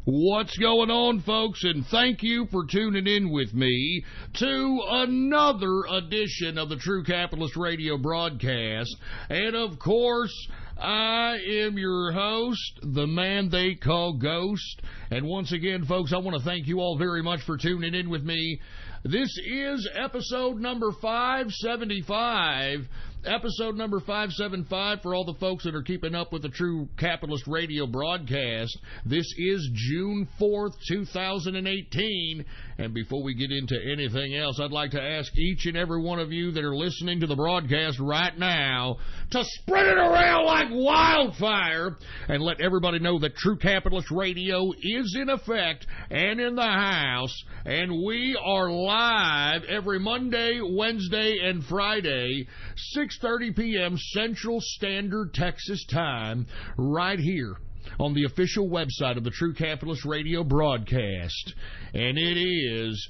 What's going on, folks? And thank you for tuning in with me to another edition of the True Capitalist Radio broadcast. And, of course, I am your host, the man they call Ghost. And once again, folks, I want to thank you all very much for tuning in with me. This is episode number 575. Episode number 575 for all the folks that are keeping up with the True Capitalist Radio broadcast. This is June 4th, 2018. And before we get into anything else, I'd like to ask each and every one of you that are listening to the broadcast right now to spread it around like wildfire and let everybody know that True Capitalist Radio is in effect and in the house. And we are live every Monday, Wednesday, and Friday, 6:30 p.m. Central Standard Texas Time, right here on the official website of the True Capitalist Radio broadcast. And it is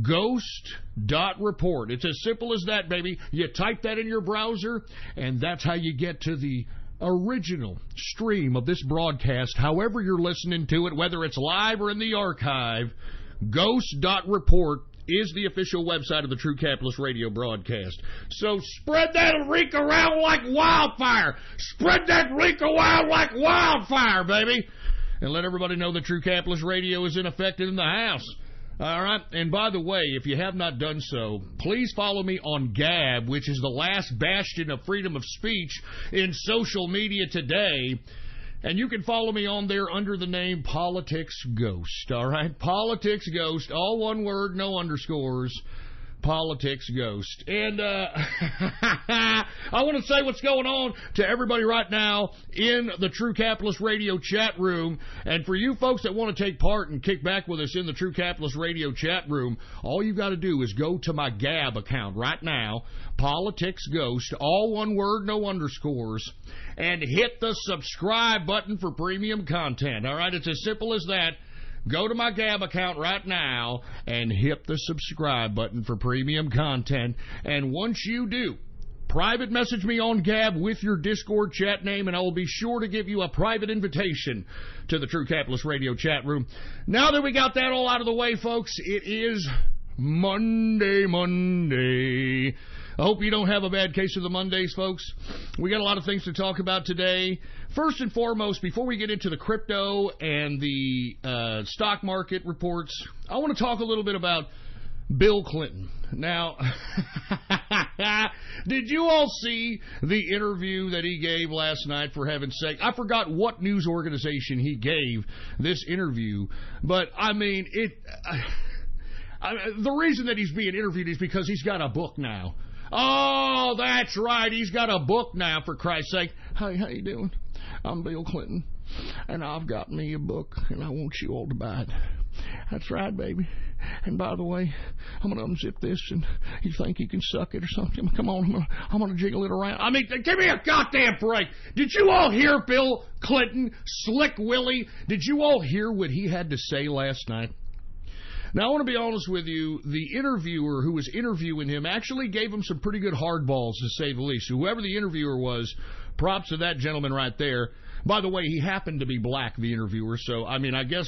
ghost.report. It's as simple as that, baby. You type that in your browser, and that's how you get to the original stream of this broadcast, however you're listening to it, whether it's live or in the archive. Ghost.report is the official website of the True Capitalist Radio broadcast. So spread that link around like wildfire. Spread that link around like wildfire, baby. And let everybody know that True Capitalist Radio is in effect and in the house. All right? And by the way, if you have not done so, please follow me on Gab, which is the last bastion of freedom of speech in social media today. And you can follow me on there under the name Politics Ghost, all right? Politics Ghost, all one word, no underscores. Politics Ghost. And I want to say what's going on to everybody right now in the True Capitalist Radio chat room. And for you folks that want to take part and kick back with us in the True Capitalist Radio chat room, all you've got to do is go to my Gab account right now, Politics Ghost, all one word, no underscores, and hit the subscribe button for premium content. All right, it's as simple as that. Go to my Gab account right now and hit the subscribe button for premium content. And once you do, private message me on Gab with your Discord chat name, and I will be sure to give you a private invitation to the True Capitalist Radio chat room. Now that we got that all out of the way, folks, it is Monday. I hope you don't have a bad case of the Mondays, folks. We got a lot of things to talk about today. First and foremost, before we get into the crypto and the stock market reports, I want to talk a little bit about Bill Clinton. Now, did you all see the interview that he gave last night, for heaven's sake? I forgot what news organization he gave this interview, but I mean, the reason that he's being interviewed is because he's got a book now. Oh, that's right. He's got a book now, for Christ's sake. Hey, how you doing? I'm Bill Clinton, and I've got me a book, and I want you all to buy it. That's right, baby. And by the way, I'm going to unzip this, and you think you can suck it or something? Come on, I'm going to jiggle it around. I mean, give me a goddamn break. Did you all hear Bill Clinton, Slick Willie? Did you all hear what he had to say last night? Now, I want to be honest with you, the interviewer who was interviewing him actually gave him some pretty good hardballs, to say the least. Whoever the interviewer was, props to that gentleman right there. By the way, he happened to be black, the interviewer, so, I mean, I guess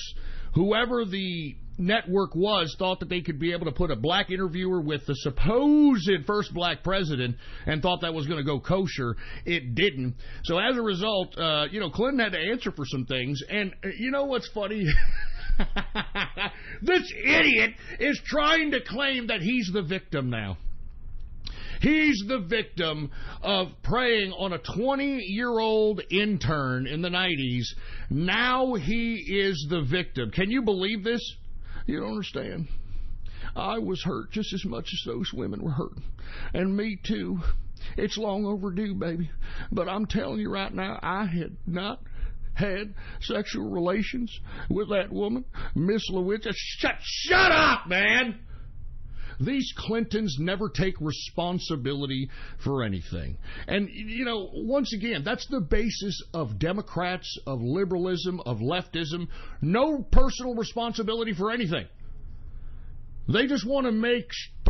whoever the network was thought that they could be able to put a black interviewer with the supposed first black president and thought that was going to go kosher. It didn't. So, as a result, Clinton had to answer for some things, and you know what's funny? This idiot is trying to claim that he's the victim now. He's the victim of preying on a 20-year-old intern in the 90s. Now he is the victim. Can you believe this? You don't understand. I was hurt just as much as those women were hurt. And me too. It's long overdue, baby. But I'm telling you right now, I had not had sexual relations with that woman, Miss Lewinsky. Shut up, man! These Clintons never take responsibility for anything. And, once again, that's the basis of Democrats, of liberalism, of leftism. No personal responsibility for anything. They just want to make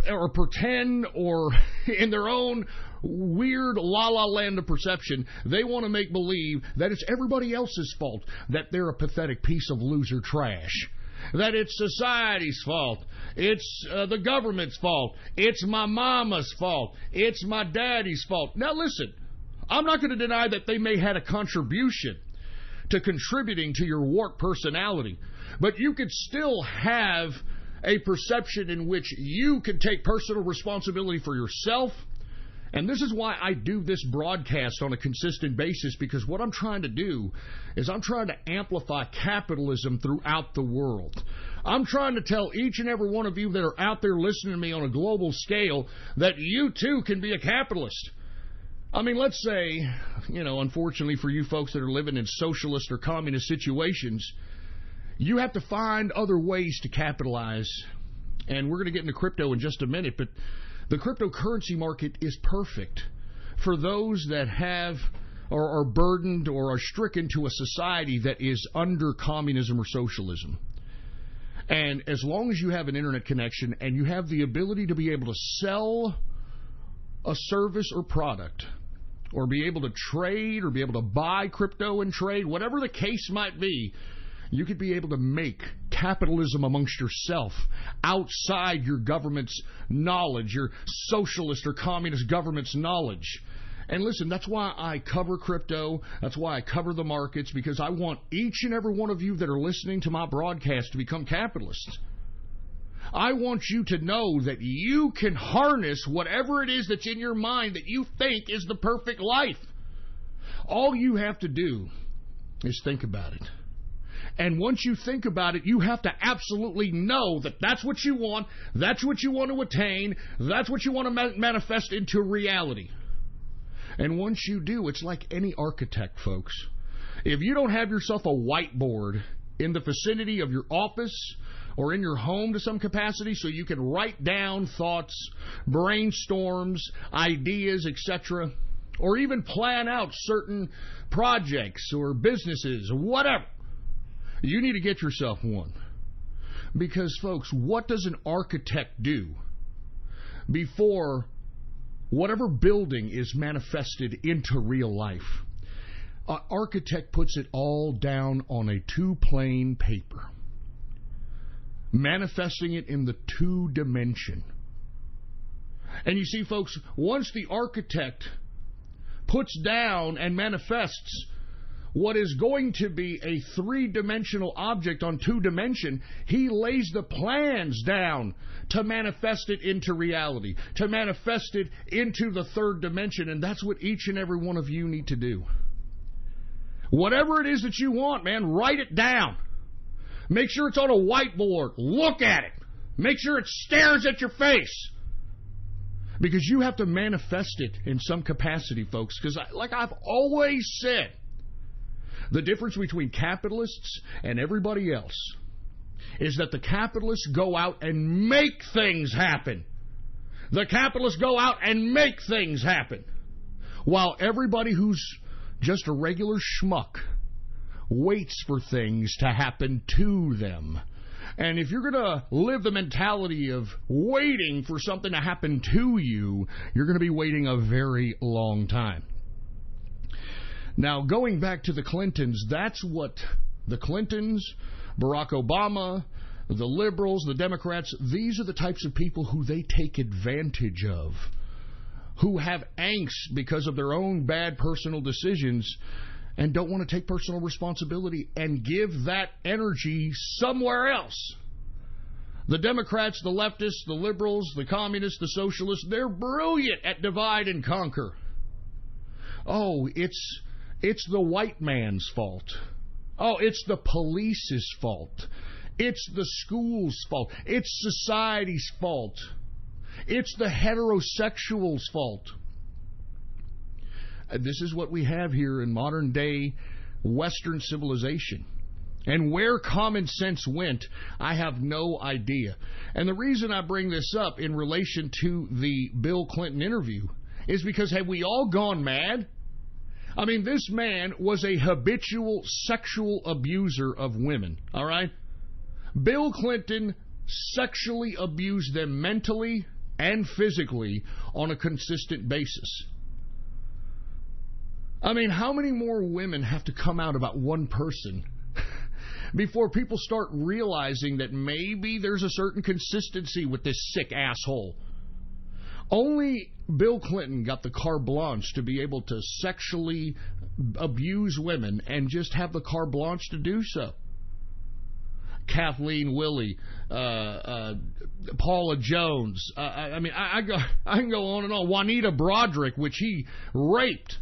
or pretend, or in their own weird la-la land of perception, they want to make believe that it's everybody else's fault, that they're a pathetic piece of loser trash, that it's society's fault, it's the government's fault, it's my mama's fault, it's my daddy's fault. Now listen, I'm not going to deny that they may have had a contribution to contributing to your warped personality, but you could still have a perception in which you can take personal responsibility for yourself. And this is why I do this broadcast on a consistent basis, because what I'm trying to do is I'm trying to amplify capitalism throughout the world. I'm trying to tell each and every one of you that are out there listening to me on a global scale that you too can be a capitalist. I mean, let's say, unfortunately for you folks that are living in socialist or communist situations, you have to find other ways to capitalize. And we're going to get into crypto in just a minute, but the cryptocurrency market is perfect for those that have or are burdened or are stricken to a society that is under communism or socialism. And as long as you have an internet connection and you have the ability to be able to sell a service or product, or be able to trade, or be able to buy crypto and trade, whatever the case might be, you could be able to make capitalism amongst yourself outside your government's knowledge, your socialist or communist government's knowledge. And listen, that's why I cover crypto. That's why I cover the markets, because I want each and every one of you that are listening to my broadcast to become capitalists. I want you to know that you can harness whatever it is that's in your mind that you think is the perfect life. All you have to do is think about it. And once you think about it, you have to absolutely know that that's what you want, that's what you want to attain, that's what you want to manifest into reality. And once you do, it's like any architect, folks. If you don't have yourself a whiteboard in the vicinity of your office or in your home to some capacity so you can write down thoughts, brainstorms, ideas, etc., or even plan out certain projects or businesses or whatever, you need to get yourself one. Because, folks, what does an architect do before whatever building is manifested into real life? An architect puts it all down on a two-plane paper, manifesting it in the two-dimension. And you see, folks, once the architect puts down and manifests what is going to be a three-dimensional object on two-dimension, he lays the plans down to manifest it into reality, to manifest it into the third dimension, and that's what each and every one of you need to do. Whatever it is that you want, man, write it down. Make sure it's on a whiteboard. Look at it. Make sure it stares at your face. Because you have to manifest it in some capacity, folks. Because like I've always said, the difference between capitalists and everybody else is that the capitalists go out and make things happen. The capitalists go out and make things happen. While everybody who's just a regular schmuck waits for things to happen to them. And if you're going to live the mentality of waiting for something to happen to you, you're going to be waiting a very long time. Now, going back to the Clintons, that's what the Clintons, Barack Obama, the liberals, the Democrats, these are the types of people who they take advantage of, who have angst because of their own bad personal decisions and don't want to take personal responsibility and give that energy somewhere else. The Democrats, the leftists, the liberals, the communists, the socialists, they're brilliant at divide and conquer. Oh, it's the white man's fault. Oh, it's the police's fault. It's the school's fault. It's society's fault. It's the heterosexual's fault. This is what we have here in modern day Western civilization. And where common sense went, I have no idea. And the reason I bring this up in relation to the Bill Clinton interview is because have we all gone mad? I mean, this man was a habitual sexual abuser of women, all right? Bill Clinton sexually abused them mentally and physically on a consistent basis. I mean, how many more women have to come out about one person before people start realizing that maybe there's a certain consistency with this sick asshole? Only Bill Clinton got the carte blanche to be able to sexually abuse women and just have the carte blanche to do so. Kathleen Willey, Paula Jones. I can go on and on. Juanita Broderick, which he raped.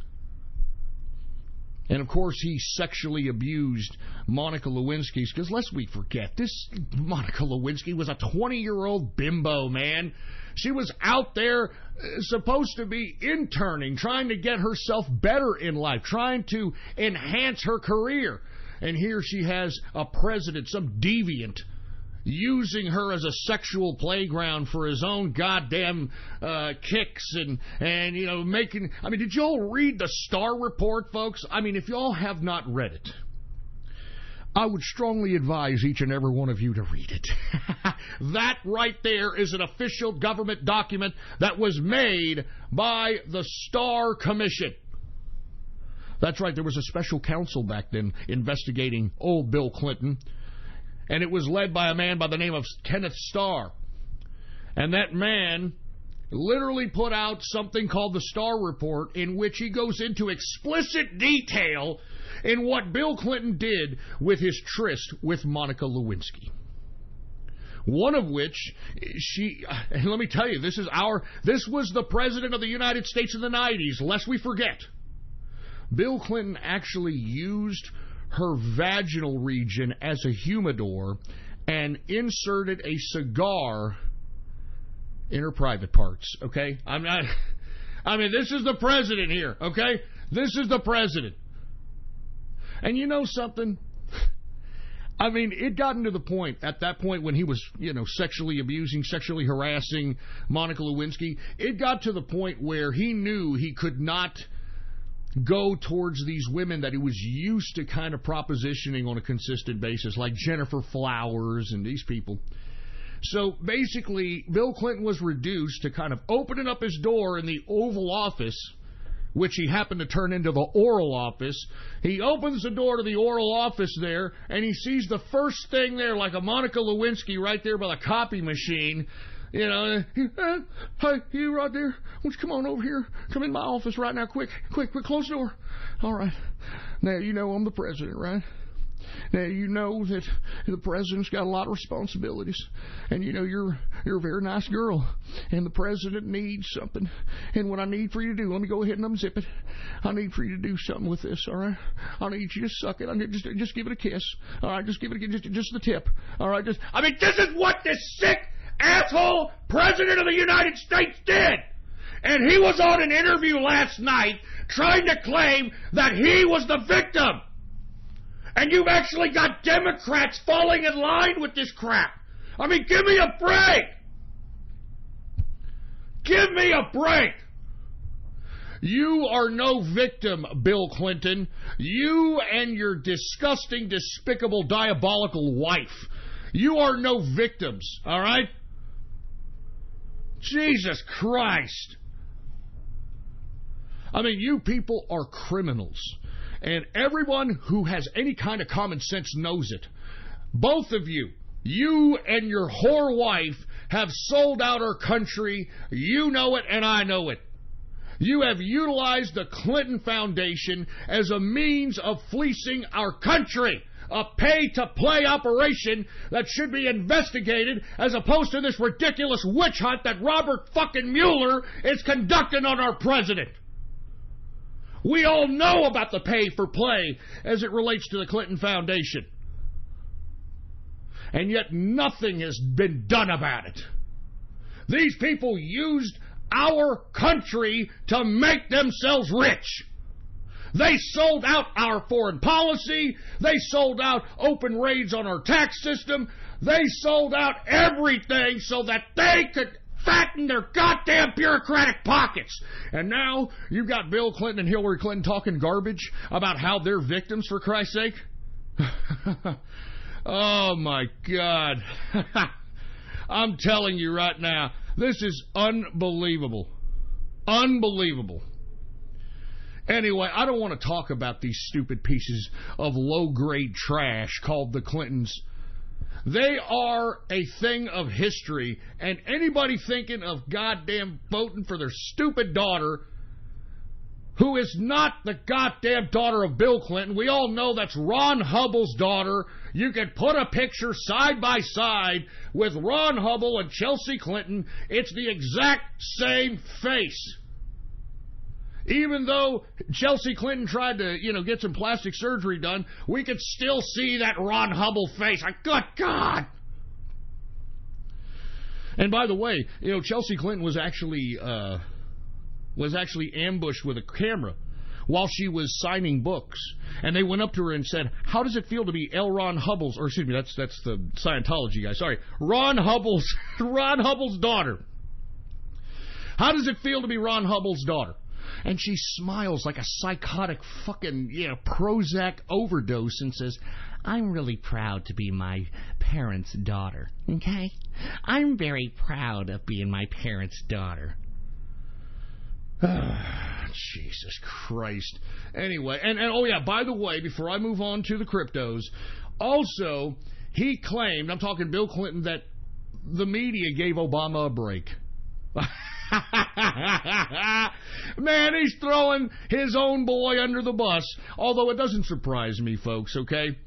And, of course, he sexually abused Monica Lewinsky. Because lest we forget, this Monica Lewinsky was a 20-year-old bimbo, man. She was out there supposed to be interning, trying to get herself better in life, trying to enhance her career. And here she has a president, some deviant, using her as a sexual playground for his own goddamn kicks and you know, making... I mean, did y'all read the Starr Report, folks? I mean, if y'all have not read it, I would strongly advise each and every one of you to read it. That right there is an official government document that was made by the Starr Commission. That's right, there was a special counsel back then investigating old Bill Clinton, and it was led by a man by the name of Kenneth Starr. And that man literally put out something called the Starr Report, in which he goes into explicit detail in what Bill Clinton did with his tryst with Monica Lewinsky. One of which, and let me tell you, this was the President of the United States in the 90s, lest we forget. Bill Clinton actually used her vaginal region as a humidor and inserted a cigar in her private parts, okay? I mean, this is the president here, okay? This is the president. And you know something? I mean, it gotten to the point, at that point when he was, you know, sexually abusing, sexually harassing Monica Lewinsky, it got to the point where he knew he could not go towards these women that he was used to kind of propositioning on a consistent basis, like Jennifer Flowers and these people. So basically, Bill Clinton was reduced to kind of opening up his door in the Oval Office, which he happened to turn into the Oral Office. He opens the door to the Oral Office there, and he sees the first thing there, like a Monica Lewinsky right there by the copy machine. You know, hey, you right there, won't you come on over here? Come in my office right now, quick, close the door. All right. Now, you know I'm the president, right? Now, you know that the president's got a lot of responsibilities. And, you know, you're a very nice girl. And the president needs something. And what I need for you to do, let me go ahead and unzip it. I need for you to do something with this, all right? I need you to suck it. I need just give it a kiss. All right, just give it just the tip. All right, this is what this sick asshole president of the United States did. And he was on an interview last night trying to claim that he was the victim. And you've actually got Democrats falling in line with this crap. I mean, give me a break. Give me a break. You are no victim, Bill Clinton. You and your disgusting, despicable, diabolical wife. You are no victims, all right? Jesus Christ. I mean, you people are criminals. And everyone who has any kind of common sense knows it. Both of you, you and your whore wife, have sold out our country. You know it, and I know it. You have utilized the Clinton Foundation as a means of fleecing our country. A pay-to-play operation that should be investigated, as opposed to this ridiculous witch hunt that Robert fucking Mueller is conducting on our president. We all know about the pay-for-play as it relates to the Clinton Foundation. And yet nothing has been done about it. These people used our country to make themselves rich. They sold out our foreign policy. They sold out open raids on our tax system. They sold out everything so that they could fatten their goddamn bureaucratic pockets. And now you've got Bill Clinton and Hillary Clinton talking garbage about how they're victims, for Christ's sake. Oh, my God. I'm telling you right now, this is unbelievable. Unbelievable. Anyway, I don't want to talk about these stupid pieces of low-grade trash called the Clintons. They are a thing of history, and anybody thinking of goddamn voting for their stupid daughter, who is not the goddamn daughter of Bill Clinton. We all know that's Ron Hubbell's daughter. You could put a picture side by side with Ron Hubbell and Chelsea Clinton. It's the exact same face. Even though Chelsea Clinton tried to, get some plastic surgery done, we could still see that Ron Hubbell face. Good God! And by the way, Chelsea Clinton was actually ambushed with a camera while she was signing books. And they went up to her and said, how does it feel to be L. Ron Hubbell's, or excuse me, that's the Scientology guy, sorry, Ron Hubbell's daughter. How does it feel to be Ron Hubbell's daughter? And she smiles like a psychotic fucking, Prozac overdose and says, I'm really proud to be my parents' daughter, okay? I'm very proud of being my parents' daughter. Jesus Christ. Anyway, and oh yeah, by the way, before I move on to the cryptos, also, he claimed, I'm talking Bill Clinton, that the media gave Obama a break. Man, he's throwing his own boy under the bus, although it doesn't surprise me, folks, okay?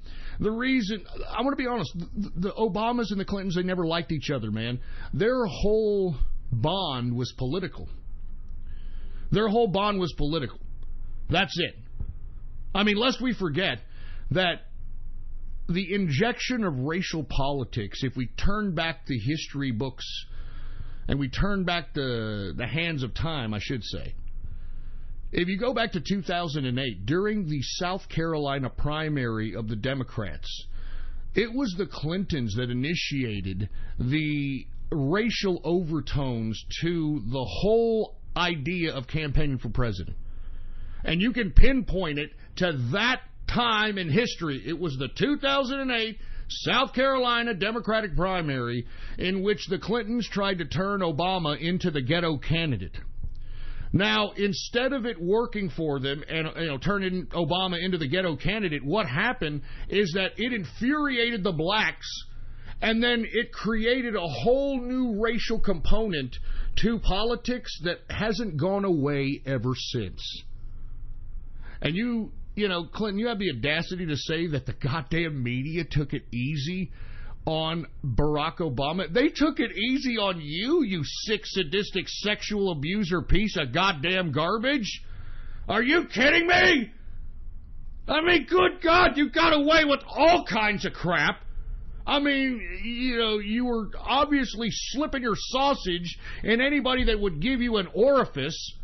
The reason, I want to be honest, the Obamas and the Clintons, they never liked each other, man. Their whole bond was political. Their whole bond was political. That's it. I mean, lest we forget that the injection of racial politics, if we turn back the history books and we turn back the hands of time, I should say. If you go back to 2008, during the South Carolina primary of the Democrats, it was the Clintons that initiated the racial overtones to the whole idea of campaigning for president. And you can pinpoint it to that time in history. It was the 2008 South Carolina Democratic primary in which the Clintons tried to turn Obama into the ghetto candidate. Now, instead of it working for them and turning Obama into the ghetto candidate, what happened is that it infuriated the blacks, and then it created a whole new racial component to politics that hasn't gone away ever since. And Clinton, you have the audacity to say that the goddamn media took it easy on Barack Obama. They took it easy on you, you sick, sadistic, sexual abuser piece of goddamn garbage. Are you kidding me? I mean, good God, you got away with all kinds of crap. I mean, you were obviously slipping your sausage in anybody that would give you an orifice.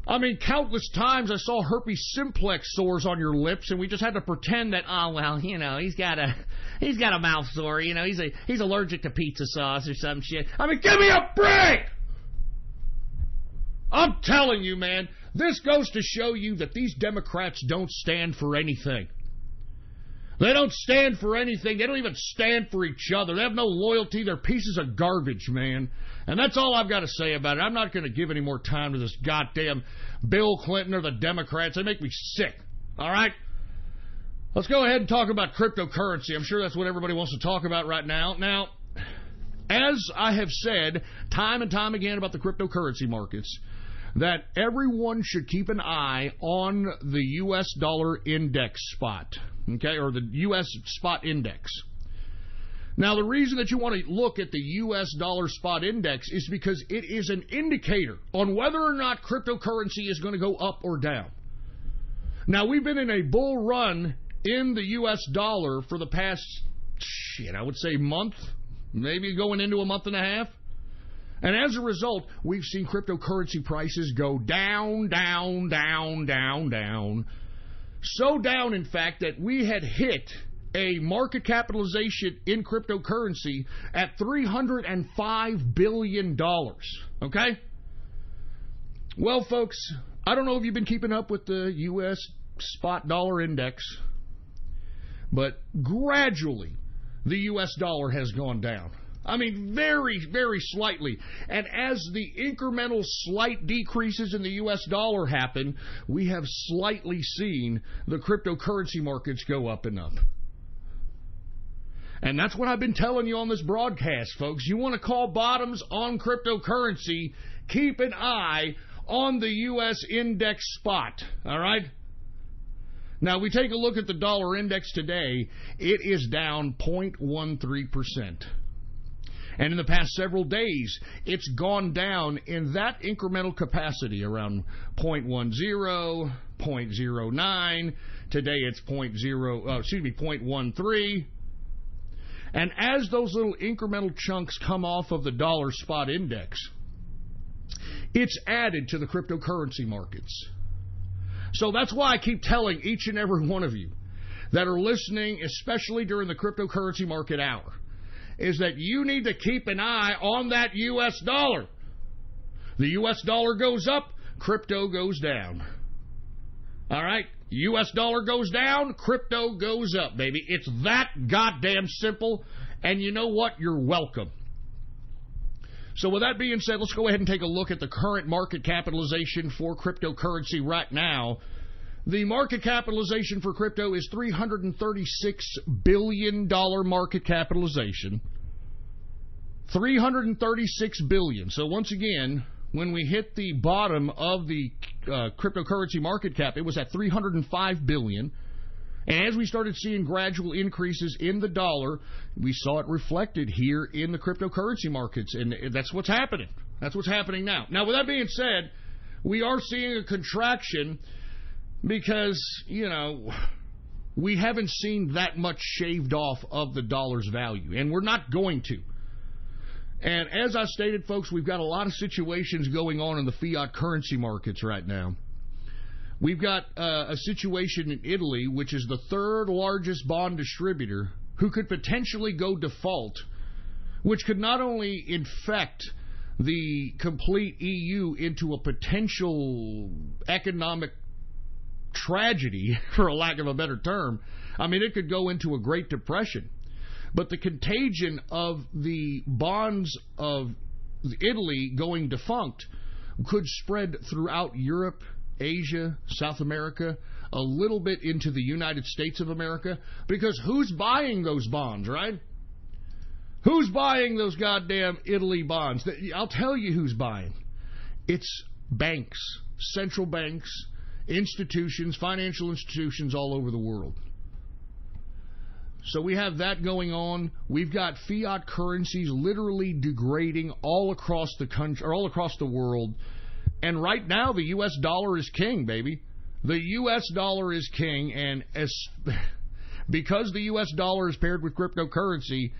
I mean, countless times I saw herpes simplex sores on your lips, and we just had to pretend that, he's got a mouth sore, he's allergic to pizza sauce or some shit. I mean, give me a break! I'm telling you, man, this goes to show you that these Democrats don't stand for anything. They don't stand for anything. They don't even stand for each other. They have no loyalty. They're pieces of garbage, man. And that's all I've got to say about it. I'm not going to give any more time to this goddamn Bill Clinton or the Democrats. They make me sick. All right? Let's go ahead and talk about cryptocurrency. I'm sure that's what everybody wants to talk about right now. Now, as I have said time and time again about the cryptocurrency markets, that everyone should keep an eye on the U.S. dollar index spot, okay, or the U.S. spot index. Now, the reason that you want to look at the U.S. dollar spot index is because it is an indicator on whether or not cryptocurrency is going to go up or down. Now, we've been in a bull run in the U.S. dollar for the past, I would say month, maybe going into a month and a half. And as a result, we've seen cryptocurrency prices go down, down, down, down, down. So down, in fact, that we had hit a market capitalization in cryptocurrency at $305 billion. Okay? Well, folks, I don't know if you've been keeping up with the U.S. spot dollar index, but gradually the U.S. dollar has gone down. I mean, very, very slightly. And as the incremental slight decreases in the U.S. dollar happen, we have slightly seen the cryptocurrency markets go up and up. And that's what I've been telling you on this broadcast, folks. You want to call bottoms on cryptocurrency, keep an eye on the U.S. index spot, all right? Now, we take a look at the dollar index today. It is down 0.13%. And in the past several days, it's gone down in that incremental capacity around 0.10, 0.09. Today it's 0.13. And as those little incremental chunks come off of the dollar spot index, it's added to the cryptocurrency markets. So that's why I keep telling each and every one of you that are listening, especially during the cryptocurrency market hour, is that you need to keep an eye on that U.S. dollar. The U.S. dollar goes up, crypto goes down. All right? U.S. dollar goes down, crypto goes up, baby. It's that goddamn simple, and you know what? You're welcome. So with that being said, let's go ahead and take a look at the current market capitalization for cryptocurrency right now. The market capitalization for crypto is $336 billion market capitalization. $336 billion. So once again, when we hit the bottom of the cryptocurrency market cap, it was at $305 billion. And as we started seeing gradual increases in the dollar, we saw it reflected here in the cryptocurrency markets. And that's what's happening. That's what's happening now. Now, with that being said, we are seeing a contraction because, we haven't seen that much shaved off of the dollar's value. And we're not going to. And as I stated, folks, we've got a lot of situations going on in the fiat currency markets right now. We've got a situation in Italy, which is the third largest bond distributor, who could potentially go default, which could not only infect the complete EU into a potential economic tragedy, for a lack of a better term. I mean, it could go into a Great Depression. But the contagion of the bonds of Italy going defunct could spread throughout Europe, Asia, South America, a little bit into the United States of America, because who's buying those bonds, right? Who's buying those goddamn Italy bonds? I'll tell you who's buying. It's banks, central banks, institutions, financial institutions all over the world. So we have that going on. We've got fiat currencies literally degrading all across the country, or all across the world. And right now, the U.S. dollar is king, baby. The U.S. dollar is king, and because the U.S. dollar is paired with cryptocurrency,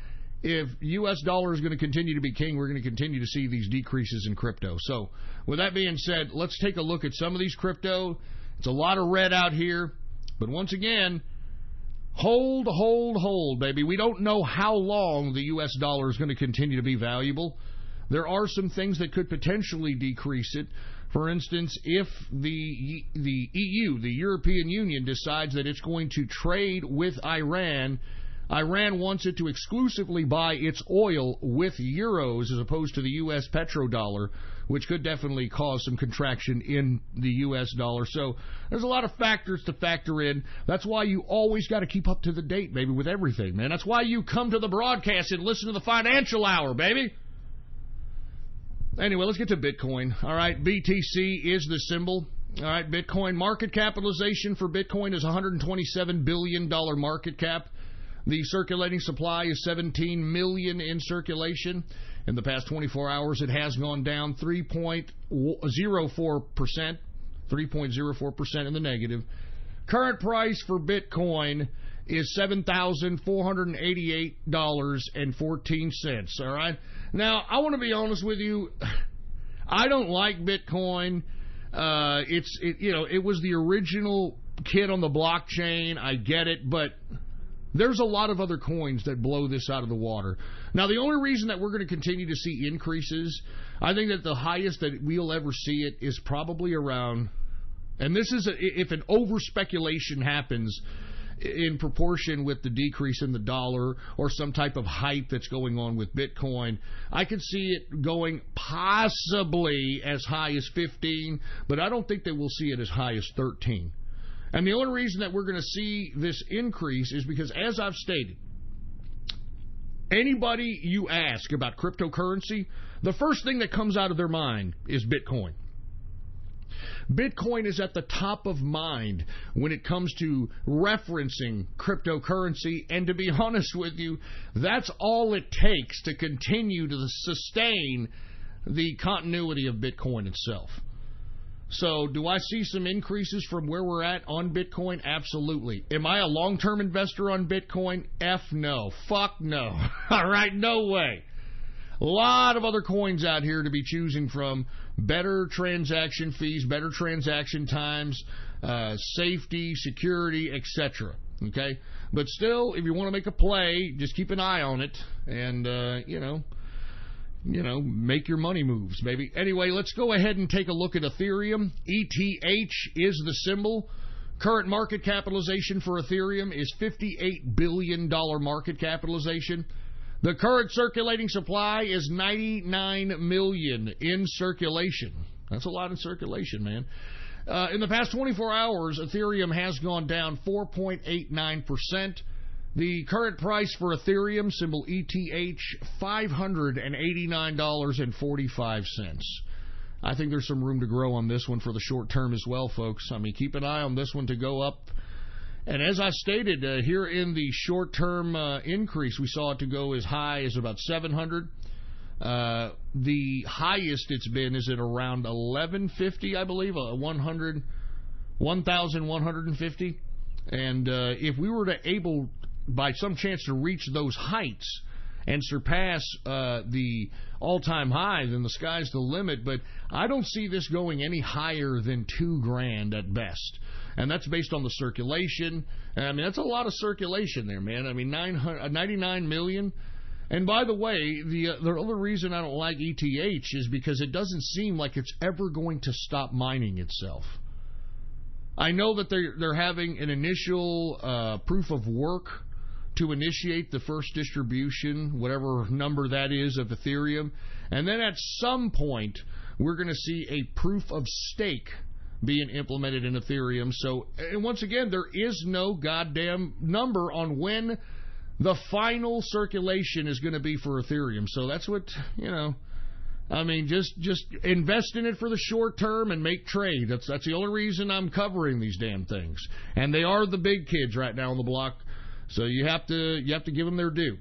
if U.S. dollar is going to continue to be king, we're going to continue to see these decreases in crypto. So with that being said, let's take a look at some of these crypto. It's a lot of red out here. But once again, hold, baby. We don't know how long the U.S. dollar is going to continue to be valuable. There are some things that could potentially decrease it. For instance, if the EU, the European Union, decides that it's going to trade with Iran, Iran wants it to exclusively buy its oil with euros as opposed to the U.S. petrodollar, which could definitely cause some contraction in the U.S. dollar. So there's a lot of factors to factor in. That's why you always got to keep up to the date, baby, with everything, man. That's why you come to the broadcast and listen to the Financial Hour, baby. Anyway, let's get to Bitcoin. All right, BTC is the symbol. All right, Bitcoin market capitalization for Bitcoin is $127 billion market cap. The circulating supply is 17 million in circulation. In the past 24 hours, it has gone down 3.04%, 3.04% in the negative. Current price for Bitcoin is $7,488.14. All right. Now, I want to be honest with you. I don't like Bitcoin. It was the original kid on the blockchain. I get it, but there's a lot of other coins that blow this out of the water. Now, the only reason that we're going to continue to see increases, I think that the highest that we'll ever see it is probably around, and this is if an over speculation happens, in proportion with the decrease in the dollar or some type of hype that's going on with Bitcoin. I could see it going possibly as high as 15, but I don't think that we'll see it as high as 13. And the only reason that we're going to see this increase is because, as I've stated, anybody you ask about cryptocurrency, the first thing that comes out of their mind is Bitcoin. Bitcoin is at the top of mind when it comes to referencing cryptocurrency, and to be honest with you, that's all it takes to continue to sustain the continuity of Bitcoin itself. So, do I see some increases from where we're at on Bitcoin? Absolutely. Am I a long-term investor on Bitcoin? F no. Fuck no. All right, no way. A lot of other coins out here to be choosing from. Better transaction fees, better transaction times, safety, security, etc. Okay? But still, if you want to make a play, just keep an eye on it and, make your money moves, baby. Anyway, let's go ahead and take a look at Ethereum. ETH is the symbol. Current market capitalization for Ethereum is $58 billion market capitalization. The current circulating supply is 99 million in circulation. That's a lot in circulation, man. In the past 24 hours, Ethereum has gone down 4.89%. The current price for Ethereum, symbol ETH, $589.45. I think there's some room to grow on this one for the short term as well, folks. I mean, keep an eye on this one to go up. And as I stated, here in the short term increase, we saw it to go as high as about 700. The highest it's been is at around 1150, I believe, 1,150. And if we were to able, by some chance, to reach those heights and surpass the all-time high, then the sky's the limit. But I don't see this going any higher than $2,000 at best. And that's based on the circulation. I mean, that's a lot of circulation there, man. I mean, 99 million. And by the way, the other reason I don't like ETH is because it doesn't seem like it's ever going to stop mining itself. I know that they're having an initial proof of work to initiate the first distribution, whatever number that is, of Ethereum. And then at some point, we're going to see a proof of stake being implemented in Ethereum. So, and once again, there is no goddamn number on when the final circulation is going to be for Ethereum. So that's what, I mean, just invest in it for the short term and make trade. That's the only reason I'm covering these damn things. And they are the big kids right now on the block. So you have to give them their due.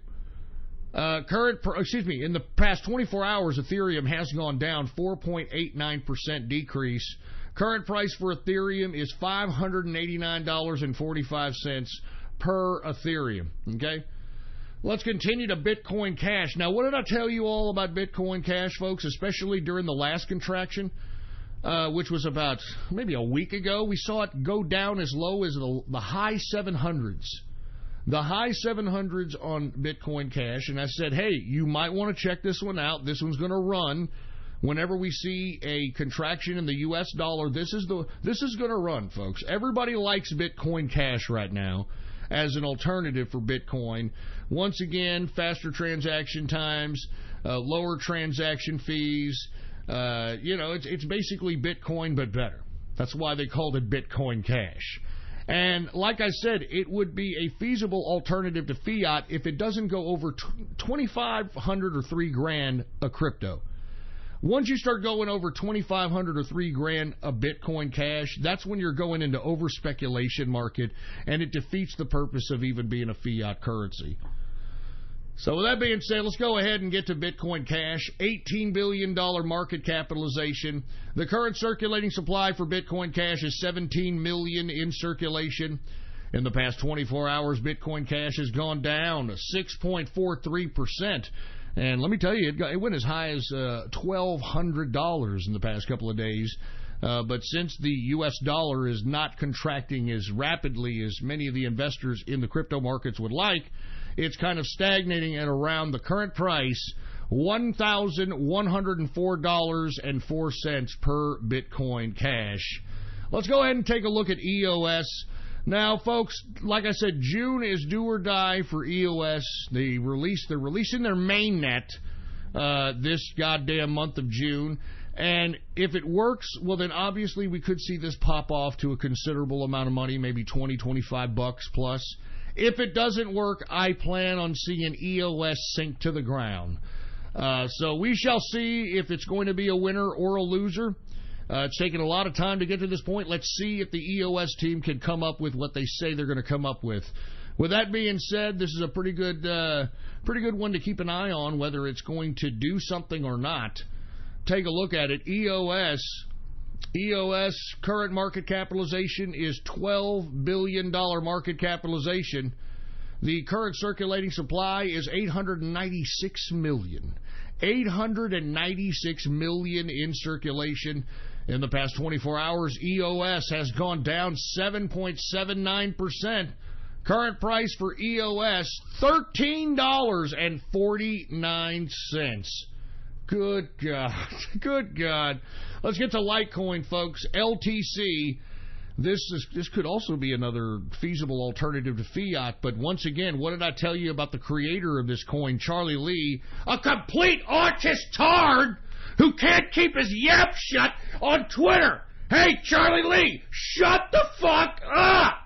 In the past 24 hours, Ethereum has gone down 4.89% decrease. Current price for Ethereum is $589.45 per Ethereum. Okay? Let's continue to Bitcoin Cash. Now, what did I tell you all about Bitcoin Cash, folks, especially during the last contraction, which was about maybe a week ago? We saw it go down as low as the high 700s. The high 700s on Bitcoin Cash. And I said, hey, you might want to check this one out. This one's going to run. Whenever we see a contraction in the U.S. dollar, this is going to run, folks. Everybody likes Bitcoin Cash right now as an alternative for Bitcoin. Once again, faster transaction times, lower transaction fees. It's basically Bitcoin but better. That's why they called it Bitcoin Cash. And like I said, it would be a feasible alternative to fiat if it doesn't go over $2,500 or $3,000 a crypto. Once you start going over $2,500 or $3,000 a Bitcoin Cash, that's when you're going into over-speculation market, and it defeats the purpose of even being a fiat currency. So with that being said, let's go ahead and get to Bitcoin Cash. $18 billion market capitalization. The current circulating supply for Bitcoin Cash is 17 million in circulation. In the past 24 hours, Bitcoin Cash has gone down 6.43%. And let me tell you, it went as high as $1,200 in the past couple of days. But since the U.S. dollar is not contracting as rapidly as many of the investors in the crypto markets would like, it's kind of stagnating at around the current price, $1,104.04 per Bitcoin Cash. Let's go ahead and take a look at EOS. Now, folks, like I said, June is do or die for EOS. They're releasing their mainnet this goddamn month of June. And if it works, well, then obviously we could see this pop off to a considerable amount of money, maybe $20-25 plus. If it doesn't work, I plan on seeing EOS sink to the ground. So we shall see if it's going to be a winner or a loser. It's taken a lot of time to get to this point. Let's see if the EOS team can come up with what they say they're going to come up with. With that being said, this is a pretty good one to keep an eye on, whether it's going to do something or not. Take a look at it. EOS current market capitalization is $12 billion market capitalization. The current circulating supply is 896 million. 896 million in circulation. In the past 24 hours, EOS has gone down 7.79%. Current price for EOS, $13.49. Good God. Good God. Let's get to Litecoin, folks. LTC. This could also be another feasible alternative to fiat, but once again, what did I tell you about the creator of this coin, Charlie Lee? A complete autist tard who can't keep his yap shut on Twitter. Hey, Charlie Lee, shut the fuck up!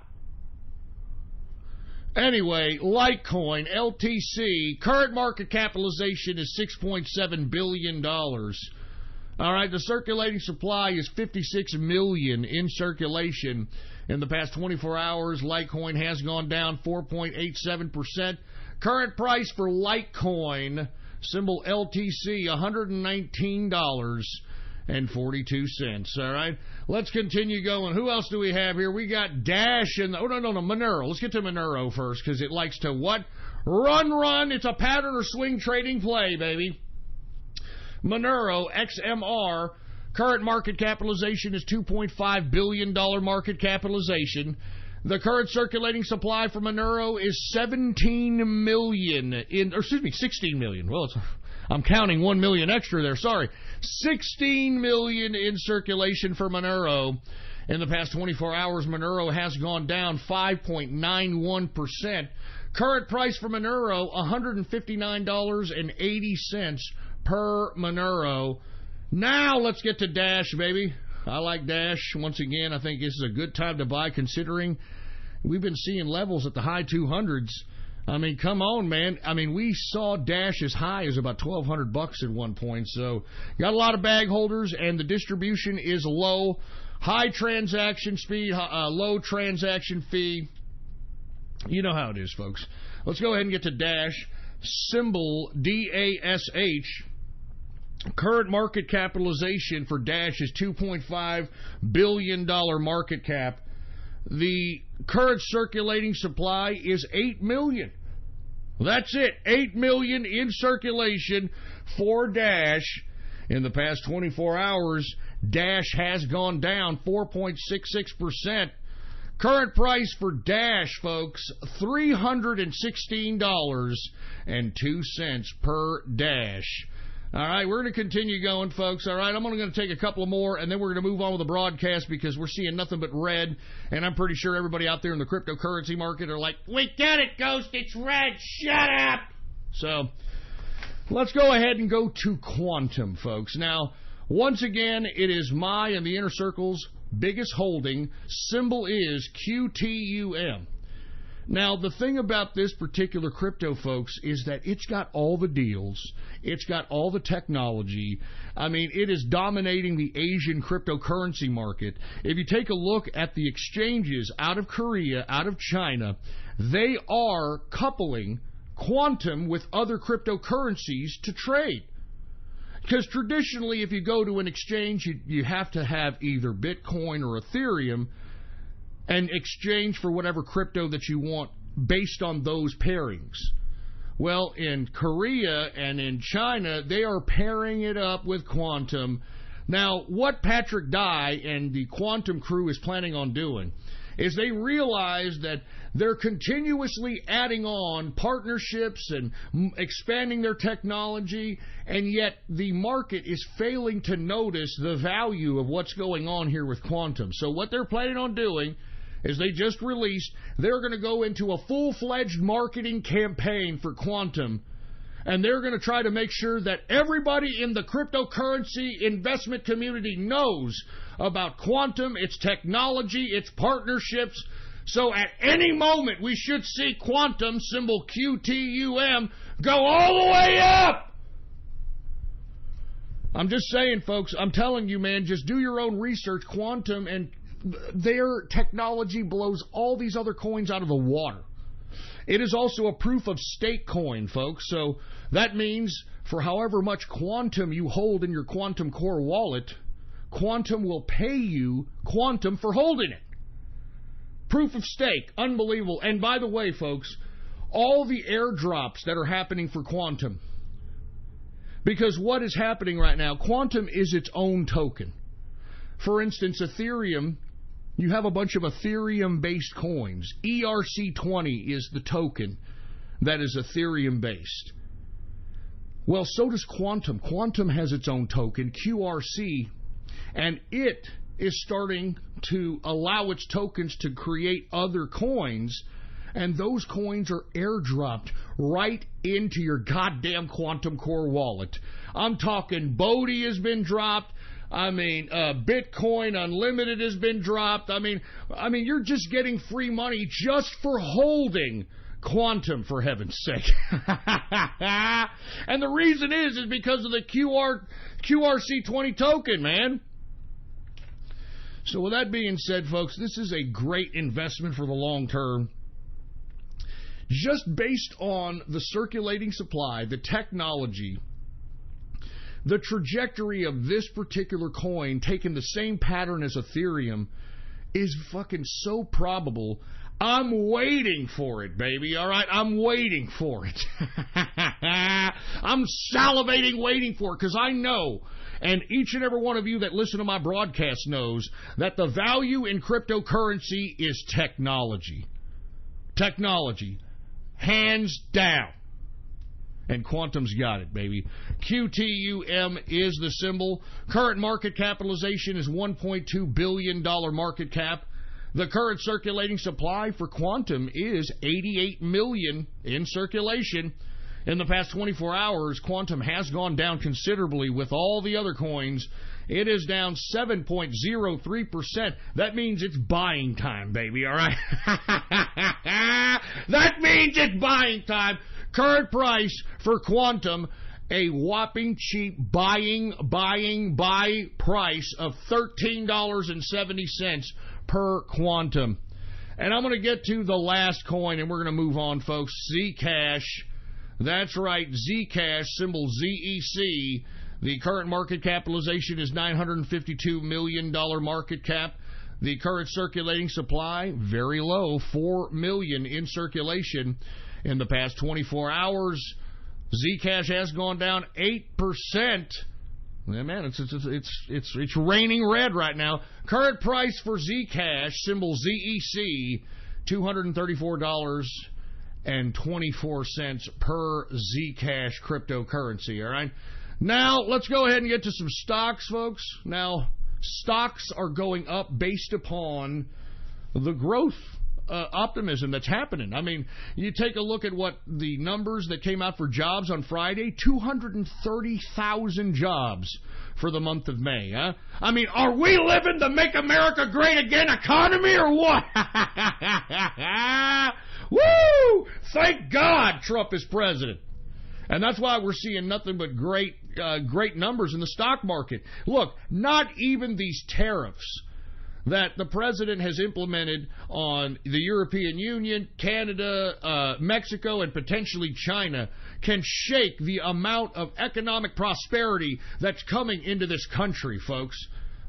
Anyway, Litecoin, LTC, current market capitalization is $6.7 billion. All right, the circulating supply is 56 million in circulation. In the past 24 hours, Litecoin has gone down 4.87%. Current price for Litecoin, symbol LTC, $119.42. All right, let's continue going. Who else do we have here? We got Dash and Monero. Let's get to Monero first because it likes to what? Run. It's a pattern or swing trading play, baby. Monero, XMR, current market capitalization is $2.5 billion market capitalization. The current circulating supply for Monero is 16 million. Well, I'm counting 1 million extra there. Sorry. 16 million in circulation for Monero. In the past 24 hours, Monero has gone down 5.91%. Current price for Monero, $159.80 per Monero. Now let's get to Dash, baby. I like Dash. Once again, I think this is a good time to buy considering we've been seeing levels at the high 200s. I mean, come on, man. I mean, we saw Dash as high as about $1,200 at one point. So, got a lot of bag holders, and the distribution is low. High transaction speed, low transaction fee. You know how it is, folks. Let's go ahead and get to Dash. Symbol DASH. Current market capitalization for Dash is $2.5 billion market cap. The current circulating supply is 8 million. That's it. 8 million in circulation for Dash. In the past 24 hours, Dash has gone down 4.66%. Current price for Dash, folks, $316.02 per Dash. All right, we're going to continue going, folks. All right, I'm only going to take a couple more, and then we're going to move on with the broadcast because we're seeing nothing but red, and I'm pretty sure everybody out there in the cryptocurrency market are like, we get it, Ghost, it's red, shut up! So, let's go ahead and go to Quantum, folks. Now, once again, it is my and the Inner Circle's biggest holding. Symbol is QTUM. Now, the thing about this particular crypto, folks, is that it's got all the deals. It's got all the technology. I mean, it is dominating the Asian cryptocurrency market. If you take a look at the exchanges out of Korea, out of China, they are coupling Quantum with other cryptocurrencies to trade. Because traditionally, if you go to an exchange, you have to have either Bitcoin or Ethereum and exchange for whatever crypto that you want based on those pairings. Well, in Korea and in China, they are pairing it up with Quantum. Now, what Patrick Dye and the Quantum crew is planning on doing is they realize that they're continuously adding on partnerships and expanding their technology, and yet the market is failing to notice the value of what's going on here with Quantum. So what they're planning on doing is they just released they're going to go into a full-fledged marketing campaign for quantum, and they're going to try to make sure that everybody in the cryptocurrency investment community knows about quantum, its technology, its partnerships. So at any moment, we should see quantum, symbol QTUM, go all the way up. I'm just saying, folks, I'm telling you, man, just do your own research. Quantum and their technology blows all these other coins out of the water. It is also a proof of stake coin, folks. So that means for however much quantum you hold in your Quantum Core wallet, quantum will pay you quantum for holding it. Proof of stake. Unbelievable. And by the way, folks, all the airdrops that are happening for quantum, because what is happening right now, quantum is its own token. For instance, Ethereum, you have a bunch of Ethereum-based coins. ERC20 is the token that is Ethereum-based. Well, so does quantum. Quantum has its own token, QRC, and it is starting to allow its tokens to create other coins, and those coins are airdropped right into your goddamn Quantum Core wallet. I'm talking Bodhi has been dropped. Bitcoin Unlimited has been dropped. I mean, you're just getting free money just for holding quantum, for heaven's sake. And the reason is because of the QRC20 token, man. So with that being said, folks, this is a great investment for the long term. Just based on the circulating supply, the technology, the trajectory of this particular coin taking the same pattern as Ethereum is fucking so probable. I'm waiting for it, baby, all right? I'm waiting for it. I'm salivating waiting for it because I know, and each and every one of you that listen to my broadcast knows, that the value in cryptocurrency is technology. Technology. Hands down. And quantum's got it, baby. QTUM is the symbol. Current market capitalization is $1.2 billion market cap. The current circulating supply for quantum is 88 million in circulation. In the past 24 hours, quantum has gone down considerably with all the other coins. It is down 7.03%. That means it's buying time, baby, all right? That means it's buying time. Current price for quantum, a whopping cheap buy price of $13.70 per quantum. And I'm going to get to the last coin, and we're going to move on, folks. Zcash. That's right, Zcash, symbol ZEC. The current market capitalization is $952 million market cap. The current circulating supply, very low, 4 million in circulation. In the past 24 hours, Zcash has gone down 8%. Yeah, man, it's raining red right now. Current price for Zcash, symbol ZEC, $234.24 per Zcash cryptocurrency, all right? Now, let's go ahead and get to some stocks, folks. Now, stocks are going up based upon the growth optimism that's happening. I mean, you take a look at what the numbers that came out for jobs on Friday, 230,000 jobs for the month of May. Huh? I mean, are we living the Make America Great Again economy or what? Woo! Thank God Trump is president. And that's why we're seeing nothing but great numbers in the stock market. Look, not even these tariffs that the president has implemented on the European Union, Canada, Mexico, and potentially China can shake the amount of economic prosperity that's coming into this country, folks.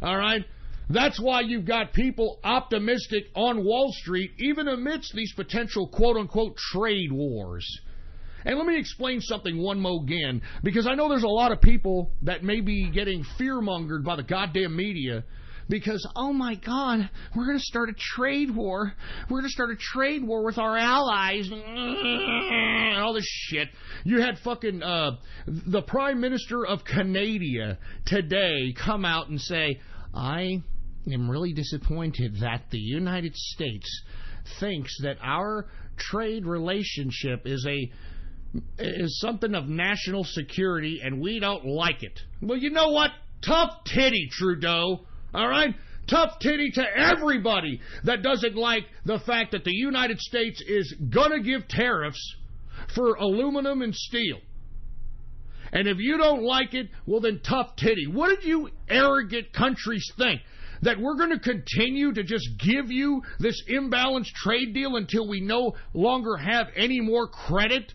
All right? That's why you've got people optimistic on Wall Street, even amidst these potential quote-unquote trade wars. And let me explain something one more again, because I know there's a lot of people that may be getting fear-mongered by the goddamn media because, oh my God, we're going to start a trade war. We're going to start a trade war with our allies. And all this shit. You had fucking the Prime Minister of Canada today come out and say, I am really disappointed that the United States thinks that our trade relationship is something of national security, and we don't like it. Well, you know what? Tough titty, Trudeau. All right? Tough titty to everybody that doesn't like the fact that the United States is going to give tariffs for aluminum and steel. And if you don't like it, well then tough titty. What did you arrogant countries think? That we're going to continue to just give you this imbalanced trade deal until we no longer have any more credit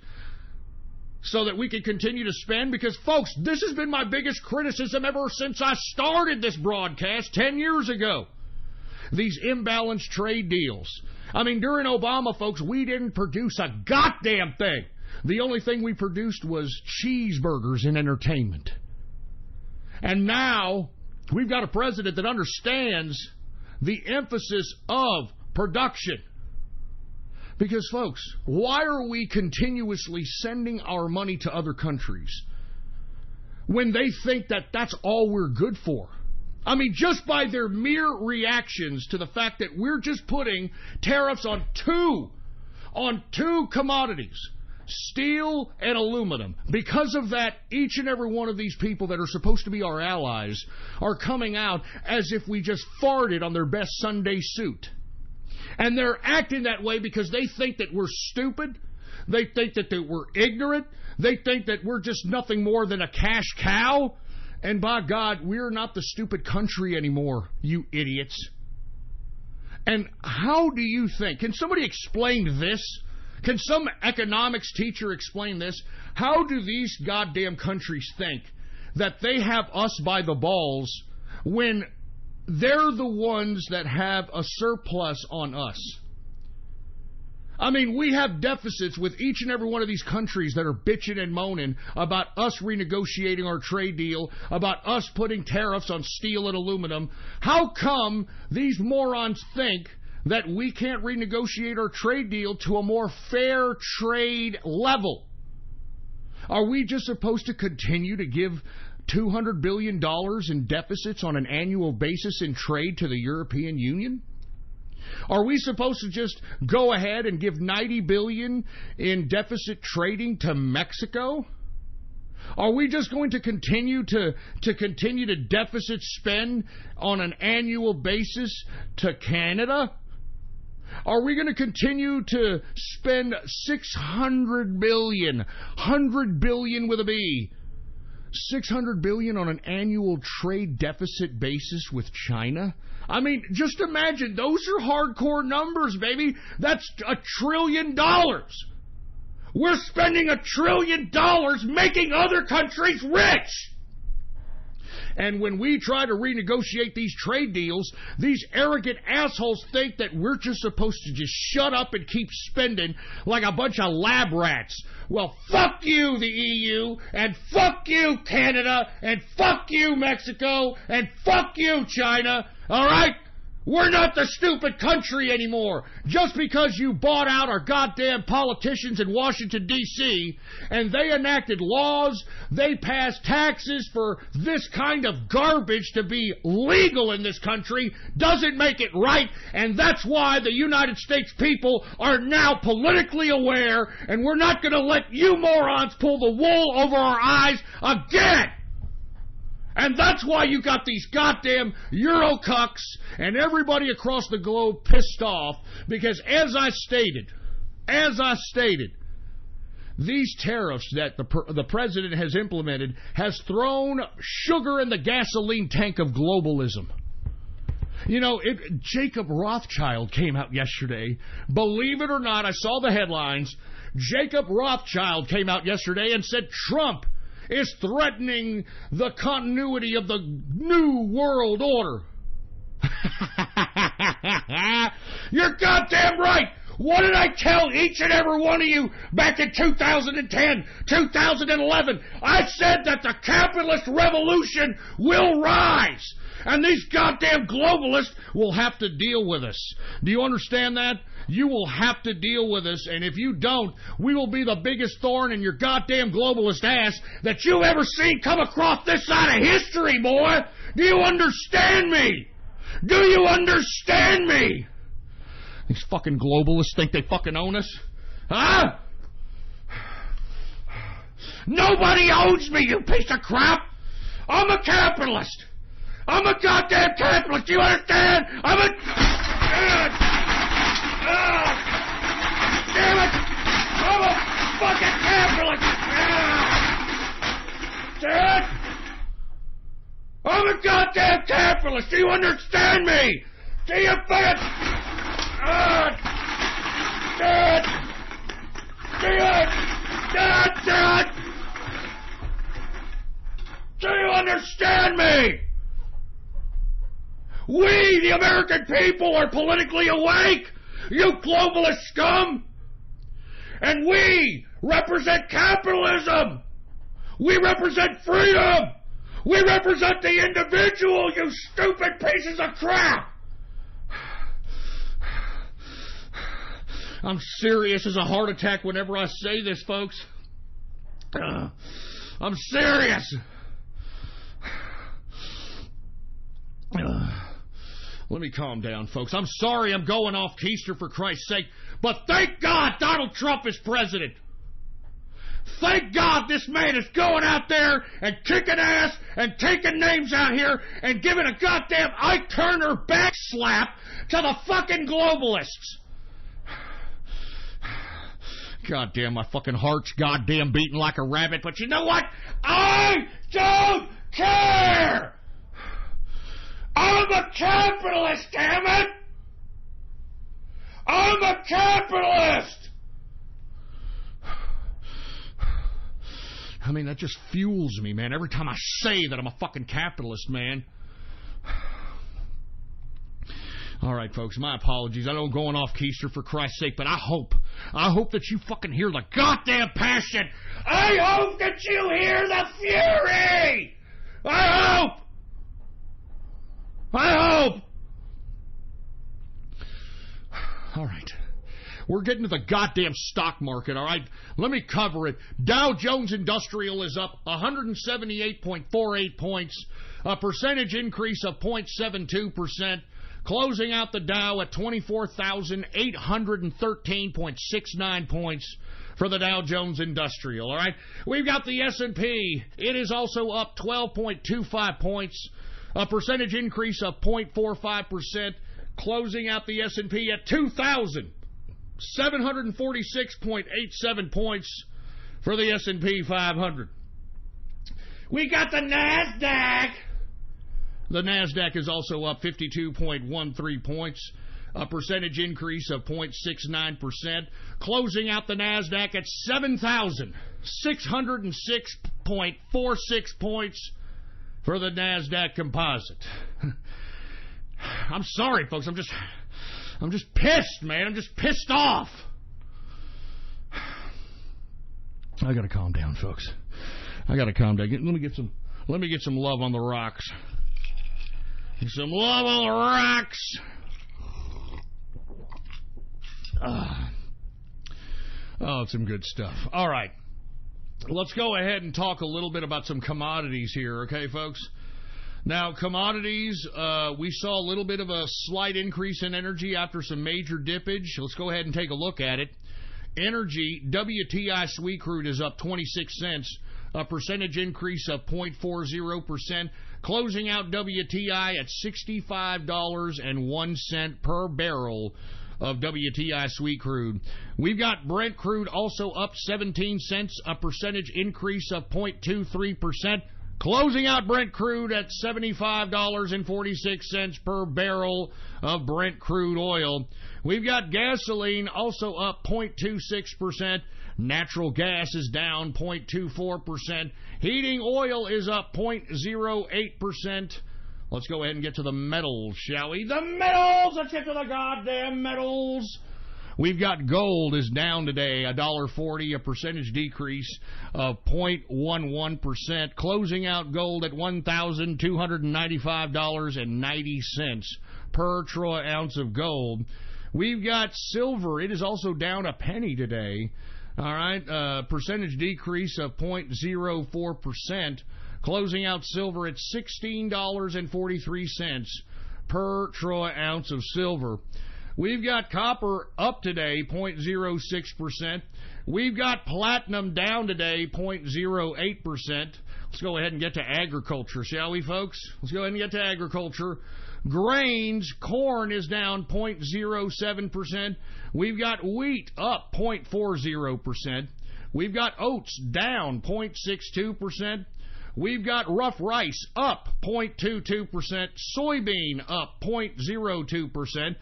so that we can continue to spend? Because, folks, this has been my biggest criticism ever since I started this broadcast 10 years ago. These imbalanced trade deals. I mean, during Obama, folks, we didn't produce a goddamn thing. The only thing we produced was cheeseburgers and entertainment. And now we've got a president that understands the emphasis of production. Because, folks, why are we continuously sending our money to other countries when they think that that's all we're good for? I mean, just by their mere reactions to the fact that we're just putting tariffs on two commodities, steel and aluminum. Because of that, each and every one of these people that are supposed to be our allies are coming out as if we just farted on their best Sunday suit. And they're acting that way because they think that we're stupid. They think that we're ignorant. They think that we're just nothing more than a cash cow. And by God, we're not the stupid country anymore, you idiots. And how do you think? Can somebody explain this? Can some economics teacher explain this? How do these goddamn countries think that they have us by the balls when they're the ones that have a surplus on us? I mean, we have deficits with each and every one of these countries that are bitching and moaning about us renegotiating our trade deal, about us putting tariffs on steel and aluminum. How come these morons think that we can't renegotiate our trade deal to a more fair trade level? Are we just supposed to continue to give $200 billion in deficits on an annual basis in trade to the European Union? Are we supposed to just go ahead and give $90 billion in deficit trading to Mexico? Are we just going to continue to deficit spend on an annual basis to Canada? Are we going to continue to spend $600 billion, $100 billion with a B, $600 billion on an annual trade deficit basis with China? I mean, just imagine, those are hardcore numbers, baby. That's $1 trillion. We're spending $1 trillion making other countries rich. And when we try to renegotiate these trade deals, these arrogant assholes think that we're just supposed to just shut up and keep spending like a bunch of lab rats. Well, fuck you, the EU, and fuck you, Canada, and fuck you, Mexico, and fuck you, China. All right? We're not the stupid country anymore. Just because you bought out our goddamn politicians in Washington, D.C., and they enacted laws, they passed taxes for this kind of garbage to be legal in this country, doesn't make it right, and that's why the United States people are now politically aware, and we're not going to let you morons pull the wool over our eyes again. And that's why you got these goddamn Eurocucks and everybody across the globe pissed off, because as I stated, these tariffs that the president has implemented has thrown sugar in the gasoline tank of globalism. You know, Jacob Rothschild came out yesterday. Believe it or not, I saw the headlines. Jacob Rothschild came out yesterday and said Trump is threatening the continuity of the New World Order. You're goddamn right. What did I tell each and every one of you back in 2010, 2011? I said that the capitalist revolution will rise, and these goddamn globalists will have to deal with us. Do you understand that? You will have to deal with us, and if you don't, we will be the biggest thorn in your goddamn globalist ass that you've ever seen come across this side of history, boy. Do you understand me? Do you understand me? These fucking globalists think they fucking own us? Huh? Nobody owns me, you piece of crap! I'm a capitalist! I'm a goddamn capitalist, do you understand? I'm a... damn it! I'm a fucking capitalist! Dad! I'm a goddamn capitalist, do you understand me? Do you fucking... Dad! Dad! Do you understand me? We, the American people, are politically awake, you globalist scum! And we represent capitalism! We represent freedom! We represent the individual, you stupid pieces of crap! I'm serious as a heart attack whenever I say this, folks. I'm serious. Let me calm down, folks. I'm sorry I'm going off keister for Christ's sake, but thank God Donald Trump is president. Thank God this man is going out there and kicking ass and taking names out here and giving a goddamn Ike Turner back slap to the fucking globalists. Goddamn, my fucking heart's goddamn beating like a rabbit, but you know what? I don't care! I'm a capitalist, damn it! I'm a capitalist! I mean, that just fuels me, man. Every time I say that I'm a fucking capitalist, man. All right, folks, my apologies. I know I'm going off keister for Christ's sake, but I hope that you fucking hear the goddamn passion. I hope that you hear the fury! I hope! All right. We're getting to the goddamn stock market, all right? Let me cover it. Dow Jones Industrial is up 178.48 points, a percentage increase of 0.72%, closing out the Dow at 24,813.69 points for the Dow Jones Industrial, all right? We've got the S&P. It is also up 12.25 points, a percentage increase of 0.45%, closing out the S&P at 2,746.87 points for the S&P 500. We got the NASDAQ. The NASDAQ is also up 52.13 points, a percentage increase of 0.69%, closing out the NASDAQ at 7,606.46 points for the NASDAQ composite. I'm sorry, folks. I'm just pissed, man. I'm just pissed off. I gotta calm down, folks. I gotta calm down. Let me get some love on the rocks. Some love on the rocks. Oh, some good stuff. All right. Let's go ahead and talk a little bit about some commodities here, okay, folks? Now, commodities, we saw a little bit of a slight increase in energy after some major dippage. Let's go ahead and take a look at it. Energy, WTI sweet crude is up 26 cents, a percentage increase of 0.40%, closing out WTI at $65.01 per barrel of WTI sweet crude. We've got Brent crude also up 17 cents, a percentage increase of 0.23%, closing out Brent crude at $75.46 per barrel of Brent crude oil. We've got gasoline also up 0.26%. Natural gas is down 0.24%. Heating oil is up 0.08%. Let's go ahead and get to the metals, shall we? The metals! Let's get to the goddamn metals! We've got gold is down today, $1.40, a percentage decrease of 0.11%, closing out gold at $1,295.90 per troy ounce of gold. We've got silver. It is also down a penny today. All right, percentage decrease of 0.04%, closing out silver at $16.43 per troy ounce of silver. We've got copper up today, 0.06%. We've got platinum down today, 0.08%. Let's go ahead and get to agriculture, shall we, folks? Let's go ahead and get to agriculture. Grains, corn is down 0.07%. We've got wheat up 0.40%. We've got oats down 0.62%. We've got rough rice up 0.22%. Soybean up 0.02%.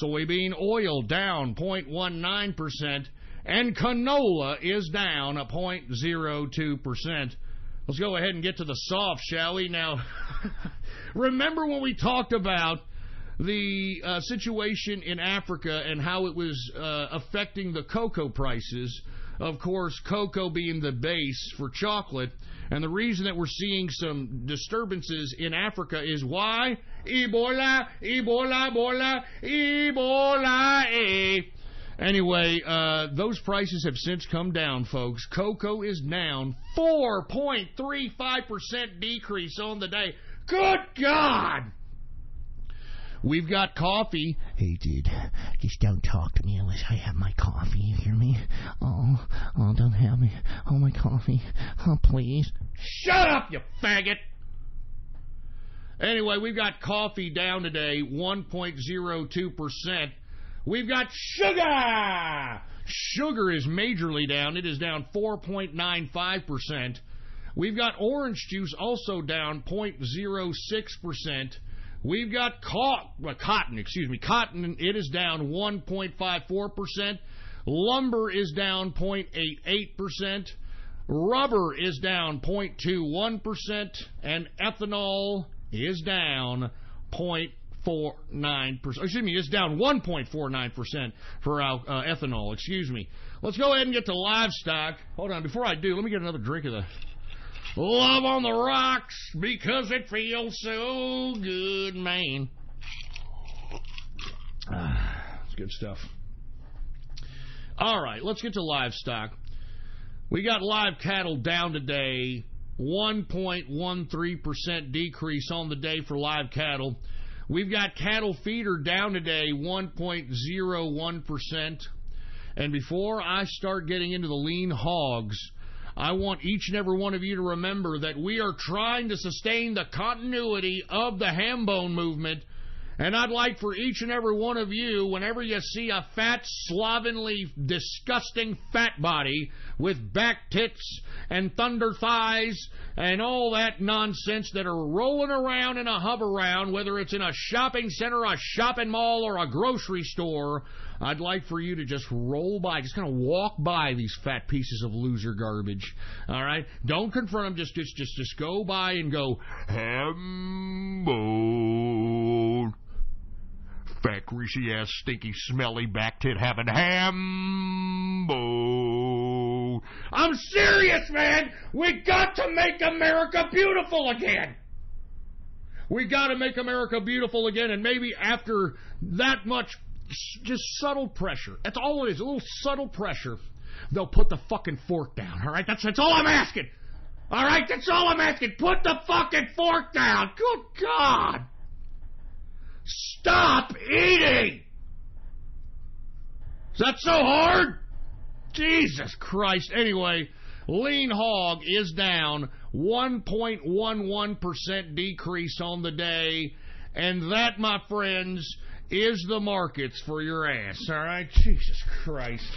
Soybean oil down 0.19%. And canola is down 0.02%. Let's go ahead and get to the soft, shall we? Now, remember when we talked about the situation in Africa and how it was affecting the cocoa prices? Of course, cocoa being the base for chocolate. And the reason that we're seeing some disturbances in Africa is why? Ebola, Ebola, Ebola, Ebola, eh. Anyway, those prices have since come down, folks. Cocoa is down 4.35% decrease on the day. Good God! We've got coffee. Hey, dude, just don't talk to me unless I have my coffee. You hear me? Oh, don't have me. Oh, my coffee. Oh, please. Shut up, you faggot! Anyway, we've got coffee down today, 1.02%. We've got sugar! Sugar is majorly down. It is down 4.95%. We've got orange juice also down 0.06%. We've got cotton, Cotton, it is down 1.54%. Lumber is down 0.88%. Rubber is down 0.21%. And ethanol is down 0.49%. It's down 1.49% for ethanol. Let's go ahead and get to livestock. Hold on, before I do, let me get another drink of the Love on the Rocks, because it feels so good, man. It's good stuff. All right, let's get to livestock. We got live cattle down today, 1.13% decrease on the day for live cattle. We've got cattle feeder down today, 1.01%. And before I start getting into the lean hogs, I want each and every one of you to remember that we are trying to sustain the continuity of the ham bone movement. And I'd like for each and every one of you, whenever you see a fat, slovenly, disgusting fat body with back tits and thunder thighs and all that nonsense that are rolling around in a hover-round, whether it's in a shopping center, a shopping mall, or a grocery store, I'd like for you to just roll by, just kind of walk by these fat pieces of loser garbage. All right? Don't confront them. Just go by and go, ham bone. Fat, greasy ass, stinky, smelly, back tit having ham bone. I'm serious, man. We got to make America beautiful again. We got to make America beautiful again, and maybe after that much just subtle pressure, that's all it is, a little subtle pressure, they'll put the fucking fork down, all right? That's all I'm asking. All right, that's all I'm asking. Put the fucking fork down. Good God. Stop eating! Is that so hard? Jesus Christ. Anyway, lean hog is down 1.11% decrease on the day. And that, my friends, is the markets for your ass, all right? Jesus Christ.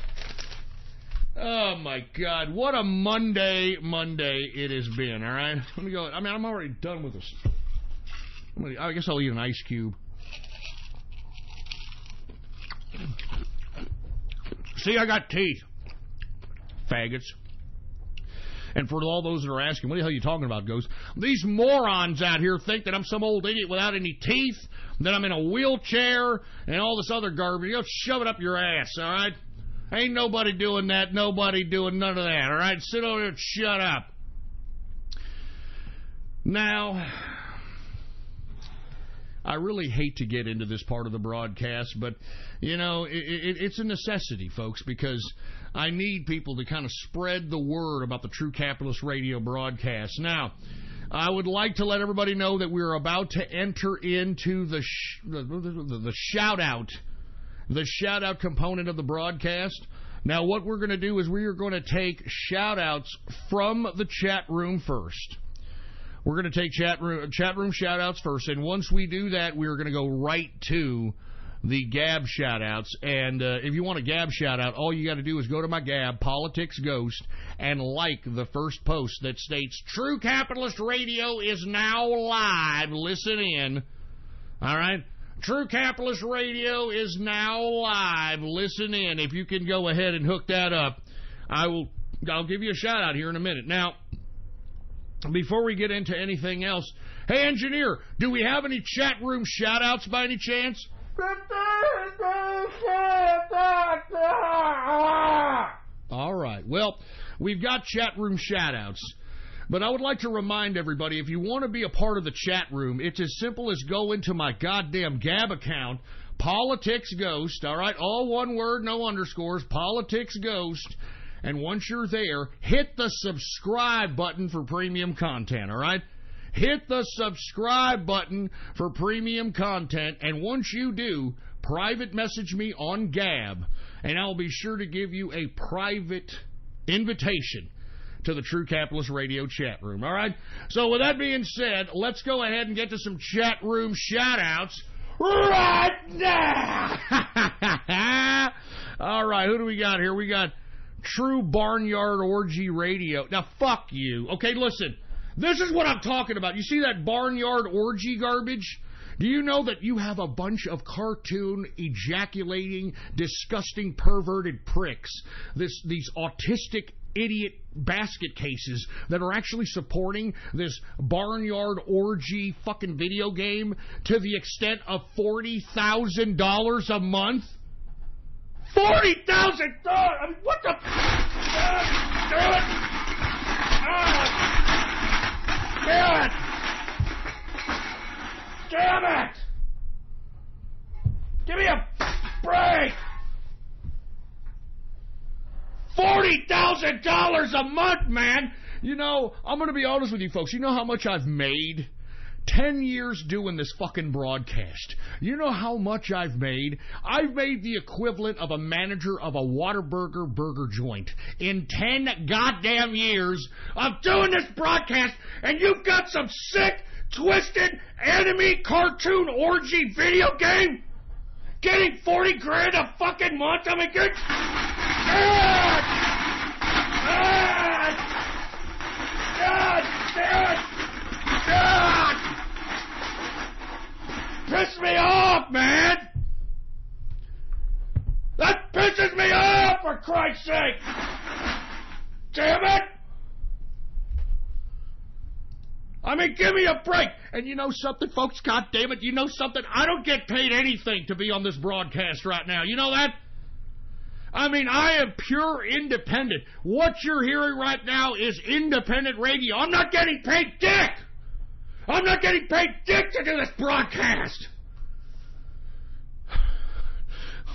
Oh, my God. What a Monday it has been, all right? Let me go. I mean, I'm already done with this. I guess I'll eat an ice cube. See, I got teeth. Faggots. And for all those that are asking, what the hell are you talking about, Ghost? These morons out here think that I'm some old idiot without any teeth, that I'm in a wheelchair, and all this other garbage. You know, shove it up your ass, all right? Ain't nobody doing that. Nobody doing none of that, all right? Sit over there and shut up. Now, I really hate to get into this part of the broadcast, but, you know, it's a necessity, folks, because I need people to kind of spread the word about the True Capitalist Radio broadcast. Now, I would like to let everybody know that we're about to enter into the shout-out, the shout-out component of the broadcast. Now, what we're going to do is we are going to take shout-outs from the chat room first. We're going to take chat room shout-outs first, and once we do that, we're going to go right to the Gab shout-outs. And if you want a Gab shout-out, all you got to do is go to my Gab, Politics Ghost, and like the first post that states, True Capitalist Radio is now live. Listen in. All right? True Capitalist Radio is now live. Listen in. If you can go ahead and hook that up, I'll give you a shout-out here in a minute. Now, before we get into anything else, hey, engineer, do we have any chat room shout-outs by any chance? All right. Well, we've got chat room shout-outs. But I would like to remind everybody, if you want to be a part of the chat room, it's as simple as go into my goddamn Gab account, Politics Ghost, all right? All one word, no underscores, Politics Ghost. And once you're there, hit the subscribe button for premium content, all right? Hit the subscribe button for premium content, and once you do, private message me on Gab, and I'll be sure to give you a private invitation to the True Capitalist Radio chat room, all right? So with that being said, let's go ahead and get to some chat room shout-outs right now! All right, who do we got here? We got True Barnyard Orgy Radio. Now, fuck you. Okay, listen. This is what I'm talking about. You see that Barnyard Orgy garbage? Do you know that you have a bunch of cartoon, ejaculating, disgusting, perverted pricks, these autistic idiot basket cases that are actually supporting this Barnyard Orgy fucking video game to the extent of $40,000 a month? $40,000! I mean, what the? Damn it! Damn it! Damn it! Give me a break! $40,000 a month, man! You know, I'm going to be honest with you folks. You know how much I've made? 10 years doing this fucking broadcast. You know how much I've made? I've made the equivalent of a manager of a Whataburger burger joint in 10 goddamn years of doing this broadcast, and you've got some sick, twisted, enemy cartoon orgy video game? Getting 40 grand a fucking month? I mean, good. God! Piss me off, man! That pisses me off, for Christ's sake! Damn it! I mean, give me a break. And you know something, folks? God damn it, you know something? I don't get paid anything to be on this broadcast right now. You know that? I mean, I am pure independent. What you're hearing right now is independent radio. I'm not getting paid dick! I'm not getting paid dick to do this broadcast!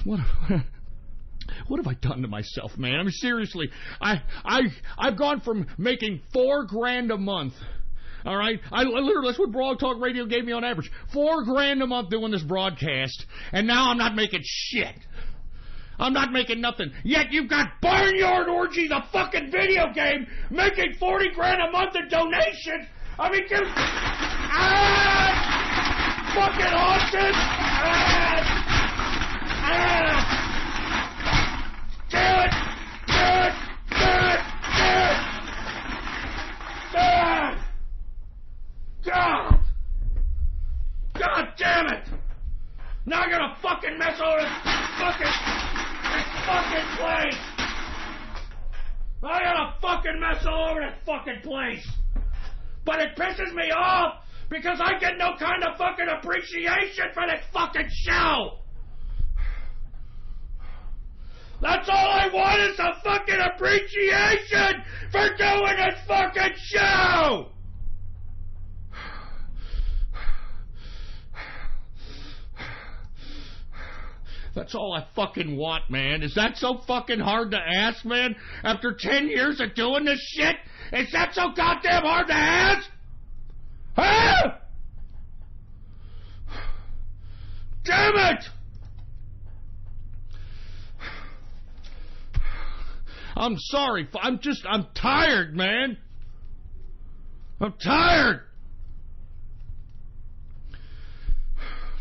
What have I done to myself, man? I mean, seriously, I've gone from making $4 grand a month. All right, I literally, that's what Blog Talk Radio gave me on average. $4 grand a month doing this broadcast, and now I'm not making shit. I'm not making nothing. Yet you've got Barnyard Orgy, the fucking video game, making 40 grand a month in donations. I mean, fucking Austin! Damn it! God damn it! Now I'm gonna fucking mess over this fucking place! I gotta fucking mess all over this fucking place! But it pisses me off because I get no kind of fucking appreciation for this fucking show! That's all I want is a fucking appreciation for doing this fucking show! That's all I fucking want, man. Is that so fucking hard to ask, man? After 10 years of doing this shit? Is that so goddamn hard to ask? damn it! I'm sorry. I'm tired, man. I'm tired.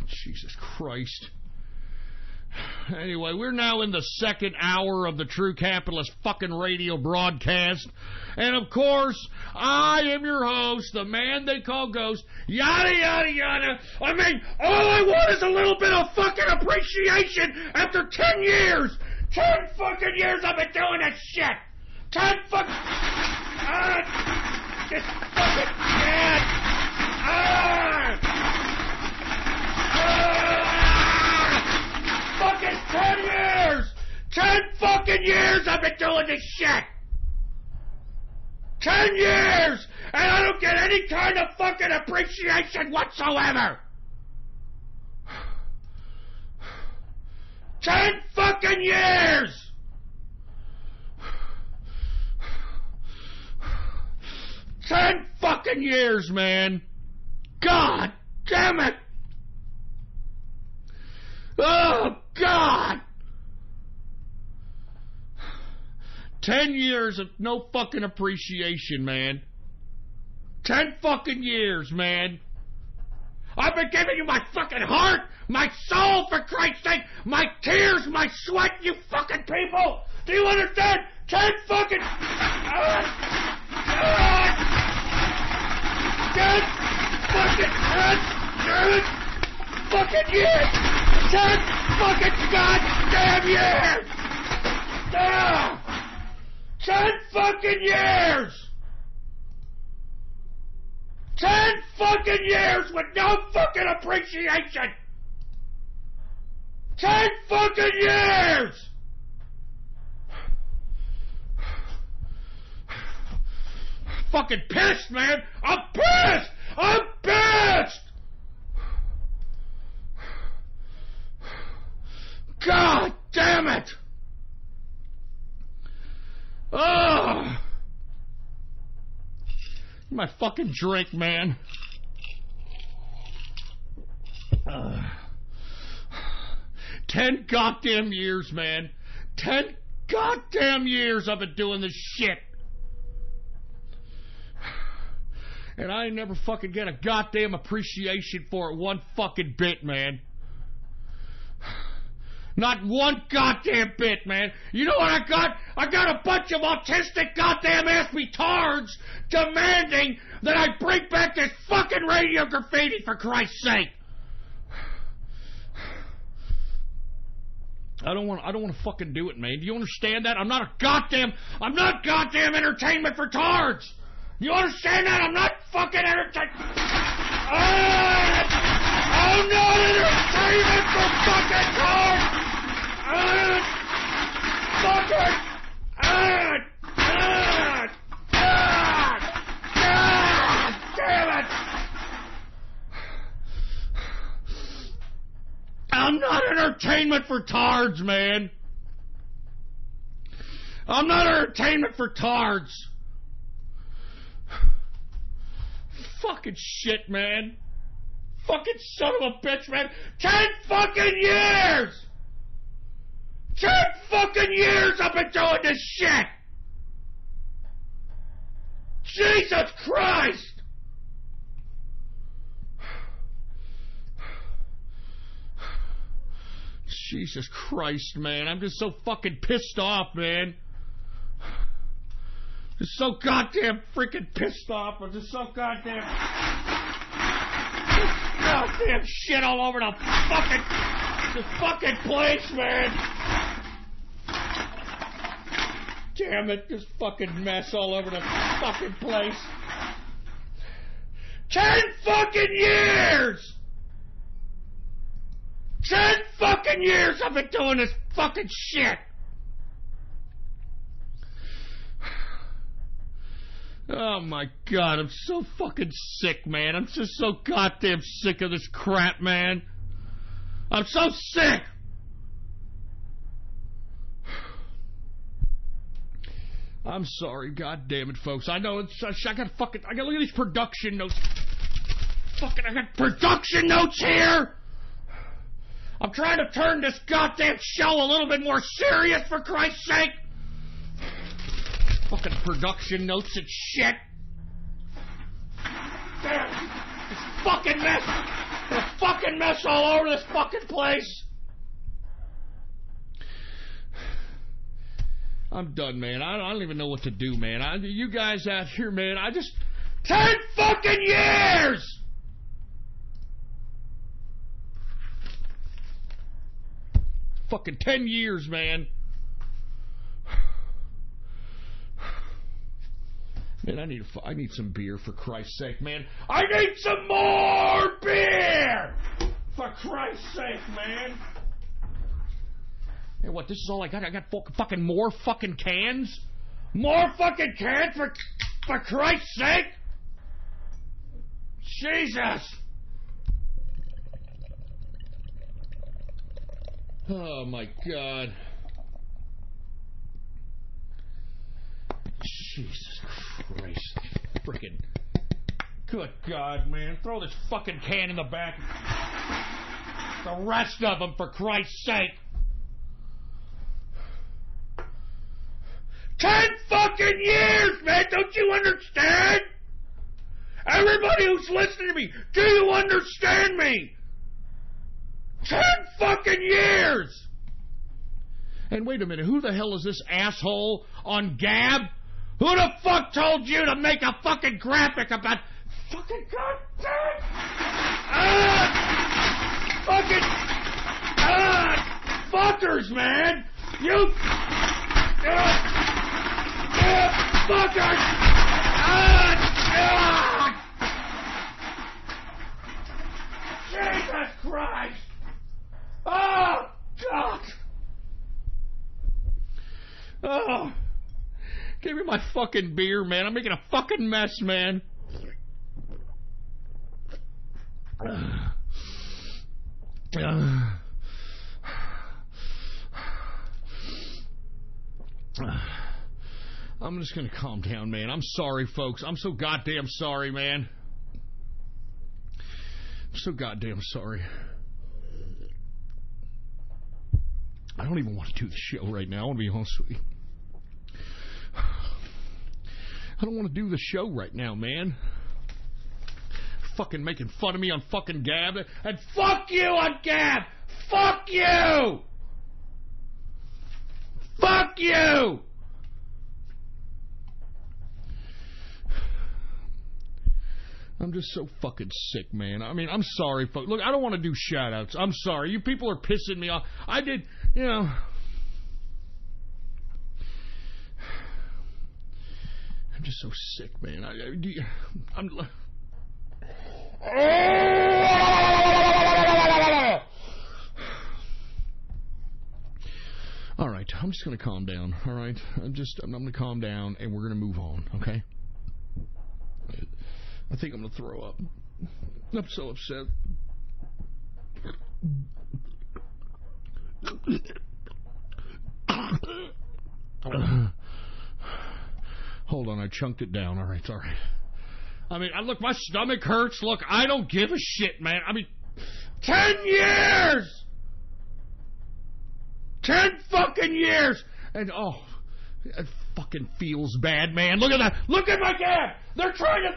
Jesus Christ. Anyway, we're now in the second hour of the True Capitalist fucking radio broadcast. And of course, I am your host, the man they call Ghost. Yada, yada, yada. I mean, all I want is a little bit of fucking appreciation after 10 years. 10 fucking years I've been doing this shit. 10 fucking... just fucking shit. Fucking 10 years! 10 fucking years I've been doing this shit! 10 years! And I don't get any kind of fucking appreciation whatsoever! 10 fucking years! 10 fucking years, man! God damn it! Oh, God! 10 years of no fucking appreciation, man. 10 fucking years, man. I've been giving you my fucking heart, my soul, for Christ's sake, my tears, my sweat, you fucking people! Do you understand? 10 fucking... 10 fucking years! 10 fucking goddamn years! 10 fucking years! 10 fucking years with no fucking appreciation! 10 fucking years! Fucking pissed, man! I'm pissed! I'm pissed! God damn it! Oh! My fucking drink, man. 10 goddamn years, man. 10 goddamn years I've been doing this shit. And I never fucking get a goddamn appreciation for it one fucking bit, man. Not one goddamn bit, man. You know what I got? I got a bunch of autistic goddamn ass retards demanding that I bring back this fucking radio graffiti, for Christ's sake. I don't want to fucking do it, man. Do you understand that? I'm not goddamn entertainment for tards. You understand that? I'm not fucking entertainment. I'm not entertainment for fucking tards. Damn it! I'm not entertainment for tards, man. I'm not entertainment for tards. Fucking shit, man. Fucking son of a bitch, man. 10 fucking years! 10 fucking years I've been doing this shit! Jesus Christ! Jesus Christ, man. I'm just so fucking pissed off, man. Just so goddamn freaking pissed off. I'm just so goddamn shit all over the fucking place, man. Damn it, this fucking mess all over the fucking place. 10 fucking years! 10 fucking years I've been doing this fucking shit! Oh my God, I'm so fucking sick, man. I'm just so goddamn sick of this crap, man. I'm so sick! I'm sorry, goddamn it, folks. I know it's. I got look at these production notes. I got production notes here. I'm trying to turn this goddamn show a little bit more serious, for Christ's sake. Fucking production notes and shit. Damn, this fucking mess. There's a fucking mess all over this fucking place. I'm done, man. I don't even know what to do, man. You guys out here, man, 10 fucking years! Fucking 10 years, man. Man, I need some beer, for Christ's sake, man. I need some more beer! For Christ's sake, man. Hey, what, this is all I got? I got fucking more fucking cans? More fucking cans, for Christ's sake? Jesus! Oh, my God. Jesus Christ. Frickin'. Good God, man. Throw this fucking can in the back. The rest of them, for Christ's sake. 10 fucking years, man! Don't you understand? Everybody who's listening to me, do you understand me? 10 fucking years! And wait a minute, who the hell is this asshole on Gab? Who the fuck told you to make a fucking graphic about fucking goddamn fuckers, man? You fuckers! Jesus Christ! Oh, God! Oh, give me my fucking beer, man. I'm making a fucking mess, man. I'm just gonna calm down, man. I'm sorry, folks. I'm so goddamn sorry, man. I'm so goddamn sorry. I don't even want to do the show right now. I want to be honest with you. I don't want to do the show right now, man. Fucking making fun of me on fucking Gab. And fuck you on Gab! Fuck you! Fuck you! I'm just so fucking sick, man. I mean, I'm sorry, folks. Look, I don't want to do shout-outs. I'm sorry. You people are pissing me off. I did, you know... I'm just so sick, man. I'm... All right, I'm just going to calm down, all right? I'm going to calm down, and we're going to move on, okay? I think I'm going to throw up. I'm so upset. Hold on, I chunked it down. All right. I mean, look, my stomach hurts. Look, I don't give a shit, man. I mean, 10 years! 10 fucking years! And, oh, it fucking feels bad, man. Look at that. Look at my Gab. They're trying to...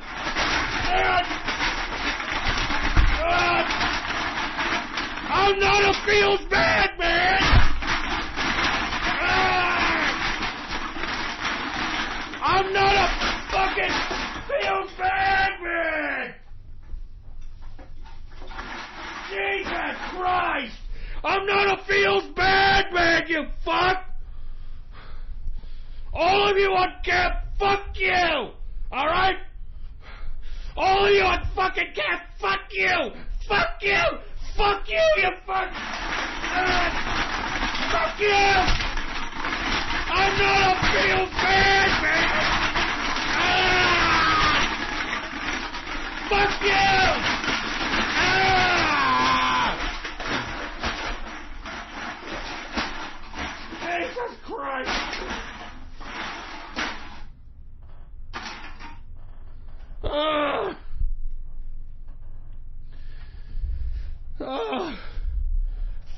I'm not a feels bad, man! I'm not a fucking feels bad, man! Jesus Christ! I'm not a feels bad, man, you fuck! All of you on Gab, fuck you! Alright? All of you on fucking Gab, fuck you! Fuck you! Fuck you, you fuck! Fuck you! I'm not a feels bad, man! Fuck you! Jesus Christ!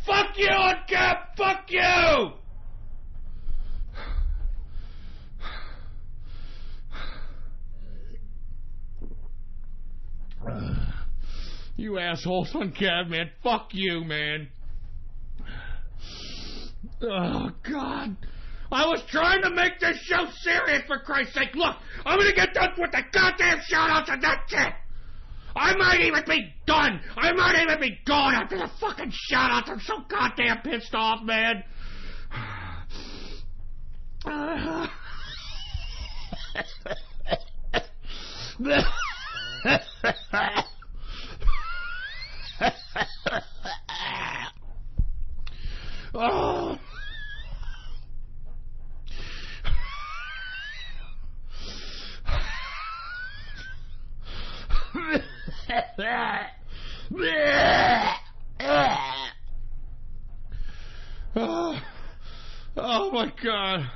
Fuck you, Uncap! Fuck you! You assholes on Cab, man. Fuck you, man. Oh, God. I was trying to make this show serious, for Christ's sake. Look, I'm going to get done with the goddamn shout-outs and that's it. I might even be done. I might even be gone after the fucking shout-outs. I'm so goddamn pissed off, man. Oh. Oh my God.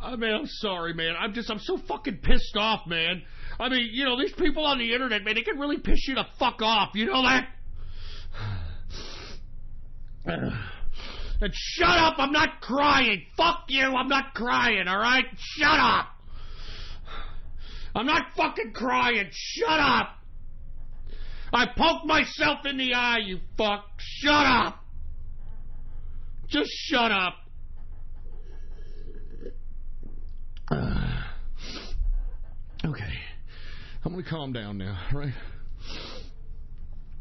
I mean, I'm sorry, man. I'm so fucking pissed off, man. I mean, you know, these people on the internet, man, they can really piss you the fuck off. You know that? And shut up, I'm not crying. Fuck you, I'm not crying, alright? Shut up. I'm not fucking crying. Shut up. I poked myself in the eye, you fuck. Shut up. Just shut up. Okay. I'm gonna calm down now, right?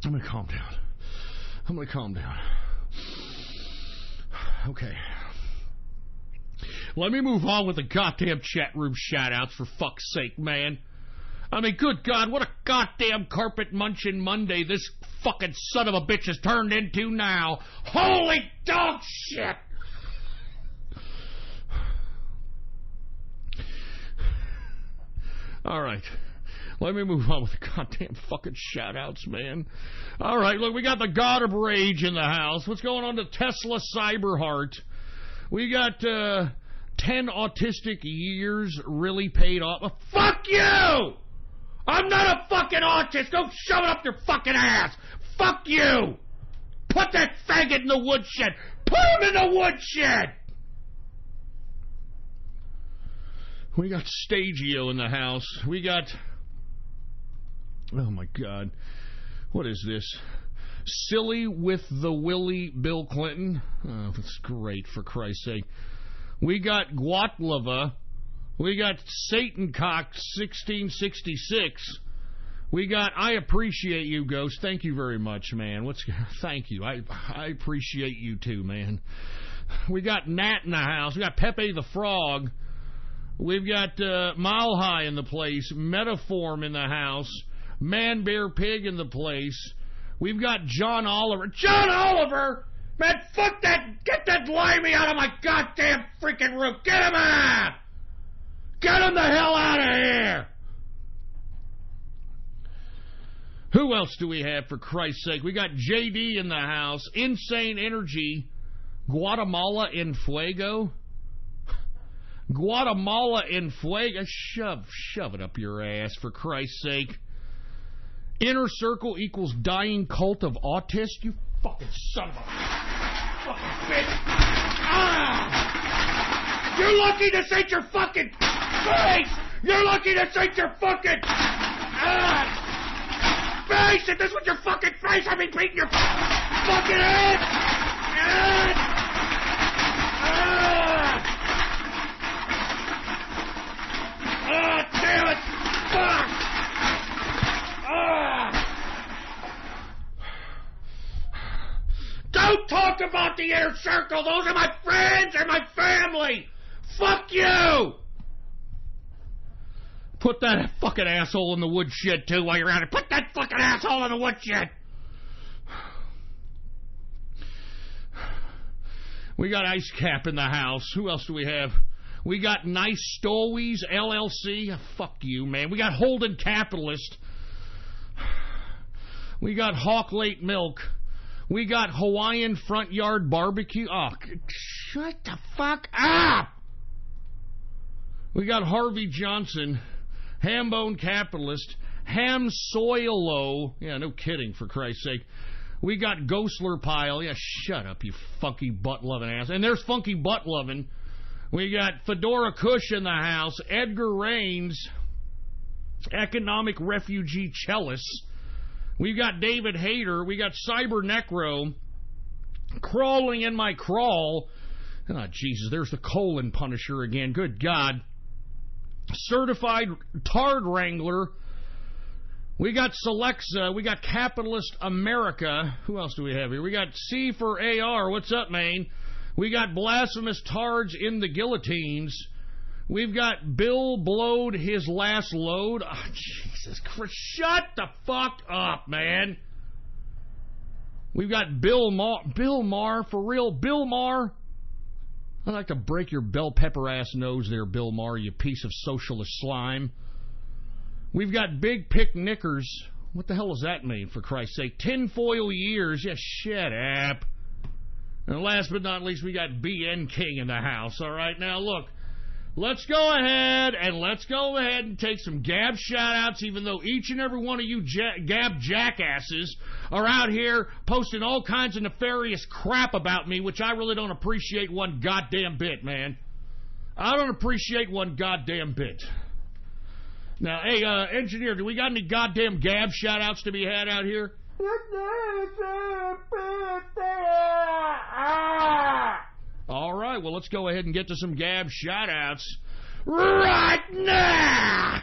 I'm gonna calm down. Okay. Let me move on with the goddamn chat room shout-outs, for fuck's sake, man. I mean, good God, what a goddamn carpet munching Monday this fucking son of a bitch has turned into now. Holy dog shit! All right. Let me move on with the goddamn fucking shout-outs, man. All right, look, we got the God of Rage in the house. What's going on to Tesla Cyberheart? We got 10 autistic years really paid off. Oh, fuck you! I'm not a fucking autist. Go shove it up your fucking ass. Fuck you! Put that faggot in the woodshed. Put him in the woodshed! We got Stagio in the house. We got... Oh, my God. What is this? Silly with the Willie Bill Clinton? Oh, that's great, for Christ's sake. We got Guatlava. We got Satan Cock 1666. We got I Appreciate You, Ghost. Thank you very much, man. Thank you. I appreciate you, too, man. We got Nat in the house. We got Pepe the Frog. We've got Mile High in the place. Metaform in the house. Man Bear Pig in the place. We've got John Oliver. John Oliver! Man, fuck that! Get that limey out of my goddamn freaking room! Get him out! Get him the hell out of here! Who else do we have, for Christ's sake? We got JD in the house. Insane Energy. Guatemala en Fuego. Guatemala en Fuego. Shove it up your ass, for Christ's sake. Inner Circle equals dying cult of autist. You fucking son of a fucking bitch. Ah! You're lucky this ain't your fucking face. You're lucky this ain't your fucking face. If this was your fucking face, I'd be beating your fucking head. Damn it. Fuck. Don't talk about the Inner Circle. Those are my friends and my family. Fuck you. Put that fucking asshole in the woodshed, too, while you're at it. Put that fucking asshole in the woodshed. We got Ice Cap in the house. Who else do we have? We got Nice Stowies, LLC. Fuck you, man. We got Holden Capitalist. We got Hawk Late Milk. We got Hawaiian Front Yard Barbecue. Oh, shut the fuck up! We got Harvey Johnson, Hambone Capitalist, Ham Soilo. Yeah, no kidding, for Christ's sake. We got Ghostler Pile. Yeah, shut up, you funky butt-loving ass. And there's Funky Butt-loving. We got Fedora Kush in the house. Edgar Rains. Economic Refugee Chellis. We've got David Hayter. We got Cyber Necro. Crawling in my crawl. Oh, Jesus, there's the colon punisher again. Good God. Certified Tard Wrangler. We got Celexa. We got Capitalist America. Who else do we have here? We got C for AR. What's up, man? We got Blasphemous Tards in the Guillotines. We've got Bill Blowed His Last Load. Oh, Jesus Christ. Shut the fuck up, man. We've got Bill Maher, for real. Bill Maher. I'd like to break your bell pepper ass nose there, Bill Maher, you piece of socialist slime. We've got Big Pick Knickers. What the hell does that mean, for Christ's sake? Tinfoil Years. Yeah, shut up. And last but not least, we got BN King in the house. All right, now look. Let's go ahead and take some Gab shout-outs, even though each and every one of you Gab jackasses are out here posting all kinds of nefarious crap about me, which I really don't appreciate one goddamn bit, man. I don't appreciate one goddamn bit. Now, hey, engineer, do we got any goddamn Gab shout-outs to be had out here? All right, well, let's go ahead and get to some Gab shout-outs right now.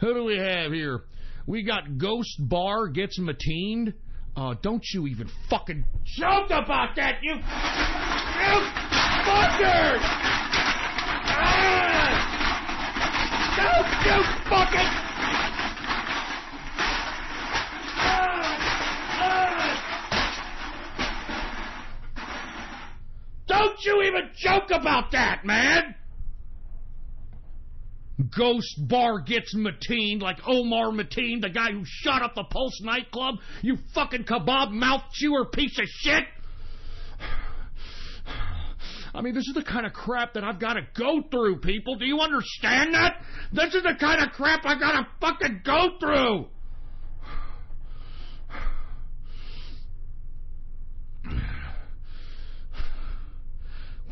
Who do we have here? We got Ghost Bar Gets Matined. Don't you even fucking joke about that, you fuckers! Don't you fucking... Don't you even joke about that, man! Ghost Bar Gets Matined, like Omar Mateen, the guy who shot up the Pulse nightclub. You fucking kebab mouth chewer piece of shit! I mean, this is the kind of crap that I've got to go through, people. Do you understand that? This is the kind of crap I got to fucking go through!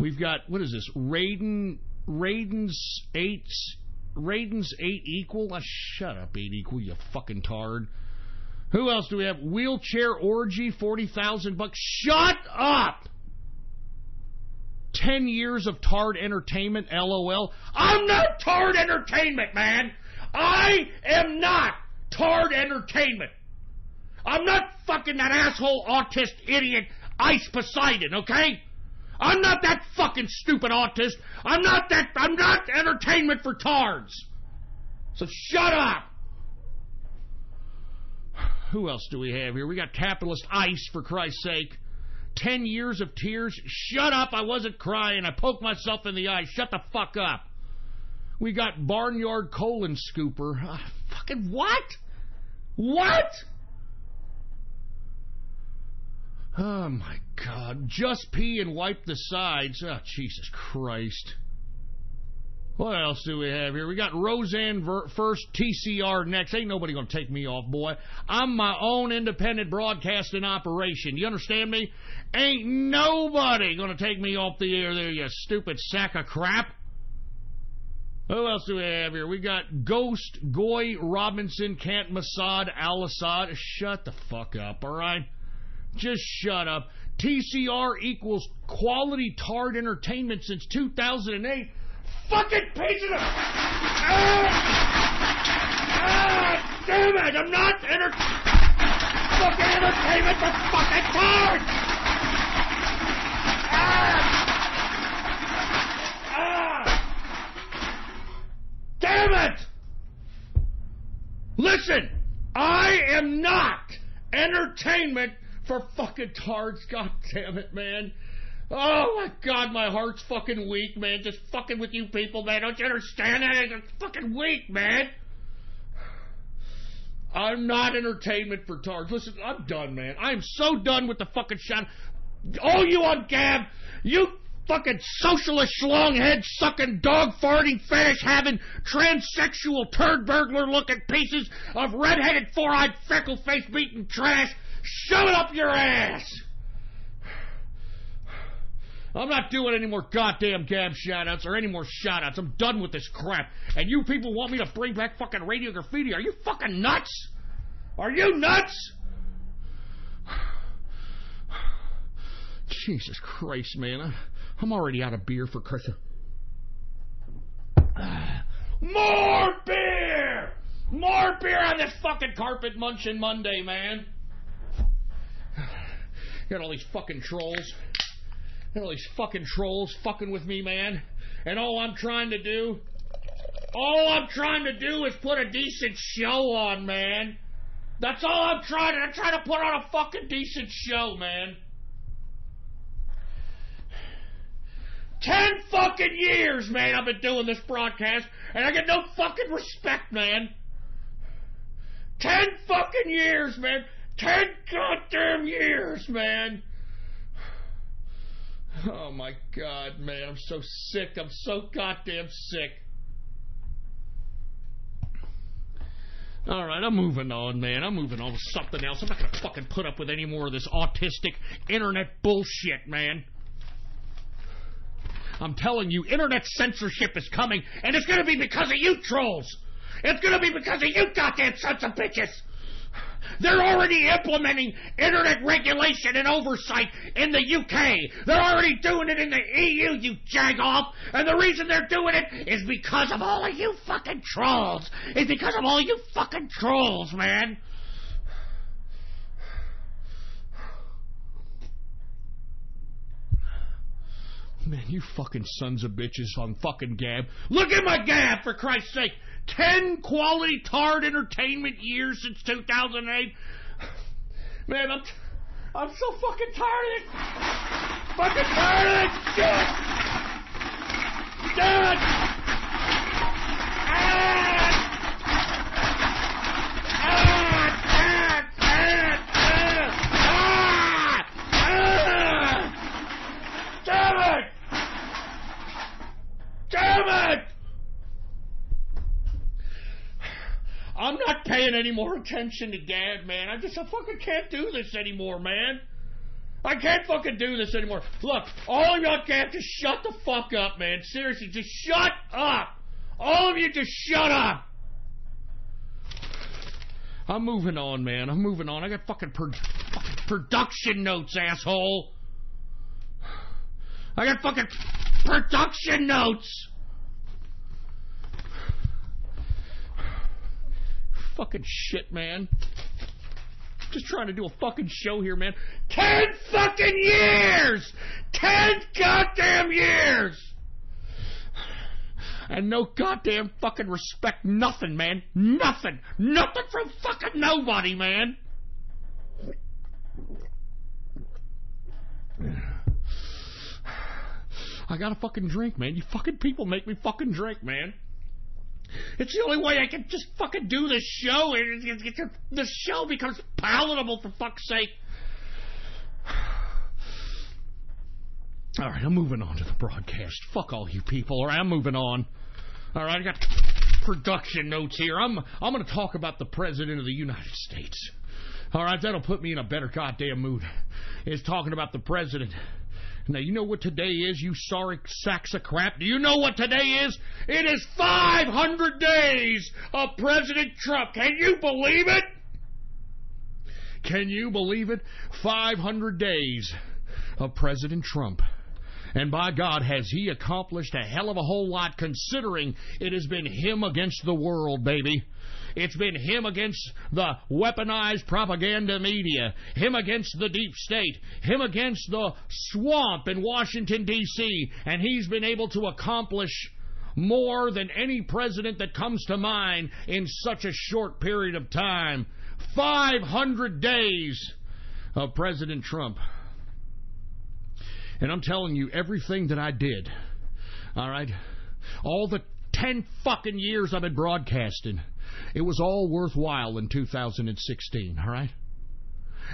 We've got, what is this? Raiden's 8 equal? Shut up, 8 equal, you fucking tard. Who else do we have? Wheelchair Orgy, $40,000. Shut up! 10 years of Tard Entertainment, LOL. I'm not Tard Entertainment, man! I am not Tard Entertainment! I'm not fucking that asshole autist idiot Ice Poseidon, okay? I'm not that fucking stupid autist. I'm not entertainment for tards. So shut up. Who else do we have here? We got Capitalist Ice, for Christ's sake. 10 years of tears. Shut up, I wasn't crying. I poked myself in the eye. Shut the fuck up. We got Barnyard Colon Scooper. Fucking what? What? Oh, my God. Just pee and wipe the sides. Oh, Jesus Christ. What else do we have here? We got Roseanne first, TCR next. Ain't nobody going to take me off, boy. I'm my own independent broadcasting operation. You understand me? Ain't nobody going to take me off the air there, you stupid sack of crap. Who else do we have here? We got Ghost, Goy, Robinson, Kant, Masad, Al-Assad. Shut the fuck up, all right? Just shut up. TCR equals Quality Tard Entertainment since 2008. Fucking piece of... damn it! I'm not fucking entertainment for fucking tards! Damn it! Listen, I am not entertainment for fucking tards. God damn it, man. Oh my God, my heart's fucking weak, man. Just fucking with you people, man. Don't you understand that? It's fucking weak, man. I'm not entertainment for tards. Listen, I'm done, man. I'm so done with the fucking shot. All you on Gab, you fucking socialist schlonghead sucking, dog farting, fetish having, transsexual turd burglar looking pieces of red-headed, four-eyed, freckle-faced beaten trash. Shove it up your ass! I'm not doing any more goddamn gab shoutouts or any more shoutouts. I'm done with this crap. And you people want me to bring back fucking Radio Graffiti? Are you fucking nuts? Are you nuts? Jesus Christ, man. I'm already out of beer for Christmas. More beer! More beer on this fucking carpet munching Monday, man. Got all these fucking trolls. Got all these fucking trolls fucking with me, man. And all I'm trying to do is put a decent show on, man. That's all I'm trying to. I'm trying to put on a fucking decent show, man. 10 fucking years, man, I've been doing this broadcast, and I get no fucking respect, man. 10 fucking years, man. 10 goddamn years, man. Oh, my God, man. I'm so sick. I'm so goddamn sick. All right, I'm moving on, man. I'm moving on to something else. I'm not going to fucking put up with any more of this autistic internet bullshit, man. I'm telling you, internet censorship is coming, and it's going to be because of you trolls. It's going to be because of you goddamn sons of bitches. They're already implementing internet regulation and oversight in the UK. They're already doing it in the EU, you jagoff. And the reason they're doing it is because of all of you fucking trolls. It's because of all you fucking trolls, man. Man, you fucking sons of bitches on fucking Gab. Look at my Gab, for Christ's sake. 10 quality tard entertainment years since 2008. Man, I'm so fucking tired of it. Fucking tired of it. Shit. Damn it. Damn it! I'm not paying any more attention to Gab, man. I fucking can't do this anymore, man. I can't fucking do this anymore. Look, all of y'all can't just shut the fuck up, man. Seriously, just shut up. All of you just shut up. I'm moving on, man. I'm moving on. I got fucking production notes, asshole. I got fucking production notes. Fucking shit, man. Just trying to do a fucking show here, man. 10 fucking years! 10 goddamn years! And no goddamn fucking respect, nothing, man. Nothing. Nothing from fucking nobody, man. I gotta fucking drink, man. You fucking people make me fucking drink, man. It's the only way I can just fucking do this show. The show becomes palatable, for fuck's sake. All right, I'm moving on to the broadcast. Fuck all you people. All right, I'm moving on. All right, I got production notes here. I'm going to talk about the President of the United States. All right, that'll put me in a better goddamn mood. Is talking about the President. Now, you know what today is, you sorry sacks of crap? Do you know what today is? It is 500 days of President Trump. Can you believe it? Can you believe it? 500 days of President Trump. And by God, has he accomplished a hell of a whole lot, considering it has been him against the world, baby. It's been him against the weaponized propaganda media, him against the deep state, him against the swamp in Washington, D.C., and he's been able to accomplish more than any president that comes to mind in such a short period of time. 500 days of President Trump. And I'm telling you, everything that I did, all right, all the 10 fucking years I've been broadcasting, it was all worthwhile in 2016, all right?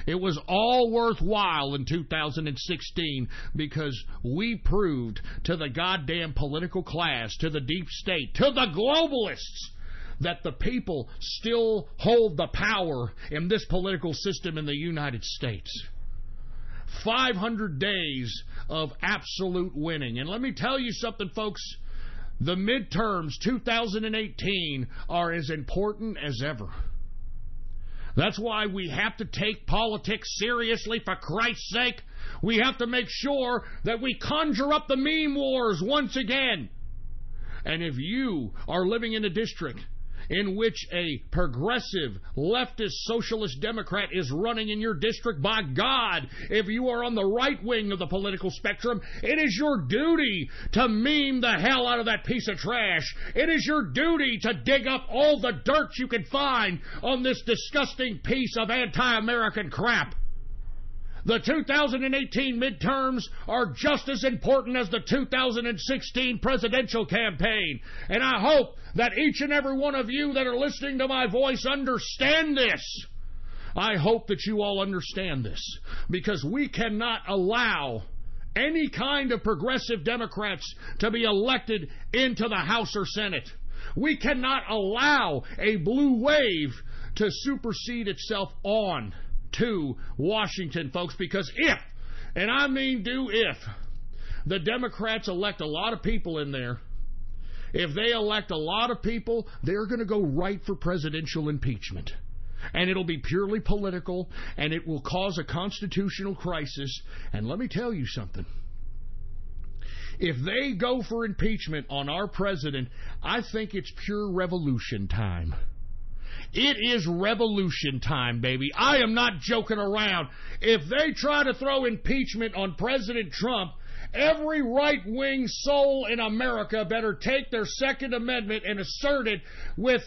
It was all worthwhile in 2016 because we proved to the goddamn political class, to the deep state, to the globalists, that the people still hold the power in this political system in the United States. 500 days of absolute winning. And let me tell you something, folks. The midterms 2018 are as important as ever. That's why we have to take politics seriously, for Christ's sake. We have to make sure that we conjure up the meme wars once again. And if you are living in a district in which a progressive, leftist, socialist Democrat is running in your district, by God, if you are on the right wing of the political spectrum, it is your duty to meme the hell out of that piece of trash. It is your duty to dig up all the dirt you can find on this disgusting piece of anti-American crap. The 2018 midterms are just as important as the 2016 presidential campaign. And I hope that each and every one of you that are listening to my voice understand this. I hope that you all understand this, because we cannot allow any kind of progressive Democrats to be elected into the House or Senate. We cannot allow a blue wave to supersede itself on to Washington, folks, because if, and I mean if, the Democrats elect a lot of people in there, if they elect a lot of people, they're going to go right for presidential impeachment. And it'll be purely political, and it will cause a constitutional crisis. And let me tell you something. If they go for impeachment on our president, I think it's pure revolution time. It is revolution time, baby. I am not joking around. If they try to throw impeachment on President Trump, every right-wing soul in America better take their Second Amendment and assert it with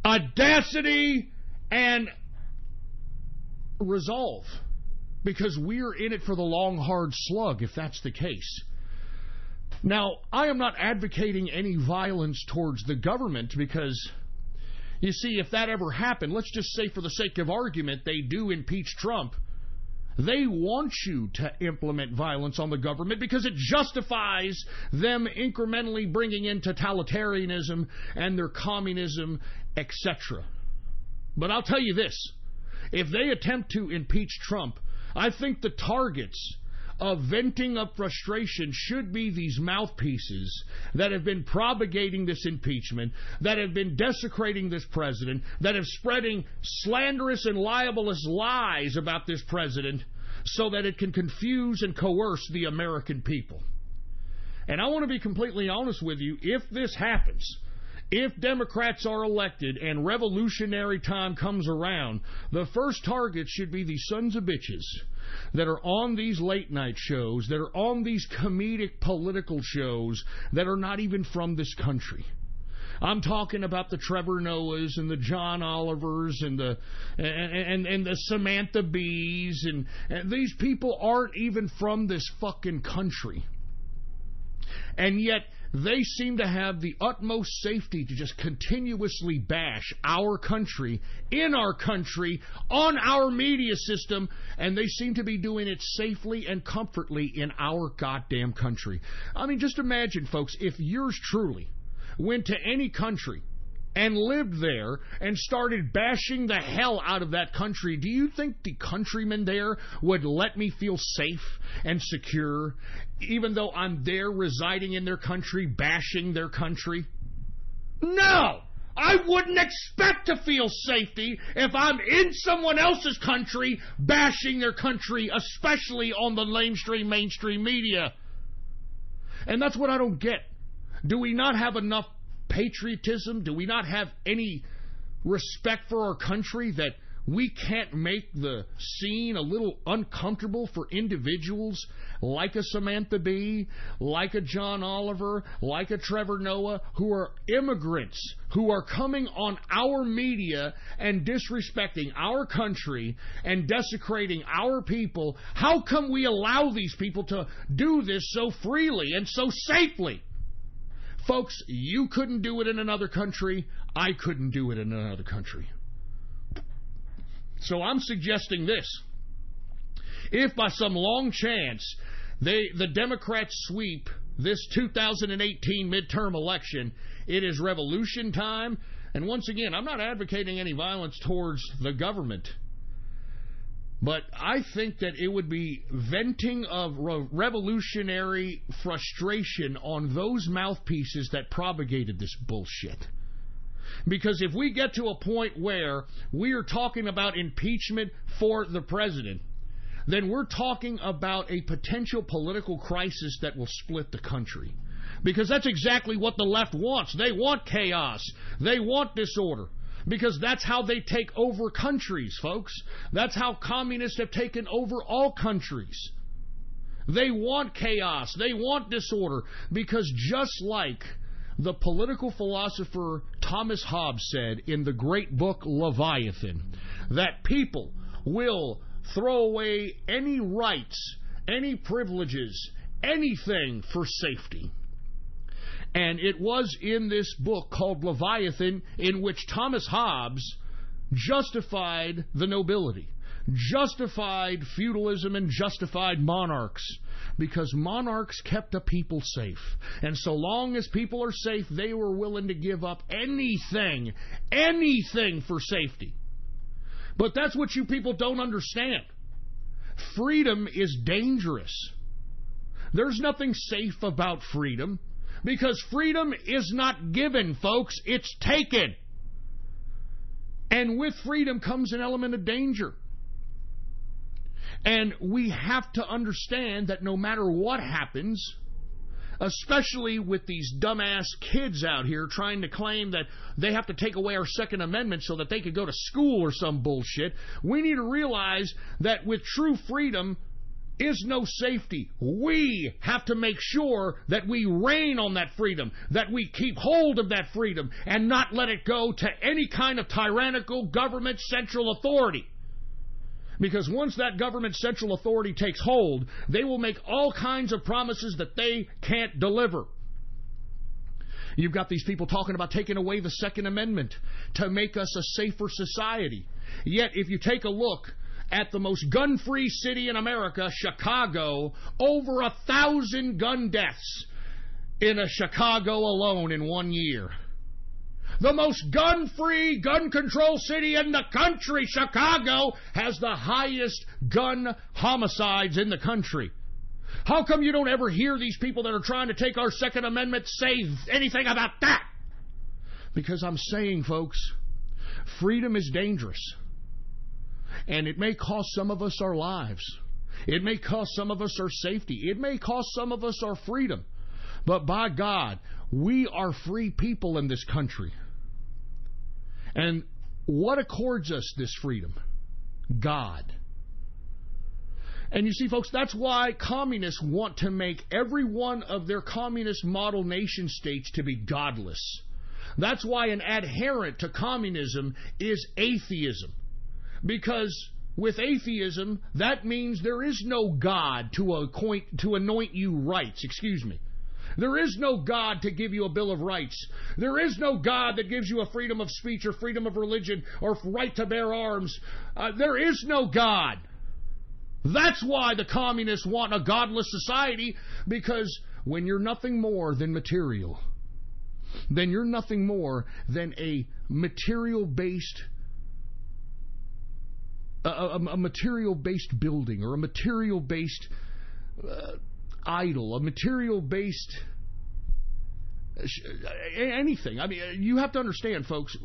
audacity and resolve, because we're in it for the long, hard slug if that's the case. Now, I am not advocating any violence towards the government, because you see, if that ever happened, let's just say for the sake of argument, they do impeach Trump. They want you to implement violence on the government because it justifies them incrementally bringing in totalitarianism and their communism, etc. But I'll tell you this. If they attempt to impeach Trump, I think the targets of venting up frustration should be these mouthpieces that have been propagating this impeachment, that have been desecrating this president, that have spreading slanderous and libelous lies about this president so that it can confuse and coerce the American people. And I want to be completely honest with you, if this happens, if Democrats are elected and revolutionary time comes around, the first target should be the sons of bitches that are on these late night shows, that are on these comedic political shows that are not even from this country. I'm talking about the Trevor Noahs and the John Olivers and the Samantha Bees, and these people aren't even from this fucking country. And yet they seem to have the utmost safety to just continuously bash our country, in our country, on our media system, and they seem to be doing it safely and comfortably in our goddamn country. I mean, just imagine, folks, if yours truly went to any country and lived there and started bashing the hell out of that country, do you think the countrymen there would let me feel safe and secure, even though I'm there residing in their country, bashing their country? No! I wouldn't expect to feel safety if I'm in someone else's country bashing their country, especially on the mainstream media. And that's what I don't get. Do we not have enough patriotism? Do we not have any respect for our country that we can't make the scene a little uncomfortable for individuals like a Samantha Bee, like a John Oliver, like a Trevor Noah, who are immigrants, who are coming on our media and disrespecting our country and desecrating our people? How come we allow these people to do this so freely and so safely? Folks, you couldn't do it in another country. I couldn't do it in another country. So I'm suggesting this. If by some long chance the Democrats sweep this 2018 midterm election, it is revolution time. And once again, I'm not advocating any violence towards the government, but I think that it would be venting of revolutionary frustration on those mouthpieces that propagated this bullshit. Because if we get to a point where we are talking about impeachment for the president, then we're talking about a potential political crisis that will split the country. Because that's exactly what the left wants. They want chaos. They want disorder. Because that's how they take over countries, folks. That's how communists have taken over all countries. They want chaos. They want disorder. Because just like the political philosopher Thomas Hobbes said in the great book Leviathan, that people will throw away any rights, any privileges, anything for safety. And it was in this book called Leviathan in which Thomas Hobbes justified the nobility, justified feudalism, and justified monarchs, because monarchs kept the people safe. And so long as people are safe, they were willing to give up anything for safety. But that's what you people don't understand. Freedom is dangerous. There's nothing safe about freedom, because freedom is not given, folks. It's taken. And with freedom comes an element of danger. And we have to understand that no matter what happens, especially with these dumbass kids out here trying to claim that they have to take away our Second Amendment so that they could go to school or some bullshit, we need to realize that with true freedom is no safety. We have to make sure that we reign on that freedom, that we keep hold of that freedom and not let it go to any kind of tyrannical government central authority. Because once that government central authority takes hold, they will make all kinds of promises that they can't deliver. You've got these people talking about taking away the Second Amendment to make us a safer society. Yet, if you take a look at the most gun-free city in America, Chicago, over 1,000 gun deaths in Chicago alone in 1 year. The most gun-free, gun-control city in the country, Chicago, has the highest gun homicides in the country. How come you don't ever hear these people that are trying to take our Second Amendment say anything about that? Because I'm saying, folks, freedom is dangerous. And it may cost some of us our lives. It may cost some of us our safety. It may cost some of us our freedom. But by God, we are free people in this country. And what accords us this freedom? God. And you see, folks, that's why communists want to make every one of their communist model nation states to be godless. That's why an adherent to communism is atheism. Because with atheism, that means there is no God to anoint you rights. There is no God to give you a Bill of Rights. There is no God that gives you a freedom of speech or freedom of religion or right to bear arms. There is no God. That's why the communists want a godless society, because when you're nothing more than material, then you're nothing more than a material-based building, or a material-based idol, a material-based anything. I mean, you have to understand, folks,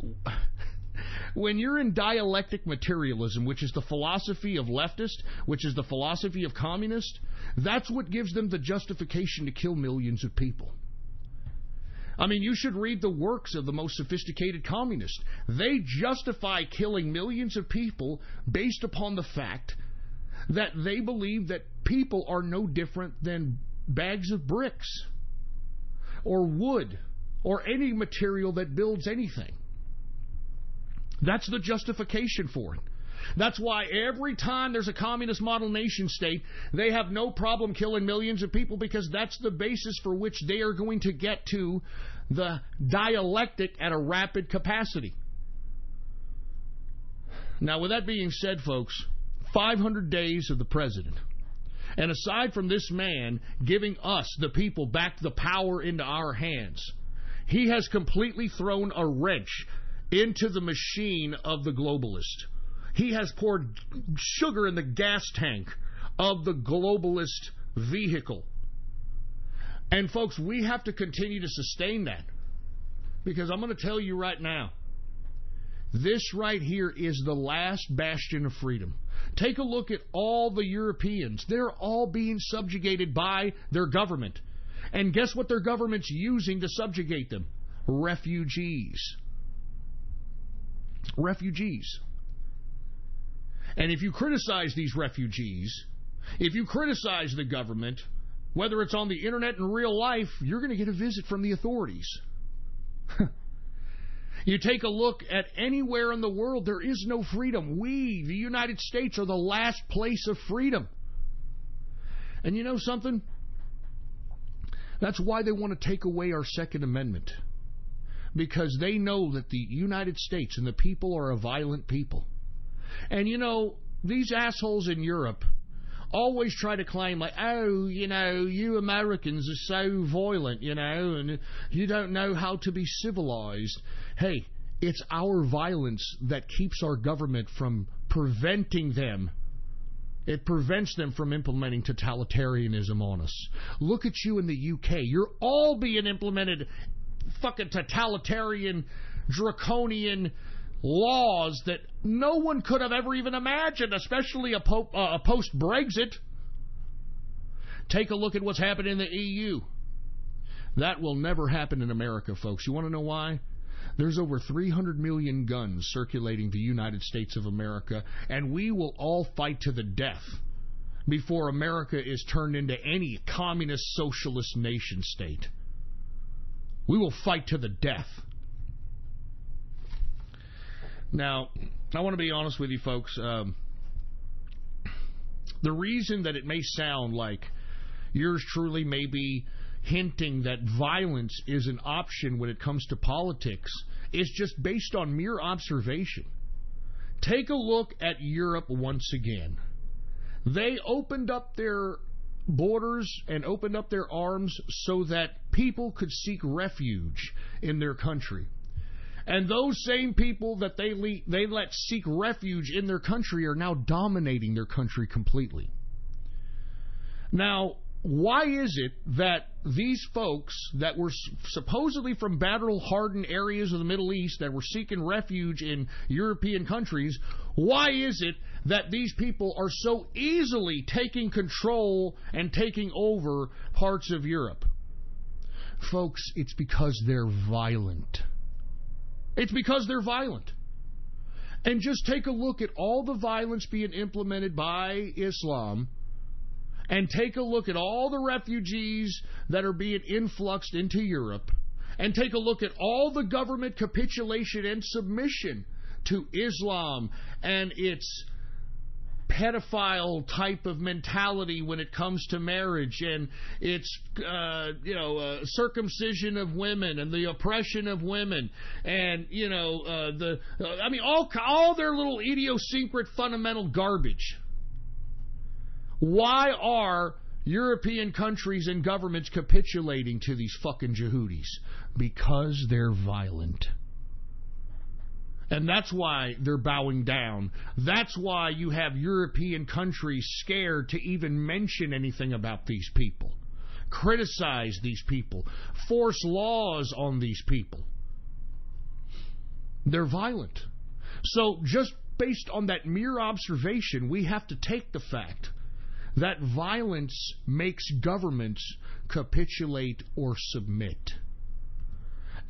when you're in dialectic materialism, which is the philosophy of leftists, which is the philosophy of communists, that's what gives them the justification to kill millions of people. I mean, you should read the works of the most sophisticated communists. They justify killing millions of people based upon the fact that they believe that people are no different than bags of bricks or wood or any material that builds anything. That's the justification for it. That's why every time there's a communist model nation state, they have no problem killing millions of people, because that's the basis for which they are going to get to the dialectic at a rapid capacity. Now, with that being said, folks, 500 days of the president. And aside from this man giving us, the people, back the power into our hands, he has completely thrown a wrench into the machine of the globalist. He has poured sugar in the gas tank of the globalist vehicle. And folks, we have to continue to sustain that. Because I'm going to tell you right now, this right here is the last bastion of freedom. Take a look at all the Europeans. They're all being subjugated by their government. And guess what their government's using to subjugate them? Refugees. Refugees. And if you criticize these refugees, if you criticize the government, whether it's on the internet in real life, you're going to get a visit from the authorities. You take a look at anywhere in the world, there is no freedom. We, the United States, are the last place of freedom. And you know something? That's why they want to take away our Second Amendment. Because they know that the United States and the people are a violent people. And you know, these assholes in Europe always try to claim like, oh, you know, you Americans are so violent, you know, and you don't know how to be civilized. Hey, it's our violence that keeps our government from preventing them. It prevents them from implementing totalitarianism on us. Look at you in the UK. You're all being implemented fucking totalitarian, draconian laws that no one could have ever even imagined, especially a post-Brexit. Take a look at what's happened in the EU. That will never happen in America, folks. You want to know why? There's over 300 million guns circulating the United States of America, and we will all fight to the death before America is turned into any communist socialist nation state. We will fight to the death. Now, I want to be honest with you folks. The reason that it may sound like yours truly may be hinting that violence is an option when it comes to politics is just based on mere observation. Take a look at Europe once again. They opened up their borders and opened up their arms so that people could seek refuge in their country. And those same people that they let seek refuge in their country are now dominating their country completely. Now, why is it that these folks that were supposedly from battle-hardened areas of the Middle East that were seeking refuge in European countries, why is it that these people are so easily taking control and taking over parts of Europe? Folks, it's because they're violent. It's because they're violent. And just take a look at all the violence being implemented by Islam, and take a look at all the refugees that are being influxed into Europe, and take a look at all the government capitulation and submission to Islam and its pedophile type of mentality when it comes to marriage, and its circumcision of women and the oppression of women, and all their little idiosyncratic fundamental garbage. Why are European countries and governments capitulating to these fucking Yehudis? Because they're violent. And that's why they're bowing down. That's why you have European countries scared to even mention anything about these people, criticize these people, force laws on these people. They're violent. So just based on that mere observation, we have to take the fact that violence makes governments capitulate or submit.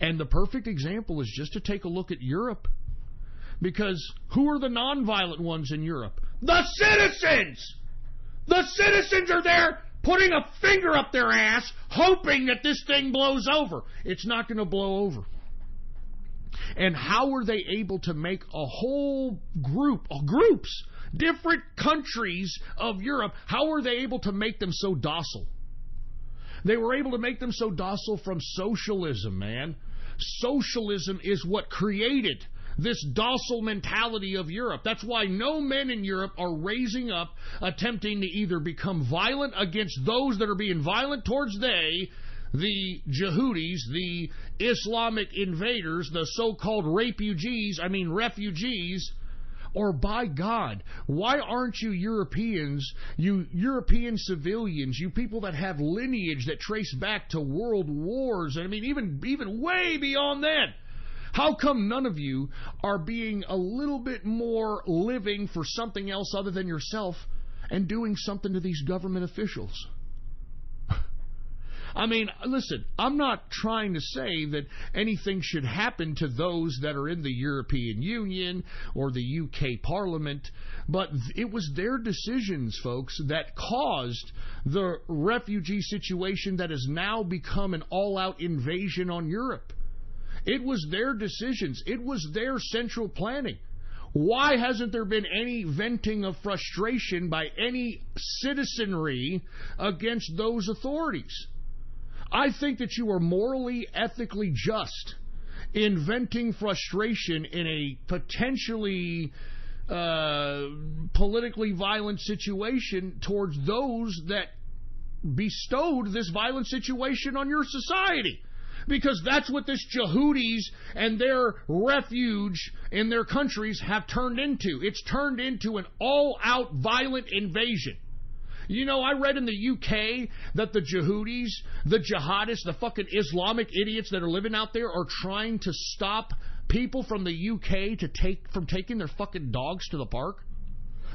And the perfect example is just to take a look at Europe. Because who are the nonviolent ones in Europe? The citizens! The citizens are there putting a finger up their ass, hoping that this thing blows over. It's not going to blow over. And how are they able to make a whole groups, different countries of Europe, how are they able to make them so docile? They were able to make them so docile from socialism, man. Socialism is what created this docile mentality of Europe. That's why no men in Europe are raising up, attempting to either become violent against those that are being violent towards the Yehudis, the Islamic invaders, the so-called refugees, or by God, why aren't you Europeans, you European civilians, you people that have lineage that trace back to world wars, even way beyond that? How come none of you are being a little bit more living for something else other than yourself and doing something to these government officials? Listen, I'm not trying to say that anything should happen to those that are in the European Union or the UK Parliament, but it was their decisions, folks, that caused the refugee situation that has now become an all-out invasion on Europe. It was their decisions. It was their central planning. Why hasn't there been any venting of frustration by any citizenry against those authorities? I think that you are morally, ethically just in venting frustration in a potentially politically violent situation towards those that bestowed this violent situation on your society. Because that's what this Yehudis and their refuge in their countries have turned into. It's turned into an all-out violent invasion. You know, I read in the UK that the Yehudis, the jihadists, the fucking Islamic idiots that are living out there are trying to stop people from the UK from taking their fucking dogs to the park.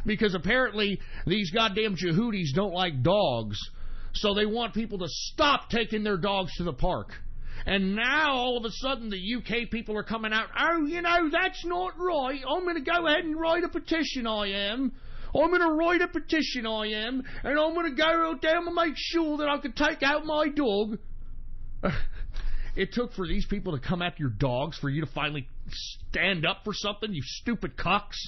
Because apparently these goddamn Yehudis don't like dogs, so they want people to stop taking their dogs to the park. And now, all of a sudden, the UK people are coming out, that's not right. I'm going to go ahead and write a petition, and I'm going to go down and make sure that I can take out my dog. It took for these people to come after your dogs for you to finally stand up for something, you stupid cocks.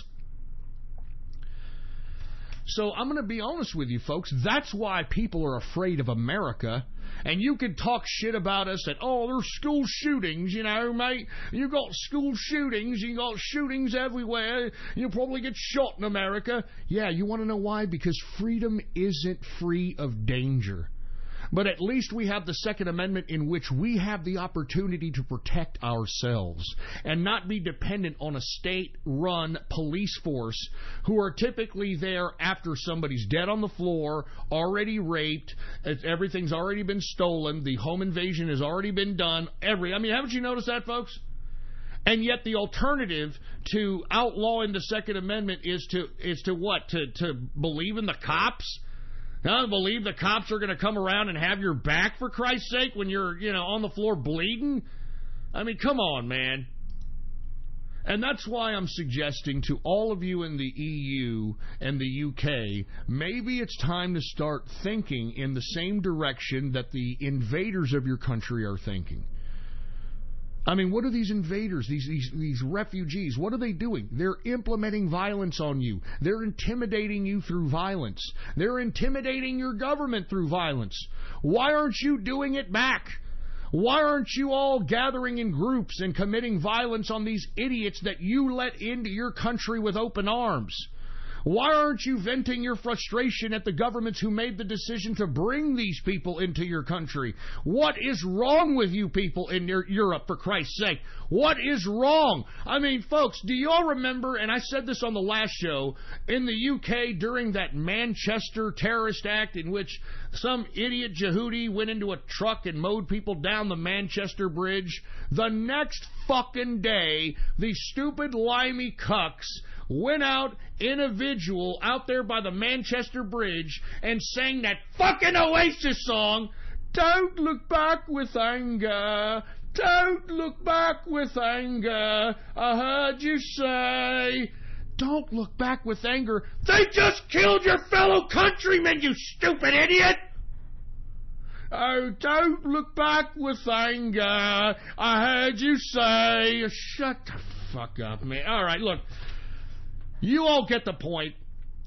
So I'm going to be honest with you, folks. That's why people are afraid of America. And you can talk shit about us that, there's school shootings, mate. You got school shootings. You got shootings everywhere. You'll probably get shot in America. Yeah, you want to know why? Because freedom isn't free of danger. But at least we have the Second Amendment in which we have the opportunity to protect ourselves and not be dependent on a state-run police force who are typically there after somebody's dead on the floor, already raped, everything's already been stolen, the home invasion has already been done. Haven't you noticed that, folks? And yet the alternative to outlawing the Second Amendment is to what? To believe in the cops? Believe the cops are going to come around and have your back, for Christ's sake, when you're, on the floor bleeding? Come on, man. And that's why I'm suggesting to all of you in the EU and the UK, maybe it's time to start thinking in the same direction that the invaders of your country are thinking. What are these invaders, these refugees, what are they doing? They're implementing violence on you. They're intimidating you through violence. They're intimidating your government through violence. Why aren't you doing it back? Why aren't you all gathering in groups and committing violence on these idiots that you let into your country with open arms? Why aren't you venting your frustration at the governments who made the decision to bring these people into your country? What is wrong with you people in Europe, for Christ's sake? What is wrong? Folks, do you all remember, and I said this on the last show, in the UK during that Manchester terrorist act in which some idiot Yehudi went into a truck and mowed people down the Manchester Bridge? The next fucking day, these stupid limey cucks went out in a vigil out there by the Manchester Bridge and sang that fucking Oasis song, "Don't look back with anger, don't look back with anger, I heard you say." Don't look back with anger. They just killed your fellow countrymen, you stupid idiot! Oh, don't look back with anger, I heard you say. Shut the fuck up, man. All right, look. You all get the point,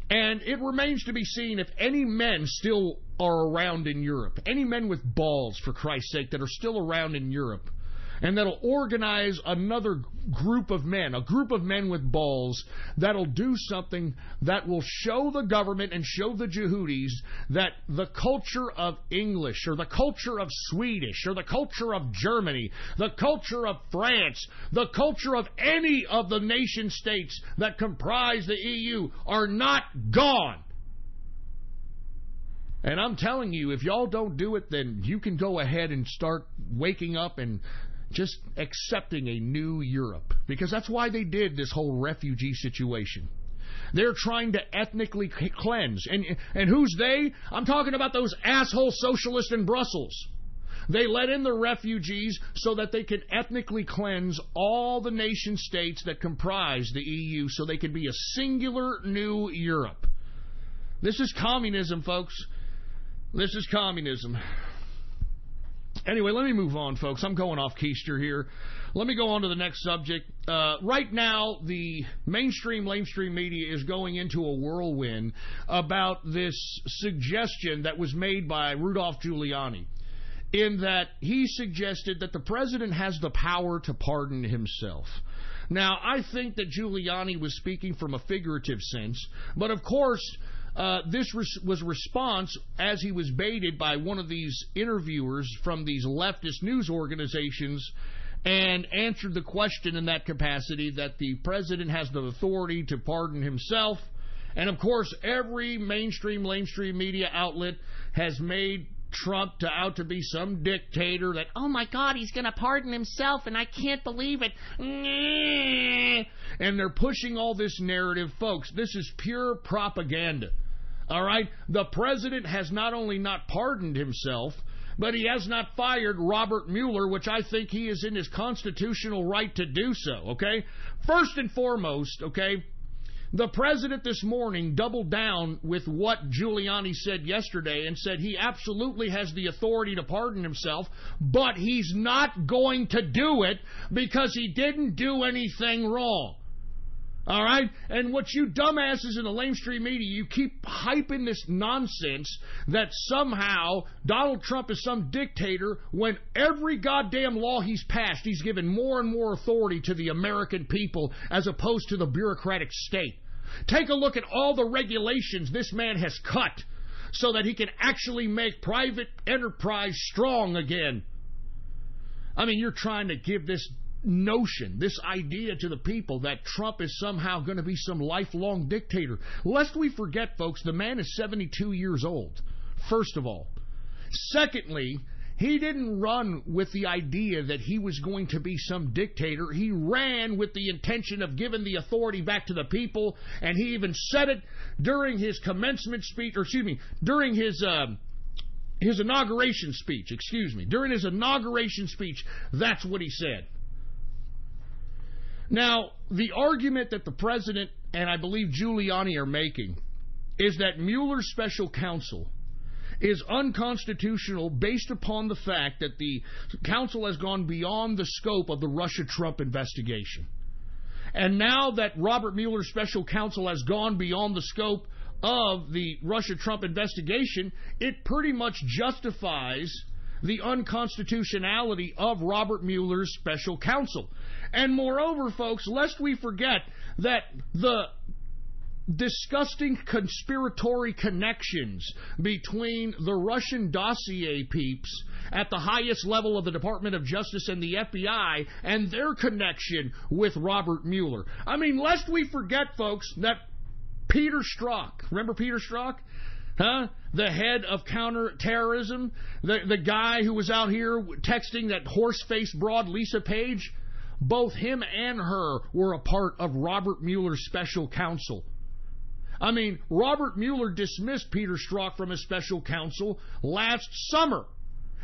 and it remains to be seen if any men still are around in Europe, any men with balls, for Christ's sake, that are still around in Europe. and that'll organize another group of men, a group of men with balls that'll do something that will show the government and show the Yehudis that the culture of English or the culture of Swedish or the culture of Germany, the culture of France, the culture of any of the nation states that comprise the EU are not gone. And I'm telling you, if y'all don't do it, then you can go ahead and start waking up and just accepting a new Europe. Because that's why they did this whole refugee situation. They're trying to ethnically cleanse. And who's they? I'm talking about those asshole socialists in Brussels. They let in the refugees so that they can ethnically cleanse all the nation states that comprise the EU so they can be a singular new Europe. This is communism, folks. This is communism. Anyway, let me move on, folks. I'm going off keister here. Let me go on to the next subject. Right now, the mainstream media is going into a whirlwind about this suggestion that was made by Rudolph Giuliani, in that he suggested that the president has the power to pardon himself. Now, I think that Giuliani was speaking from a figurative sense, but of course, this was response as he was baited by one of these interviewers from these leftist news organizations and answered the question in that capacity that the president has the authority to pardon himself. And of course, every mainstream media outlet has made Trump out to be some dictator that, oh my God, he's going to pardon himself and I can't believe it. And they're pushing all this narrative. Folks, this is pure propaganda. All right? The president has not only not pardoned himself, but he has not fired Robert Mueller, which I think he is in his constitutional right to do so, okay? First and foremost, okay, the president this morning doubled down with what Giuliani said yesterday and said he absolutely has the authority to pardon himself, but he's not going to do it because he didn't do anything wrong. All right? And what you dumbasses in the mainstream media, you keep hyping this nonsense that somehow Donald Trump is some dictator when every goddamn law he's passed, he's given more and more authority to the American people as opposed to the bureaucratic state. Take a look at all the regulations this man has cut so that he can actually make private enterprise strong again. I mean, you're trying to give this notion, this idea to the people that Trump is somehow going to be some lifelong dictator. Lest we forget, folks, the man is 72 years old, first of all. Secondly, he didn't run with the idea that he was going to be some dictator. He ran with the intention of giving the authority back to the people, and he even said it during his commencement speech, or excuse me, during his inauguration speech, During his inauguration speech, that's what he said. Now, the argument that the president and I believe Giuliani are making is that Mueller's special counsel is unconstitutional based upon the fact that the counsel has gone beyond the scope of the Russia-Trump investigation. And now that Robert Mueller's special counsel has gone beyond the scope of the Russia-Trump investigation, it pretty much justifies the unconstitutionality of Robert Mueller's special counsel. And moreover, folks, lest we forget that the disgusting conspiratory connections between the Russian dossier peeps at the highest level of the Department of Justice and the FBI and their connection with Robert Mueller. I mean, lest we forget, folks, that Peter Strzok, remember Peter Strzok? Huh? The head of counterterrorism, the guy who was out here texting that horse-faced broad Lisa Page, both him and her were a part of Robert Mueller's special counsel. I mean, Robert Mueller dismissed Peter Strzok from his special counsel last summer.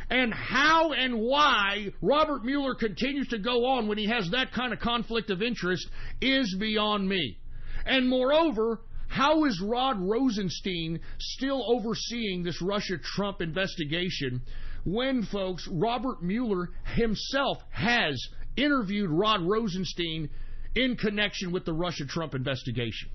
And how and why Robert Mueller continues to go on when he has that kind of conflict of interest is beyond me. And moreover, how is Rod Rosenstein still overseeing this Russia-Trump investigation when, folks, Robert Mueller himself has interviewed Rod Rosenstein in connection with the Russia-Trump investigation?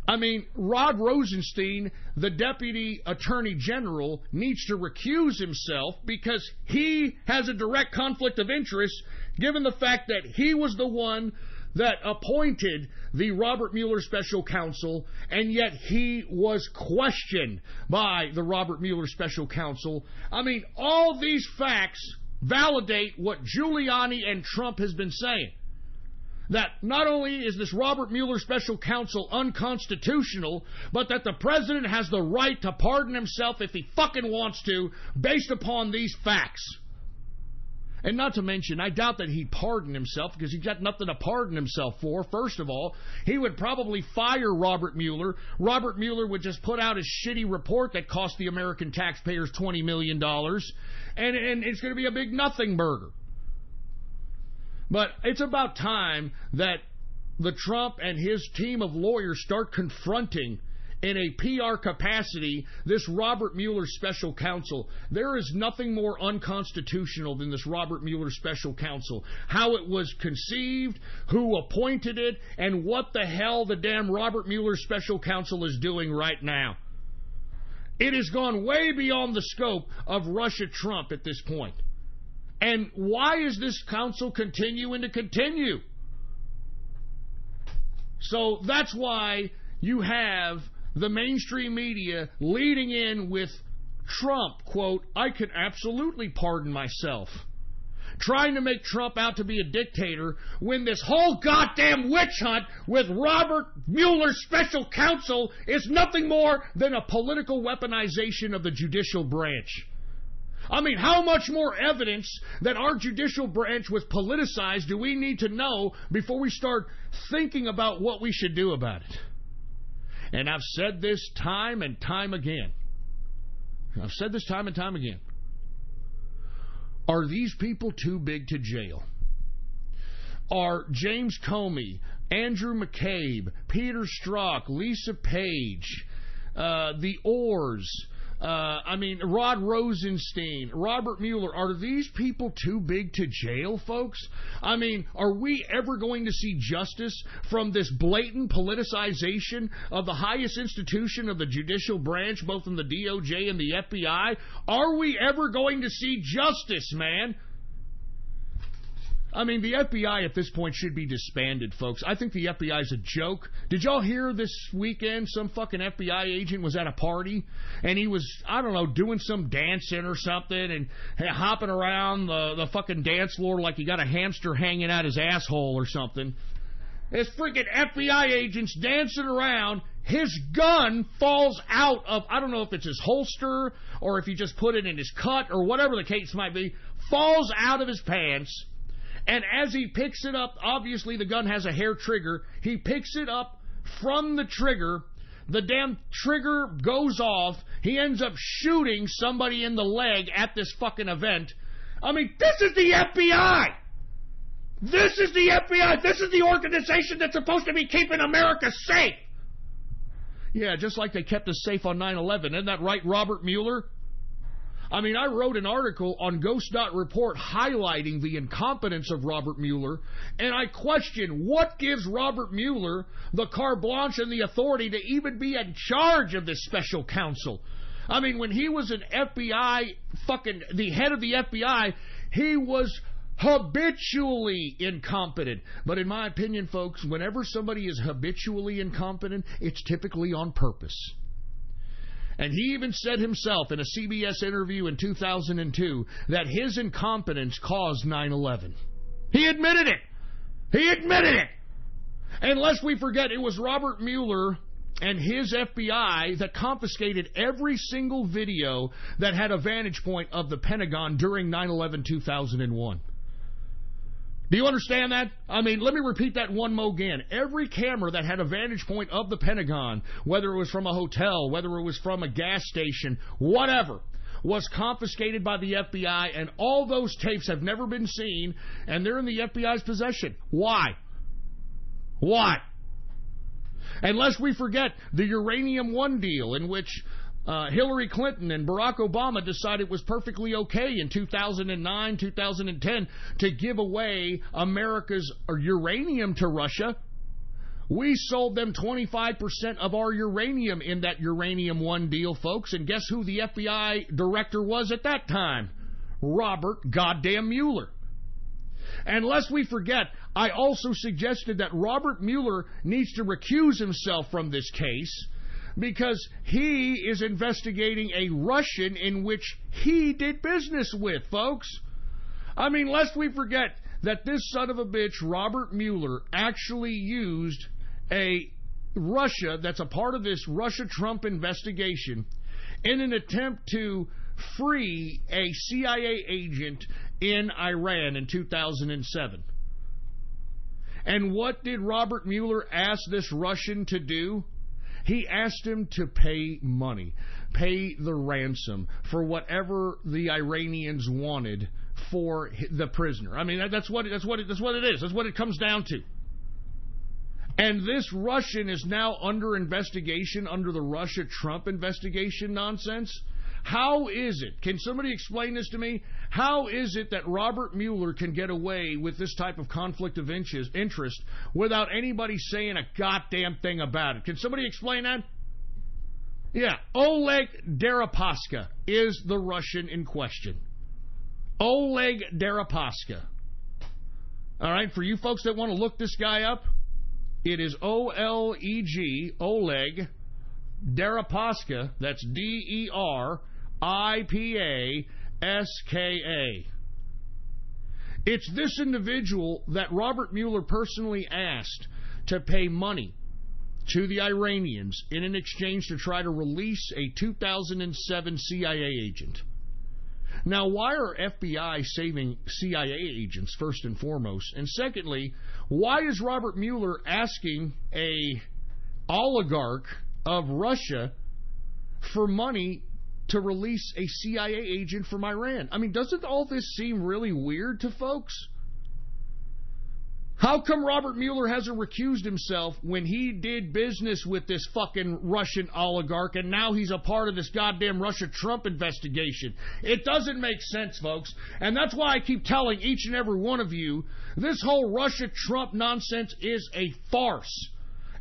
I mean, Rod Rosenstein, the Deputy Attorney General, needs to recuse himself because he has a direct conflict of interest given the fact that he was the one that appointed the Robert Mueller special counsel, and yet he was questioned by the Robert Mueller special counsel. I mean, all these facts validate what Giuliani and Trump has been saying. That not only is this Robert Mueller special counsel unconstitutional, but that the president has the right to pardon himself if he fucking wants to, based upon these facts. And not to mention, I doubt that he'd pardon himself because he's got nothing to pardon himself for. First of all, he would probably fire Robert Mueller. Robert Mueller would just put out his shitty report that cost the American taxpayers $20 million. And it's going to be a big nothing burger. But it's about time that the Trump and his team of lawyers start confronting in a PR capacity this Robert Mueller special counsel. There is nothing more unconstitutional than this Robert Mueller special counsel. How it was conceived, who appointed it, and what the hell the damn Robert Mueller special counsel is doing right now. It has gone way beyond the scope of Russia Trump at this point. And why is this counsel continuing to continue? So that's why you have the mainstream media leading in with Trump, quote, I can absolutely pardon myself. Trying to make Trump out to be a dictator when this whole goddamn witch hunt with Robert Mueller's special counsel is nothing more than a political weaponization of the judicial branch. I mean, how much more evidence that our judicial branch was politicized do we need to know before we start thinking about what we should do about it? And I've said this time and time again. Are these people too big to jail? Are James Comey, Andrew McCabe, Peter Strzok, Lisa Page, the Orrs, Rod Rosenstein, Robert Mueller, are these people too big to jail, folks? I mean, are we ever going to see justice from this blatant politicization of the highest institution of the judicial branch, both in the DOJ and the FBI? Are we ever going to see justice, man? I mean, the FBI at this point should be disbanded, folks. I think the FBI is a joke. Did y'all hear this weekend some fucking FBI agent was at a party and he was, I don't know, doing some dancing or something and hopping around the fucking dance floor like he got a hamster hanging out his asshole or something. This freaking FBI agent's dancing around. His gun falls out of, I don't know if it's his holster or if he just put it in his cut or whatever the case might be, falls out of his pants. And as he picks it up, obviously the gun has a hair trigger. He picks it up from the trigger. The damn trigger goes off. He ends up shooting somebody in the leg at this fucking event. I mean, this is the FBI! This is the FBI! This is the organization that's supposed to be keeping America safe! Yeah, just like they kept us safe on 9/11. Isn't that right, Robert Mueller? I mean, I wrote an article on Ghost.Report highlighting the incompetence of Robert Mueller, and I question what gives Robert Mueller the carte blanche and the authority to even be in charge of this special counsel. I mean, when he was an FBI, the head of the FBI, he was habitually incompetent. But in my opinion, folks, whenever somebody is habitually incompetent, it's typically on purpose. And he even said himself in a CBS interview in 2002 that his incompetence caused 9/11. He admitted it! And lest we forget, it was Robert Mueller and his FBI that confiscated every single video that had a vantage point of the Pentagon during 9/11-2001. Do you understand that? I mean, let me repeat that one more again. Every camera that had a vantage point of the Pentagon, whether it was from a hotel, whether it was from a gas station, whatever, was confiscated by the FBI, and all those tapes have never been seen, and they're in the FBI's possession. Why? And lest we forget the Uranium One deal, in which Hillary Clinton and Barack Obama decided it was perfectly okay in 2009, 2010 to give away America's uranium to Russia. We sold them 25% of our uranium in that Uranium One deal, folks. And guess who the FBI director was at that time? Robert goddamn Mueller. And lest we forget, I also suggested that Robert Mueller needs to recuse himself from this case because he is investigating a Russian in which he did business with, folks. I mean, lest we forget that this son of a bitch, Robert Mueller, actually used a Russia that's a part of this Russia-Trump investigation in an attempt to free a CIA agent in Iran in 2007. And what did Robert Mueller ask this Russian to do? He asked him to pay money, pay the ransom for whatever the Iranians wanted for the prisoner. I mean, that's what it is. That's what it comes down to. And this Russian is now under investigation under the Russia-Trump investigation nonsense. How is it? Can somebody explain this to me? How is it that Robert Mueller can get away with this type of conflict of interest without anybody saying a goddamn thing about it? Can somebody explain that? Yeah, Oleg Deripaska is the Russian in question. Oleg Deripaska. All right, for you folks that want to look this guy up, it is O-L-E-G, Oleg Deripaska. That's D-E-R-I-P-A-S-K-A. It's this individual that Robert Mueller personally asked to pay money to the Iranians in an exchange to try to release a 2007 CIA agent. Now, why are FBI saving CIA agents, first and foremost? And secondly, why is Robert Mueller asking a oligarch of Russia for money to release a CIA agent from Iran? I mean, doesn't all this seem really weird to folks? How come Robert Mueller hasn't recused himself when he did business with this fucking Russian oligarch and now he's a part of this goddamn Russia-Trump investigation? It doesn't make sense, folks. And that's why I keep telling each and every one of you, this whole Russia-Trump nonsense is a farce.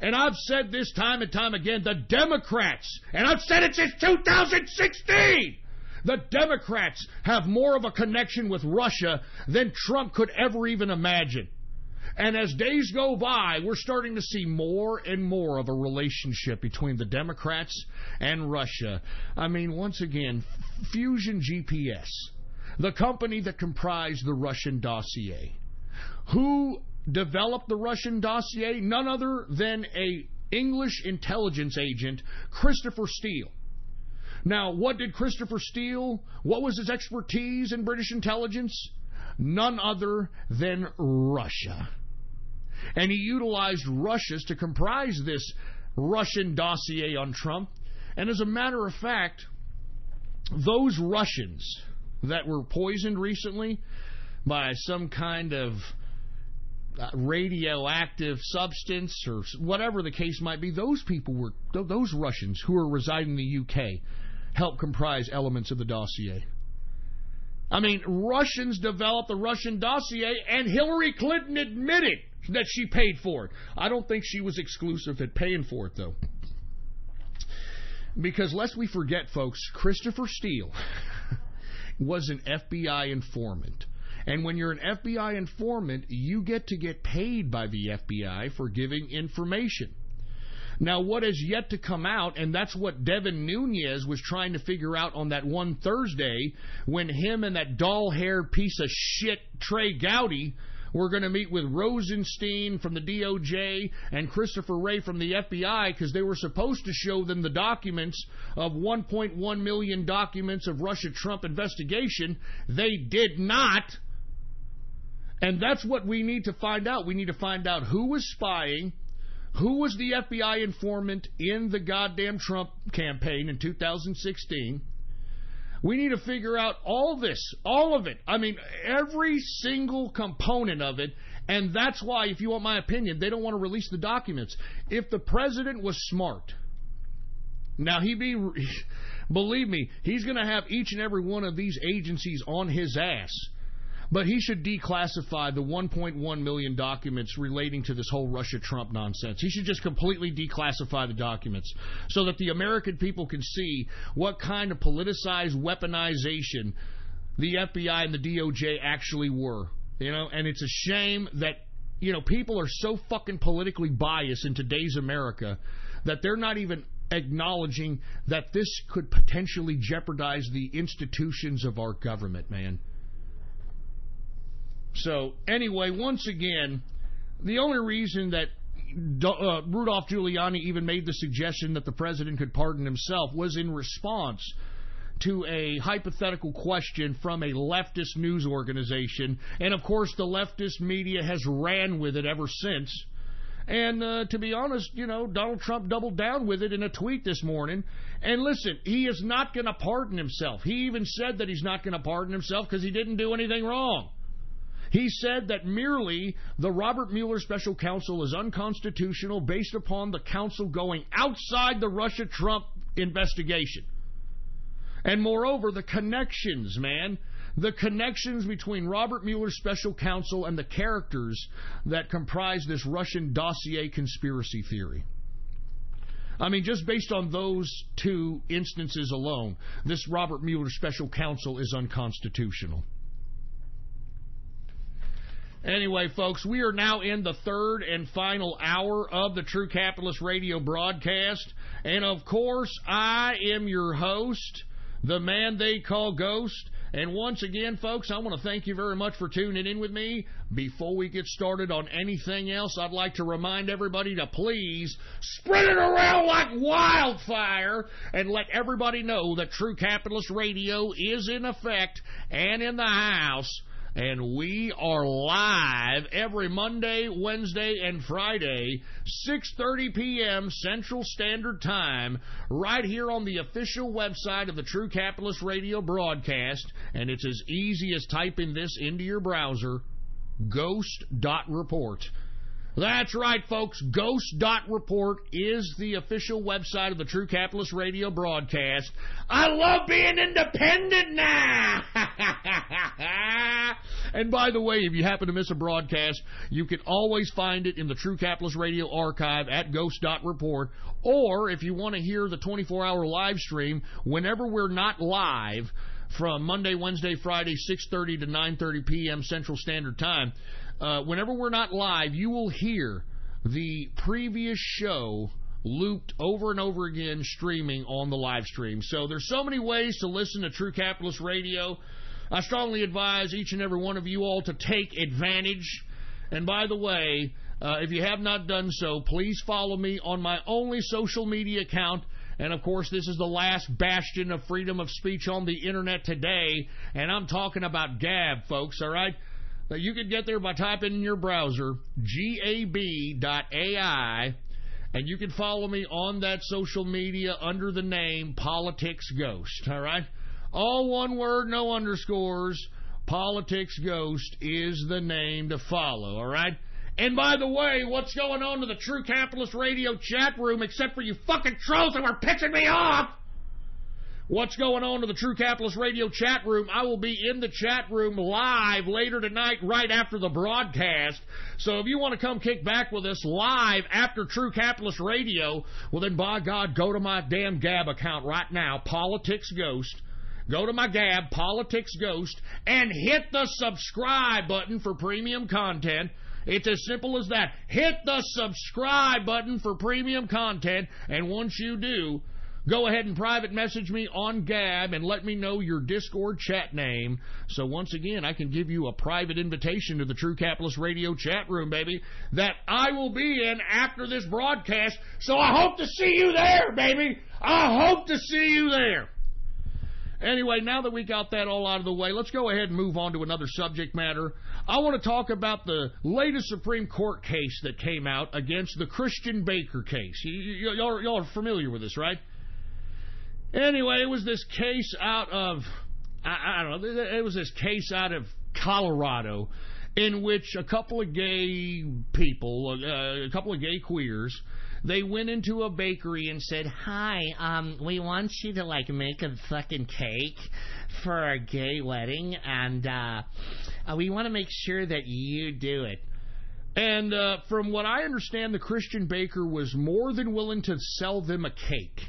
And I've said this time and time again, the Democrats, and I've said it since 2016, the Democrats have more of a connection with Russia than Trump could ever even imagine. And as days go by, we're starting to see more and more of a relationship between the Democrats and Russia. I mean, once again, Fusion GPS, the company that comprised the Russian dossier. Who developed the Russian dossier? None other than an English intelligence agent, Christopher Steele. Now, what did Christopher Steele, what was his expertise in British intelligence? None other than Russia. And he utilized Russia's to comprise this Russian dossier on Trump. And as a matter of fact, those Russians that were poisoned recently by some kind of radioactive substance or whatever the case might be, those people were, those Russians who are residing in the UK helped comprise elements of the dossier. I mean, Russians developed the Russian dossier, and Hillary Clinton admitted that she paid for it. I don't think she was exclusive at paying for it, though. Because lest we forget, folks, Christopher Steele was an FBI informant. And when you're an FBI informant, you get to get paid by the FBI for giving information. Now, what has yet to come out, and that's what Devin Nunes was trying to figure out on that one Thursday when him and that doll-haired piece of shit Trey Gowdy were going to meet with Rosenstein from the DOJ and Christopher Wray from the FBI because they were supposed to show them the documents of 1.1 million documents of Russia-Trump investigation. They did not. And that's what we need to find out. We need to find out who was spying, who was the FBI informant in the goddamn Trump campaign in 2016. We need to figure out all this, all of it. I mean, every single component of it. And that's why, if you want my opinion, they don't want to release the documents. If the president was smart, now believe me, he's going to have each and every one of these agencies on his ass. But he should declassify the 1.1 million documents relating to this whole Russia-Trump nonsense. He should just completely declassify the documents so that the American people can see what kind of politicized weaponization the FBI and the DOJ actually were. And it's a shame that, people are so fucking politically biased in today's America that they're not even acknowledging that this could potentially jeopardize the institutions of our government, man. So, anyway, once again, the only reason that Rudolph Giuliani even made the suggestion that the president could pardon himself was in response to a hypothetical question from a leftist news organization. And, of course, the leftist media has ran with it ever since. And to be honest, Donald Trump doubled down with it in a tweet this morning. And listen, he is not going to pardon himself. He even said that he's not going to pardon himself because he didn't do anything wrong. He said that merely the Robert Mueller special counsel is unconstitutional based upon the counsel going outside the Russia-Trump investigation. And moreover, the connections, man. The connections between Robert Mueller's special counsel and the characters that comprise this Russian dossier conspiracy theory. I mean, just based on those two instances alone, this Robert Mueller special counsel is unconstitutional. Anyway, folks, we are now in the third and final hour of the True Capitalist Radio broadcast. And, of course, I am your host, the man they call Ghost. And once again, folks, I want to thank you very much for tuning in with me. Before we get started on anything else, I'd like to remind everybody to please spread it around like wildfire and let everybody know that True Capitalist Radio is in effect and in the house. And we are live every Monday, Wednesday, and Friday, 6:30 p.m. Central Standard Time, right here on the official website of the True Capitalist Radio broadcast. And it's as easy as typing this into your browser, ghost.report. That's right, folks. Ghost.report is the official website of the True Capitalist Radio broadcast. I love being independent now! And by the way, if you happen to miss a broadcast, you can always find it in the True Capitalist Radio archive at Ghost.report. Or if you want to hear the 24-hour live stream, whenever we're not live, from Monday, Wednesday, Friday, 6:30 to 9:30 p.m. Central Standard Time, whenever we're not live, you will hear the previous show looped over and over again streaming on the live stream. So there's so many ways to listen to True Capitalist Radio. I strongly advise each and every one of you all to take advantage. And by the way, if you have not done so, please follow me on my only social media account. And, of course, this is the last bastion of freedom of speech on the Internet today. And I'm talking about Gab, folks, all right? You can get there by typing in your browser, gab.ai, and you can follow me on that social media under the name Politics Ghost, all right? All one word, no underscores. Politics Ghost is the name to follow, all right? And by the way, what's going on to the True Capitalist Radio chat room, except for you fucking trolls that were pissing me off? What's going on to the True Capitalist Radio chat room? I will be in the chat room live later tonight, right after the broadcast. So if you want to come kick back with us live after True Capitalist Radio, well then, by God, go to my damn Gab account right now, Politics Ghost. Go to my Gab, Politics Ghost, and hit the subscribe button for premium content. It's as simple as that. Hit the subscribe button for premium content, and once you do, go ahead and private message me on Gab and let me know your Discord chat name. So once again, I can give you a private invitation to the True Capitalist Radio chat room, baby, that I will be in after this broadcast. So I hope to see you there, baby. I hope to see you there. Anyway, now that we got that all out of the way, let's go ahead and move on to another subject matter. I want to talk about the latest Supreme Court case that came out against the Christian Baker case. Y'all are familiar with this, right? Anyway, it was this case out of, I don't know, it was this case out of Colorado. in which a couple of gay people, a couple of gay queers, they went into a bakery and said, "Hi, we want you to, like, make a fucking cake for our gay wedding, and we want to make sure that you do it." And from what I understand, the Christian baker was more than willing to sell them a cake.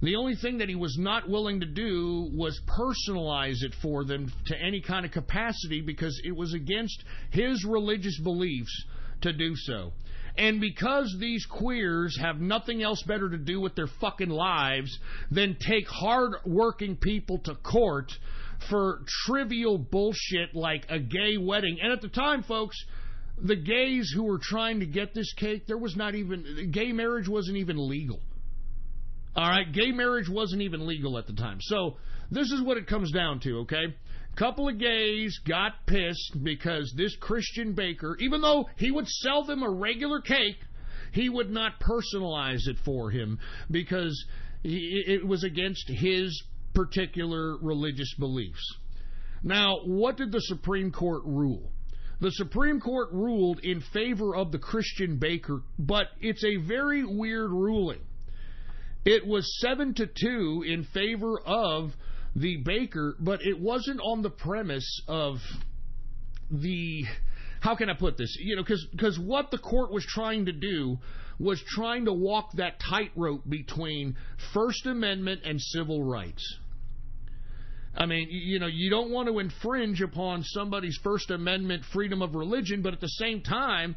The only thing that he was not willing to do was personalize it for them to any kind of capacity, because it was against his religious beliefs to do so. And because these queers have nothing else better to do with their fucking lives than take hard-working people to court for trivial bullshit like a gay wedding. And at the time, folks, the gays who were trying to get this cake, gay marriage wasn't even legal. All right, gay marriage wasn't even legal at the time. So this is what it comes down to, okay? A couple of gays got pissed because this Christian baker, even though he would sell them a regular cake, he would not personalize it for him because it was against his particular religious beliefs. Now, what did the Supreme Court rule? The Supreme Court ruled in favor of the Christian baker, but it's a very weird ruling. It was 7-2 in favor of the baker, but it wasn't on the premise of how can I put this? Because what the court was trying to do was trying to walk that tightrope between First Amendment and civil rights. I mean, you don't want to infringe upon somebody's First Amendment freedom of religion, but at the same time,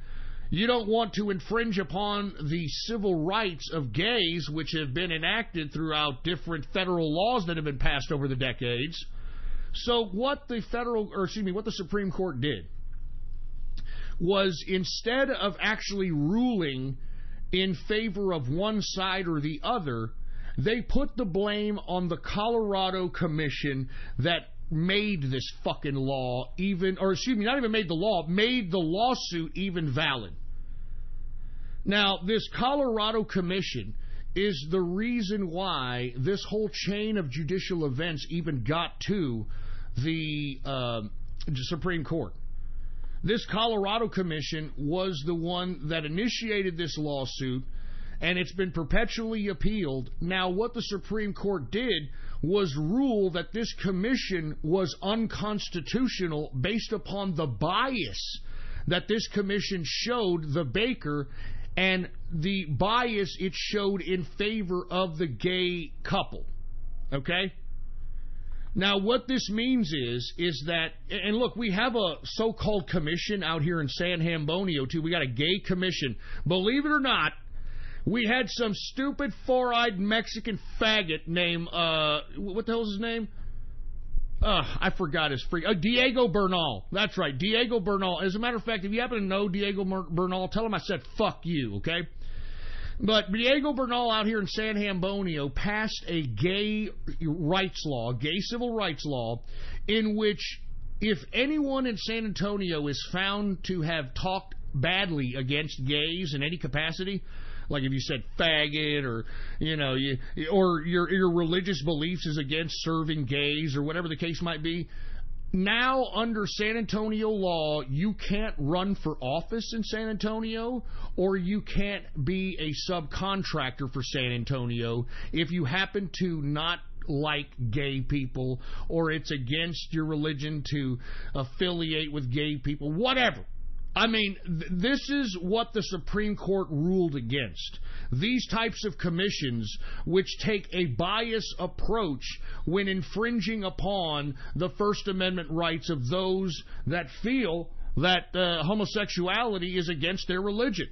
you don't want to infringe upon the civil rights of gays, which have been enacted throughout different federal laws that have been passed over the decades. So what the Supreme Court did was, instead of actually ruling in favor of one side or the other, they put the blame on the Colorado Commission that made this fucking law made the lawsuit even valid. Now, this Colorado Commission is the reason why this whole chain of judicial events even got to the Supreme Court. This Colorado Commission was the one that initiated this lawsuit, and it's been perpetually appealed. Now, what the Supreme Court did was rule that this commission was unconstitutional based upon the bias that this commission showed the baker and the bias it showed in favor of the gay couple. Okay? Now, what this means is that, and look, we have a so-called commission out here in San Antonio, too. We got a gay commission. Believe it or not, we had some stupid four-eyed Mexican faggot named, what the hell's his name? I forgot his Diego Bernal. That's right, Diego Bernal. As a matter of fact, if you happen to know Diego Bernal, tell him I said fuck you, okay? But Diego Bernal out here in San Antonio passed a gay civil rights law, in which if anyone in San Antonio is found to have talked badly against gays in any capacity, like if you said faggot, or or your religious beliefs is against serving gays, or whatever the case might be, now under San Antonio law, you can't run for office in San Antonio, or you can't be a subcontractor for San Antonio if you happen to not like gay people, or it's against your religion to affiliate with gay people, whatever. I mean, this is what the Supreme Court ruled against. These types of commissions, which take a biased approach when infringing upon the First Amendment rights of those that feel that homosexuality is against their religion.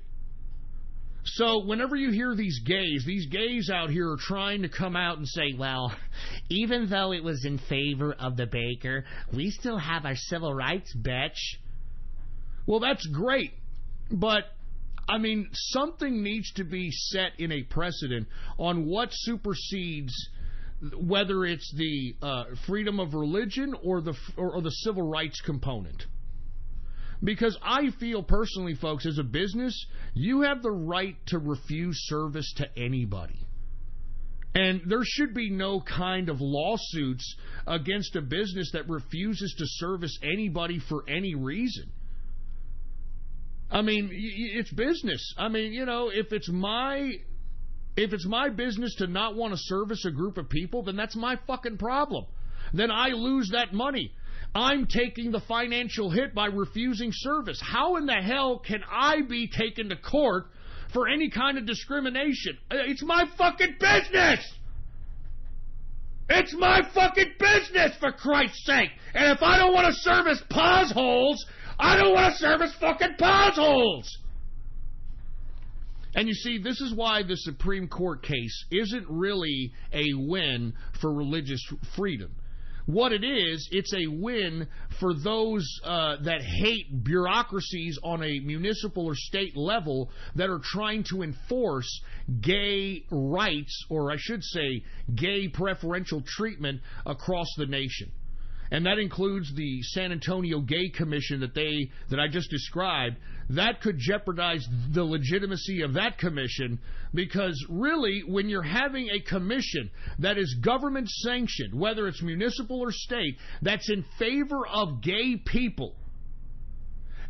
So whenever you hear these gays out here are trying to come out and say, well, even though it was in favor of the baker, we still have our civil rights, bitch. Well, that's great, but, I mean, something needs to be set in a precedent on what supersedes, whether it's the freedom of religion or the civil rights component. Because I feel personally, folks, as a business, you have the right to refuse service to anybody. And there should be no kind of lawsuits against a business that refuses to service anybody for any reason. I mean, it's business. I mean, you know, if it's my business to not want to service a group of people, then that's my fucking problem. Then I lose that money. I'm taking the financial hit by refusing service. How in the hell can I be taken to court for any kind of discrimination? It's my fucking business! It's my fucking business, for Christ's sake! And if I don't want to service pause holes, I don't want to service fucking pause holes! And you see, this is why the Supreme Court case isn't really a win for religious freedom. What it is, it's a win for those that hate bureaucracies on a municipal or state level that are trying to enforce gay rights, or I should say gay preferential treatment across the nation. And that includes the San Antonio Gay Commission that I just described. That could jeopardize the legitimacy of that commission, because really, when you're having a commission that is government sanctioned, whether it's municipal or state, that's in favor of gay people,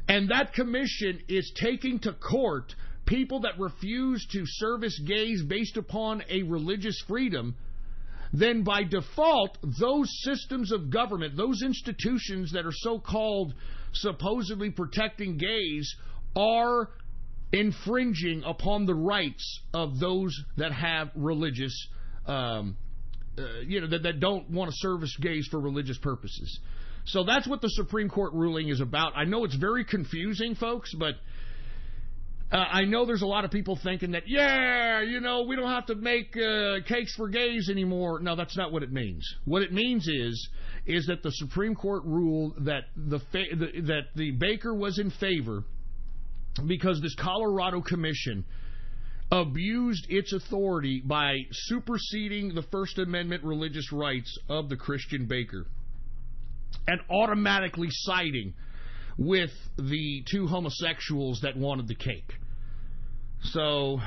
and that commission is taking to court people that refuse to service gays based upon a religious freedom, then by default, those systems of government, those institutions that are so-called supposedly protecting gays, are infringing upon the rights of those that have religious, that don't want to service gays for religious purposes. So that's what the Supreme Court ruling is about. I know it's very confusing, folks, but I know there's a lot of people thinking that, we don't have to make cakes for gays anymore. No, that's not what it means. What it means is that the Supreme Court ruled that the Baker was in favor because this Colorado commission abused its authority by superseding the First Amendment religious rights of the Christian Baker and automatically siding with the two homosexuals that wanted the cake. So,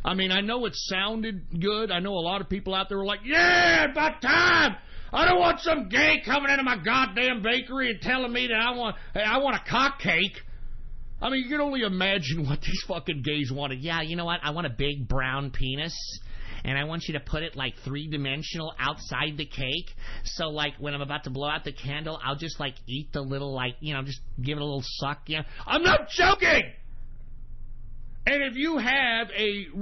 I mean, I know it sounded good. I know a lot of people out there were like, yeah, about time! I don't want some gay coming into my goddamn bakery and telling me that I want a cock cake. I mean, you can only imagine what these fucking gays wanted. Yeah, you know what? I want a big brown penis, and I want you to put it like three-dimensional outside the cake. So, like, when I'm about to blow out the candle, I'll just, like, eat the little, like, just give it a little suck. Yeah, I'm not joking! And if you have if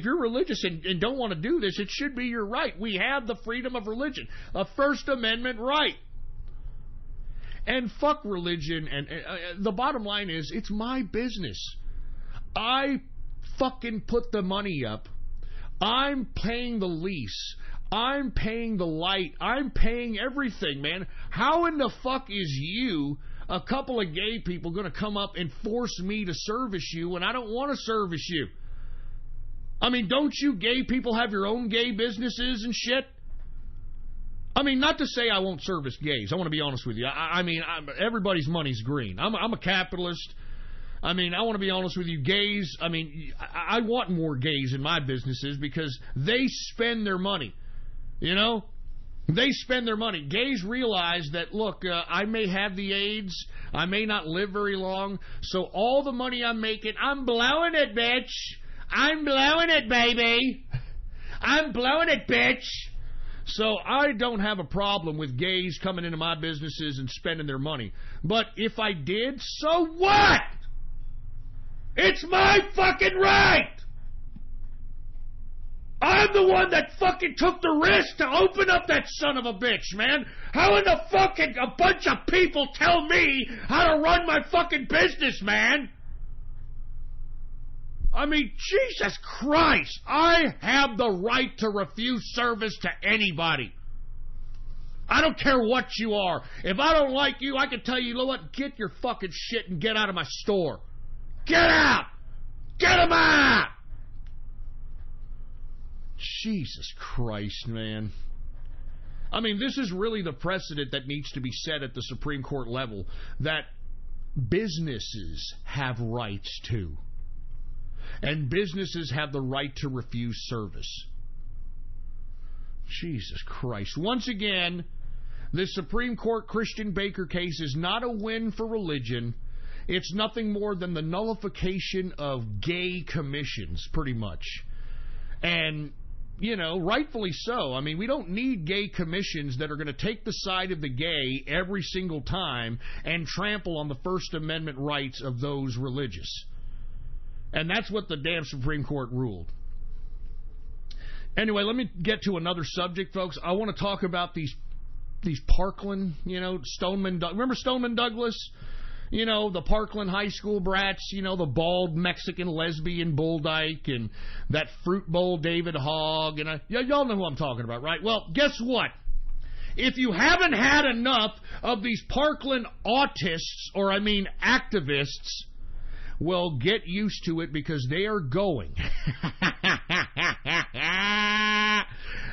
you're religious and don't want to do this, it should be your right. We have the freedom of religion, a First Amendment right. And fuck religion. And the bottom line is, it's my business. I fucking put the money up. I'm paying the lease. I'm paying the light. I'm paying everything, man. How in the fuck is you, a couple of gay people, going to come up and force me to service you when I don't want to service you? I mean, don't you gay people have your own gay businesses and shit? I mean, not to say I won't service gays. I want to be honest with you. I mean, everybody's money's green. I'm a capitalist. I mean, I want to be honest with you. Gays, I mean, I want more gays in my businesses because they spend their money. You know? They spend their money. Gays realize that, look, I may have the AIDS. I may not live very long. So all the money I'm making, I'm blowing it, bitch. I'm blowing it, baby. I'm blowing it, bitch. So I don't have a problem with gays coming into my businesses and spending their money. But if I did, so what? It's my fucking right! I'm the one that fucking took the risk to open up that son of a bitch, man. How in the fuck can a bunch of people tell me how to run my fucking business, man? I mean, Jesus Christ, I have the right to refuse service to anybody. I don't care what you are. If I don't like you, I can tell you, know what, get your fucking shit and get out of my store. Get out! Get him out! Jesus Christ, man. I mean, this is really the precedent that needs to be set at the Supreme Court level, that businesses have rights too. And businesses have the right to refuse service. Jesus Christ. Once again, This Supreme Court Christian Baker case is not a win for religion. It's nothing more than the nullification of gay commissions, pretty much. And, you know, rightfully so. I mean, we don't need gay commissions that are going to take the side of the gay every single time and trample on the First Amendment rights of those religious. And that's what the damn Supreme Court ruled. Anyway, let me get to another subject, folks. I want to talk about these Parkland, you know, remember Stoneman Douglas? You know, the Parkland High School brats, you know, the bald Mexican lesbian Bull Dyke and that fruit bowl David Hogg. And y'all know who I'm talking about, right? Well, guess what? If you haven't had enough of these Parkland autists, or I mean activists, well, get used to it because they are going.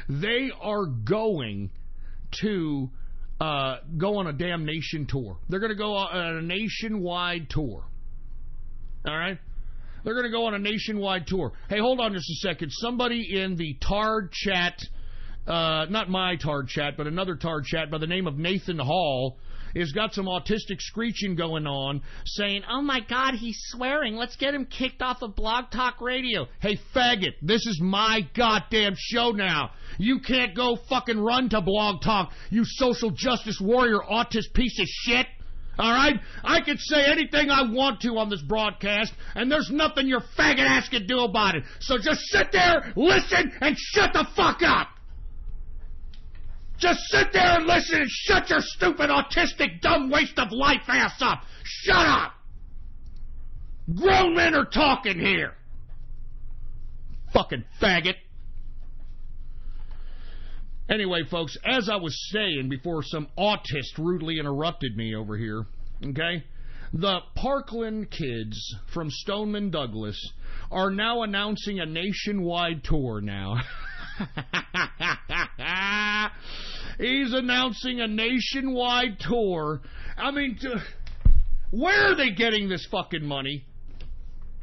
They are going to go on a damnation tour. They're going to go on a nationwide tour. All right? They're going to go on a nationwide tour. Hey, hold on just a second. Somebody in the Tard chat, not my Tard chat, but another Tard chat by the name of Nathan Hall, has got some autistic screeching going on, saying, "Oh my God, he's swearing. Let's get him kicked off of Blog Talk Radio." Hey, faggot, this is my goddamn show now. You can't go fucking run to Blog Talk, you social justice warrior autist piece of shit. All right? I can say anything I want to on this broadcast, and there's nothing your faggot ass can do about it. So just sit there, listen, and shut the fuck up. Just sit there and listen and shut your stupid, autistic, dumb waste of life ass up. Shut up. Grown men are talking here. Fucking faggot. Anyway, folks, as I was saying before some autist rudely interrupted me over here, okay, the Parkland kids from Stoneman Douglas are now announcing a nationwide tour now. He's announcing a nationwide tour. I mean, where are they getting this fucking money?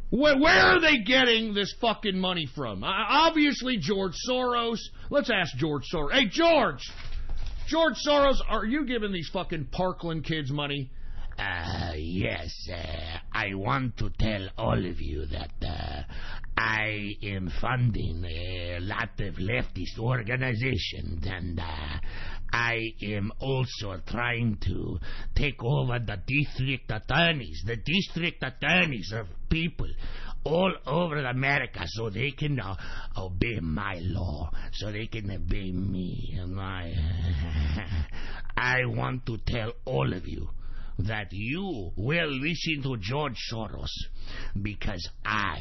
Where are they getting this fucking money from? Obviously, George Soros. Let's ask George Soros. Hey, George Soros, are you giving these fucking Parkland kids money? Yes, I want to tell all of you that I am funding a lot of leftist organizations, and I am also trying to take over the district attorneys of people all over America, so they can obey my law, so they can obey me. And I want to tell all of you that you will listen to George Soros, because I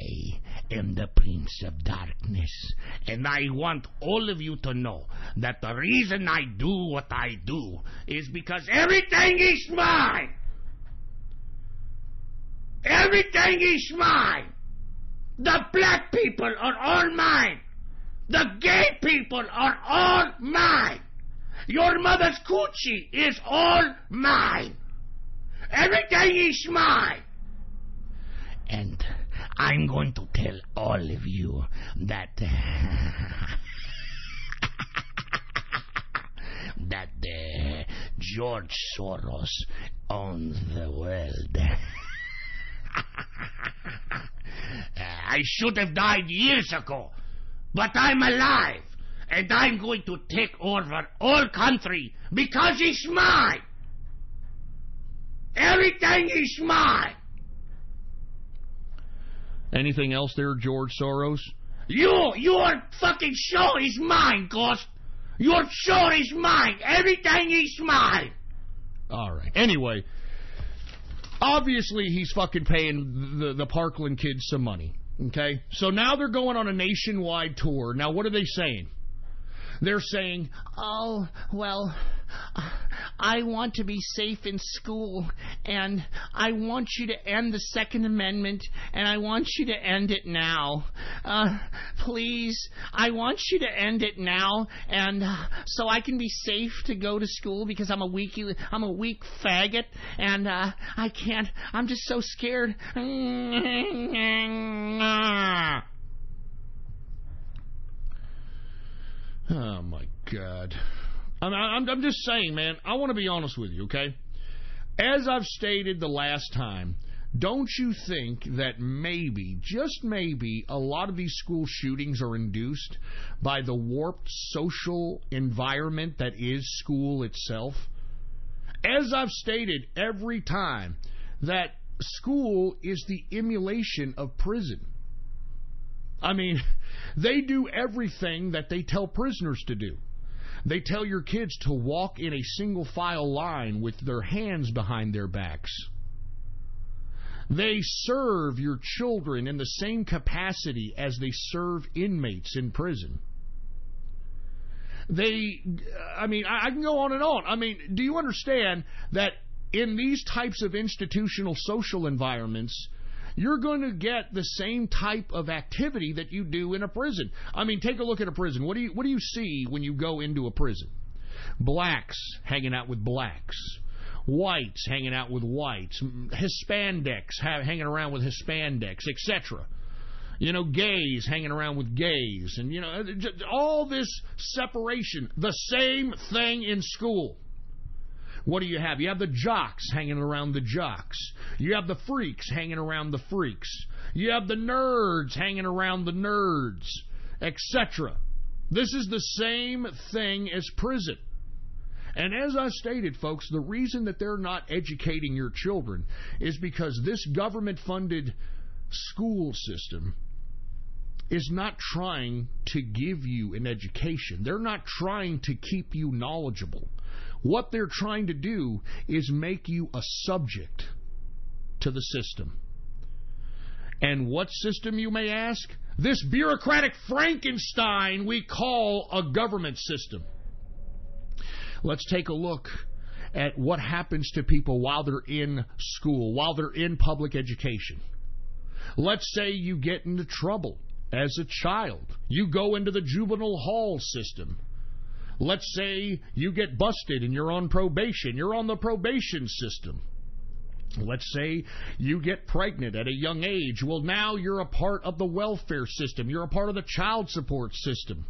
am the Prince of Darkness. And I want all of you to know that the reason I do what I do is because everything is mine. Everything is mine. The black people are all mine. The gay people are all mine. Your mother's coochie is all mine. Everything is mine. And I'm going to tell all of you that George Soros owns the world. I should have died years ago, but I'm alive, and I'm going to take over all country because it's mine. Everything is mine. Anything else there, George Soros? Your fucking show is mine, Ghost. Your show is mine. Everything is mine. All right. Anyway, obviously he's fucking paying the Parkland kids some money. Okay? So now they're going on a nationwide tour. Now, what are they saying? They're saying, "Oh, well, I want to be safe in school, and I want you to end the Second Amendment, and I want you to end it now. Please, I want you to end it now, and so I can be safe to go to school, because I'm a weak faggot, and I can't. I'm just so scared." Oh, my God. I'm just saying, man, I want to be honest with you, okay? As I've stated the last time, don't you think that maybe, just maybe, a lot of these school shootings are induced by the warped social environment that is school itself? As I've stated every time, that school is the emulation of prison. I mean, they do everything that they tell prisoners to do. They tell your kids to walk in a single file line with their hands behind their backs. They serve your children in the same capacity as they serve inmates in prison. I can go on and on. I mean, do you understand that in these types of institutional social environments, you're going to get the same type of activity that you do in a prison? I mean, take a look at a prison. What do you see when you go into a prison? Blacks hanging out with blacks. Whites hanging out with whites. Hispanics hanging around with Hispanics, etc. You know, gays hanging around with gays. And, you know, all this separation. The same thing in school. What do you have? You have the jocks hanging around the jocks. You have the freaks hanging around the freaks. You have the nerds hanging around the nerds, etc. This is the same thing as prison. And as I stated, folks, the reason that they're not educating your children is because this government-funded school system is not trying to give you an education. They're not trying to keep you knowledgeable. What they're trying to do is make you a subject to the system. And what system, you may ask? This bureaucratic Frankenstein we call a government system. Let's take a look at what happens to people while they're in school, while they're in public education. Let's say you get into trouble as a child. You go into the juvenile hall system. Let's say you get busted and you're on probation. You're on the probation system. Let's say you get pregnant at a young age. Well, now you're a part of the welfare system. You're a part of the child support system.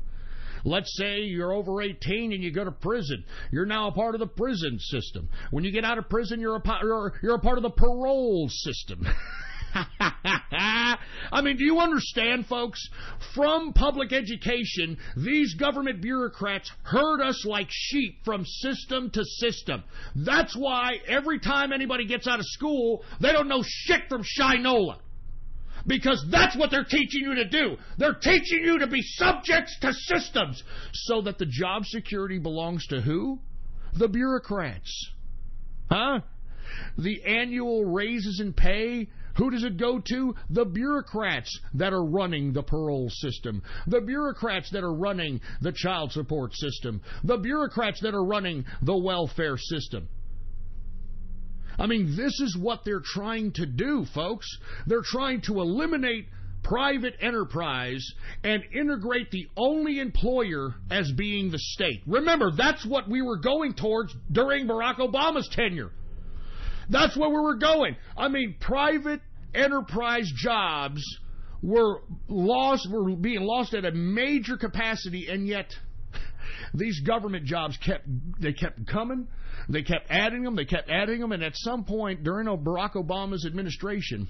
Let's say you're over 18 and you go to prison. You're now a part of the prison system. When you get out of prison, you're a part of the parole system. I mean, do you understand, folks? From public education, these government bureaucrats herd us like sheep from system to system. That's why every time anybody gets out of school, they don't know shit from Shinola. Because that's what they're teaching you to do. They're teaching you to be subjects to systems so that the job security belongs to who? The bureaucrats. Huh? The annual raises in pay, who does it go to? The bureaucrats that are running the parole system. The bureaucrats that are running the child support system. The bureaucrats that are running the welfare system. I mean, this is what they're trying to do, folks. They're trying to eliminate private enterprise and integrate the only employer as being the state. Remember, that's what we were going towards during Barack Obama's tenure. That's where we were going. I mean, private enterprise jobs were being lost at a major capacity, and yet these government jobs kept coming. They kept adding them, and at some point during Barack Obama's administration,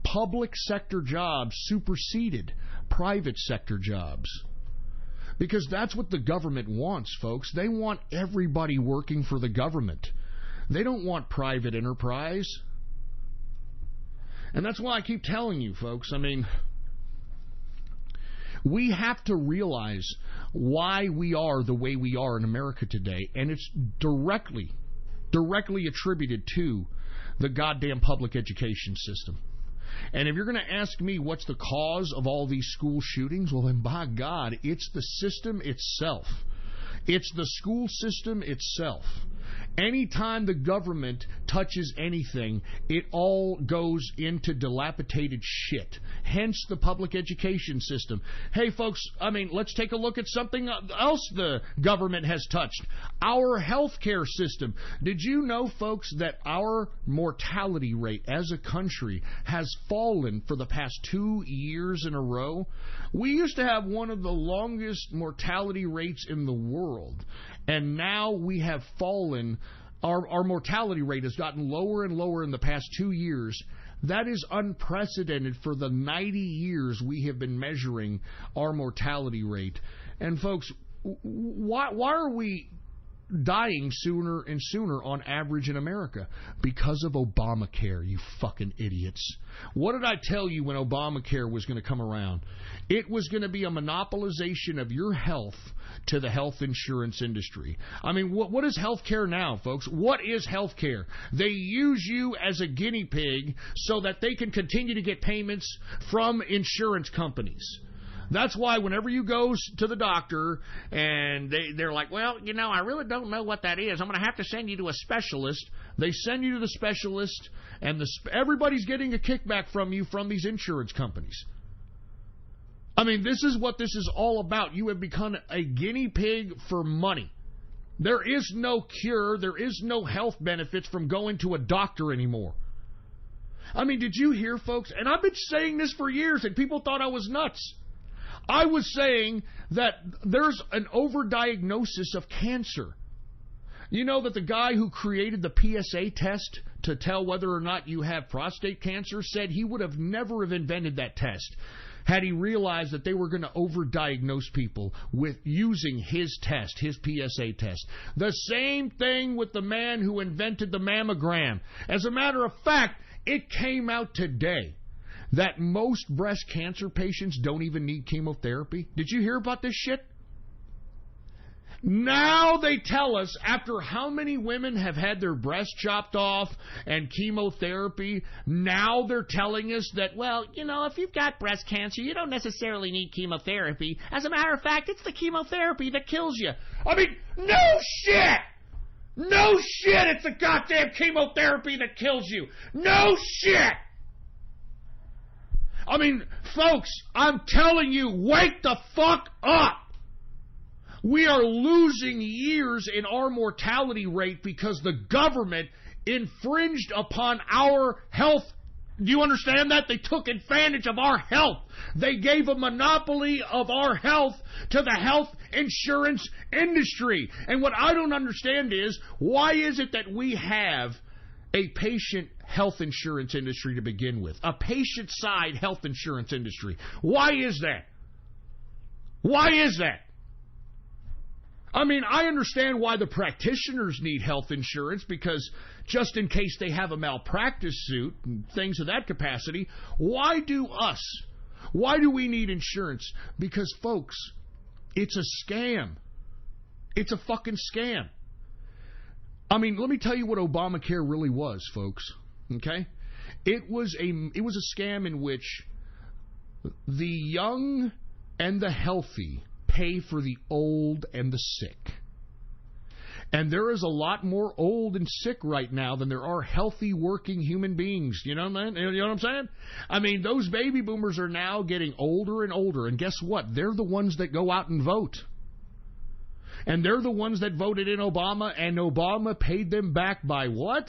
public sector jobs superseded private sector jobs. Because that's what the government wants, folks. They want everybody working for the government. They don't want private enterprise. And that's why I keep telling you, folks, I mean, we have to realize why we are the way we are in America today, and it's directly attributed to the goddamn public education system. And if you're going to ask me what's the cause of all these school shootings, well, then by God, it's the system itself. It's the school system itself. Anytime the government touches anything, it all goes into dilapidated shit. hence the public education system. Hey, folks, I mean, let's take a look at something else the government has touched. Our healthcare system. Did you know, folks, that our mortality rate as a country has fallen for the past 2 years in a row? We used to have one of the longest mortality rates in the world, and now we have fallen. Our mortality rate has gotten lower and lower in the past 2 years. That is unprecedented for the 90 years we have been measuring our mortality rate. And folks, why are we dying sooner and sooner on average in America? Because of Obamacare, you fucking idiots. What did I tell you when Obamacare was going to come around? It was going to be a monopolization of your health to the health insurance industry. I mean, what is health care now, folks? What is health care? They use you as a guinea pig so that they can continue to get payments from insurance companies. That's why whenever you go to the doctor and they're like, well, you know, I really don't know what that is. I'm going to have to send you to a specialist. They send you to the specialist, and everybody's getting a kickback from you from these insurance companies. I mean, this is what this is all about. You have become a guinea pig for money. There is no cure. There is no health benefits from going to a doctor anymore. I mean, did you hear, folks? And I've been saying this for years, and people thought I was nuts. I was saying that there's an overdiagnosis of cancer. You know that the guy who created the PSA test to tell whether or not you have prostate cancer said he would have never have invented that test had he realized that they were going to overdiagnose people with using his test, his PSA test. The same thing with the man who invented the mammogram. As a matter of fact, it came out today that most breast cancer patients don't even need chemotherapy. Did you hear about this shit? Now they tell us, after how many women have had their breasts chopped off and chemotherapy, now they're telling us that, well, you know, if you've got breast cancer, you don't necessarily need chemotherapy. As a matter of fact, it's the chemotherapy that kills you. I mean, no shit! No shit, it's the goddamn chemotherapy that kills you. No shit! I mean, folks, I'm telling you, wake the fuck up! We are losing years in our mortality rate because the government infringed upon our health. Do you understand that? They took advantage of our health. They gave a monopoly of our health to the health insurance industry. And what I don't understand is, why is it that we have a patient health insurance industry to begin with? A patient-side health insurance industry. Why is that? Why is that? I mean, I understand why the practitioners need health insurance, because just in case they have a malpractice suit and things of that capacity. Why do us? Why do we need insurance? Because, folks, it's a scam. It's a fucking scam. I mean, let me tell you what Obamacare really was, folks. Okay? It was a scam in which the young and the healthy pay for the old and the sick. And there is a lot more old and sick right now than there are healthy working human beings. You know what I'm saying? I mean, those baby boomers are now getting older and older. And guess what? They're the ones that go out and vote. And they're the ones that voted in Obama, and Obama paid them back by what?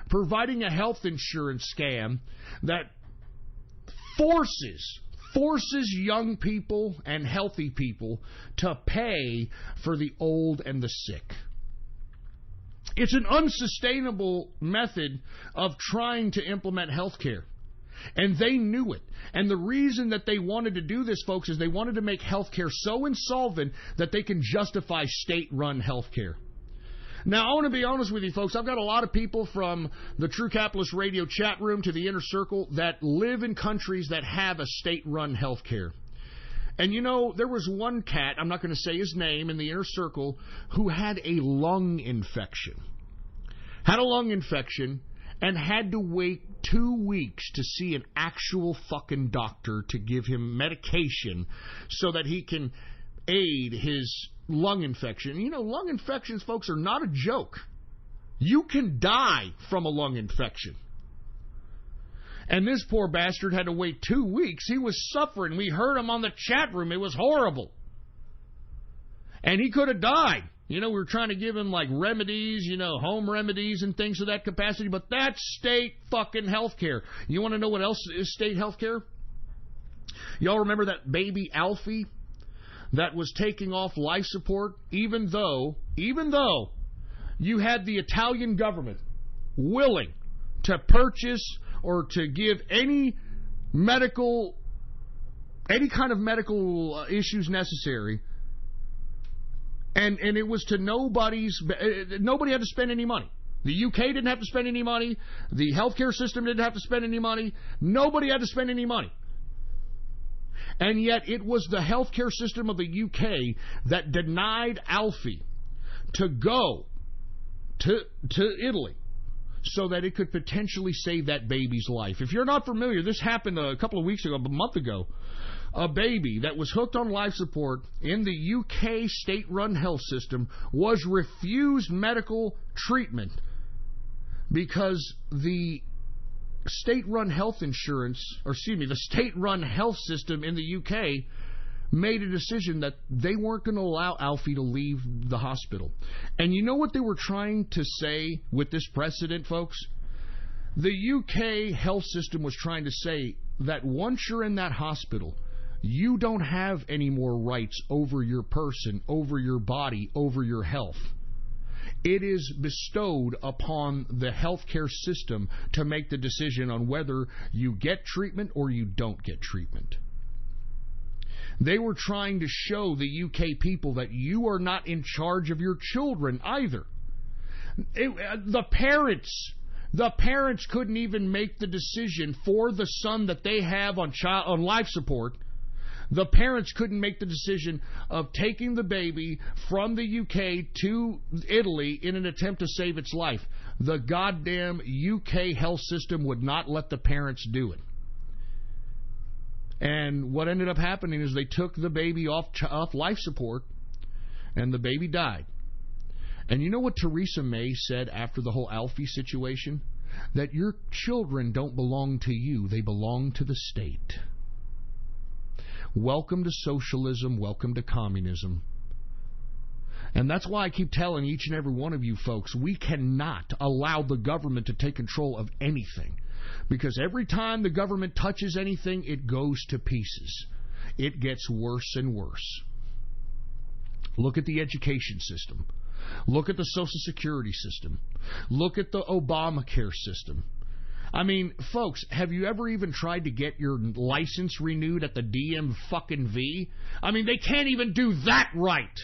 Providing a health insurance scam that forces young people and healthy people to pay for the old and the sick. It's an unsustainable method of trying to implement health care. And they knew it. And the reason that they wanted to do this, folks, is they wanted to make health care so insolvent that they can justify state-run health care. Now, I want to be honest with you, folks. I've got a lot of people from the True Capitalist Radio chat room to the Inner Circle that live in countries that have a state-run health care. And, you know, there was one cat, I'm not going to say his name, in the Inner Circle, who had a lung infection. Had a lung infection and had to wait 2 weeks to see an actual fucking doctor to give him medication so that he can aid his lung infection. You know, lung infections, folks, are not a joke. You can die from a lung infection. And this poor bastard had to wait 2 weeks. He was suffering. We heard him on the chat room. It was horrible. And he could have died. We were trying to give him like remedies, home remedies and things of that capacity. But that's state fucking health care. You want to know what else is state health care? Y'all remember that baby Alfie that was taking off life support, even though you had the Italian government willing to purchase or to give any kind of medical issues necessary, and it was to nobody had to spend any money. The UK didn't have to spend any money. The healthcare system didn't have to spend any money. Nobody had to spend any money. And yet it was the healthcare system of the UK that denied Alfie to go to Italy so that it could potentially save that baby's life. If you're not familiar, this happened a couple of weeks ago, a month ago. A baby that was hooked on life support in the UK state-run health system was refused medical treatment because the state-run health system in the UK made a decision that they weren't going to allow Alfie to leave the hospital. And you know what they were trying to say with this precedent, folks? The UK health system was trying to say that once you're in that hospital, you don't have any more rights over your person, over your body, over your health. It is bestowed upon the healthcare system to make the decision on whether you get treatment or you don't get treatment. They were trying to show the UK people that you are not in charge of your children either. The parents couldn't even make the decision for the son that they have on life support. The parents couldn't make the decision of taking the baby from the UK to Italy in an attempt to save its life. The goddamn UK health system would not let the parents do it. And what ended up happening is they took the baby off life support, and the baby died. And you know what Theresa May said after the whole Alfie situation? That your children don't belong to you, they belong to the state. Welcome to socialism, welcome to communism. And that's why I keep telling each and every one of you folks, we cannot allow the government to take control of anything. Because every time the government touches anything, it goes to pieces. It gets worse and worse. Look at the education system. Look at the Social Security system. Look at the Obamacare system. I mean, folks, have you ever even tried to get your license renewed at the DMV? I mean, they can't even do that right.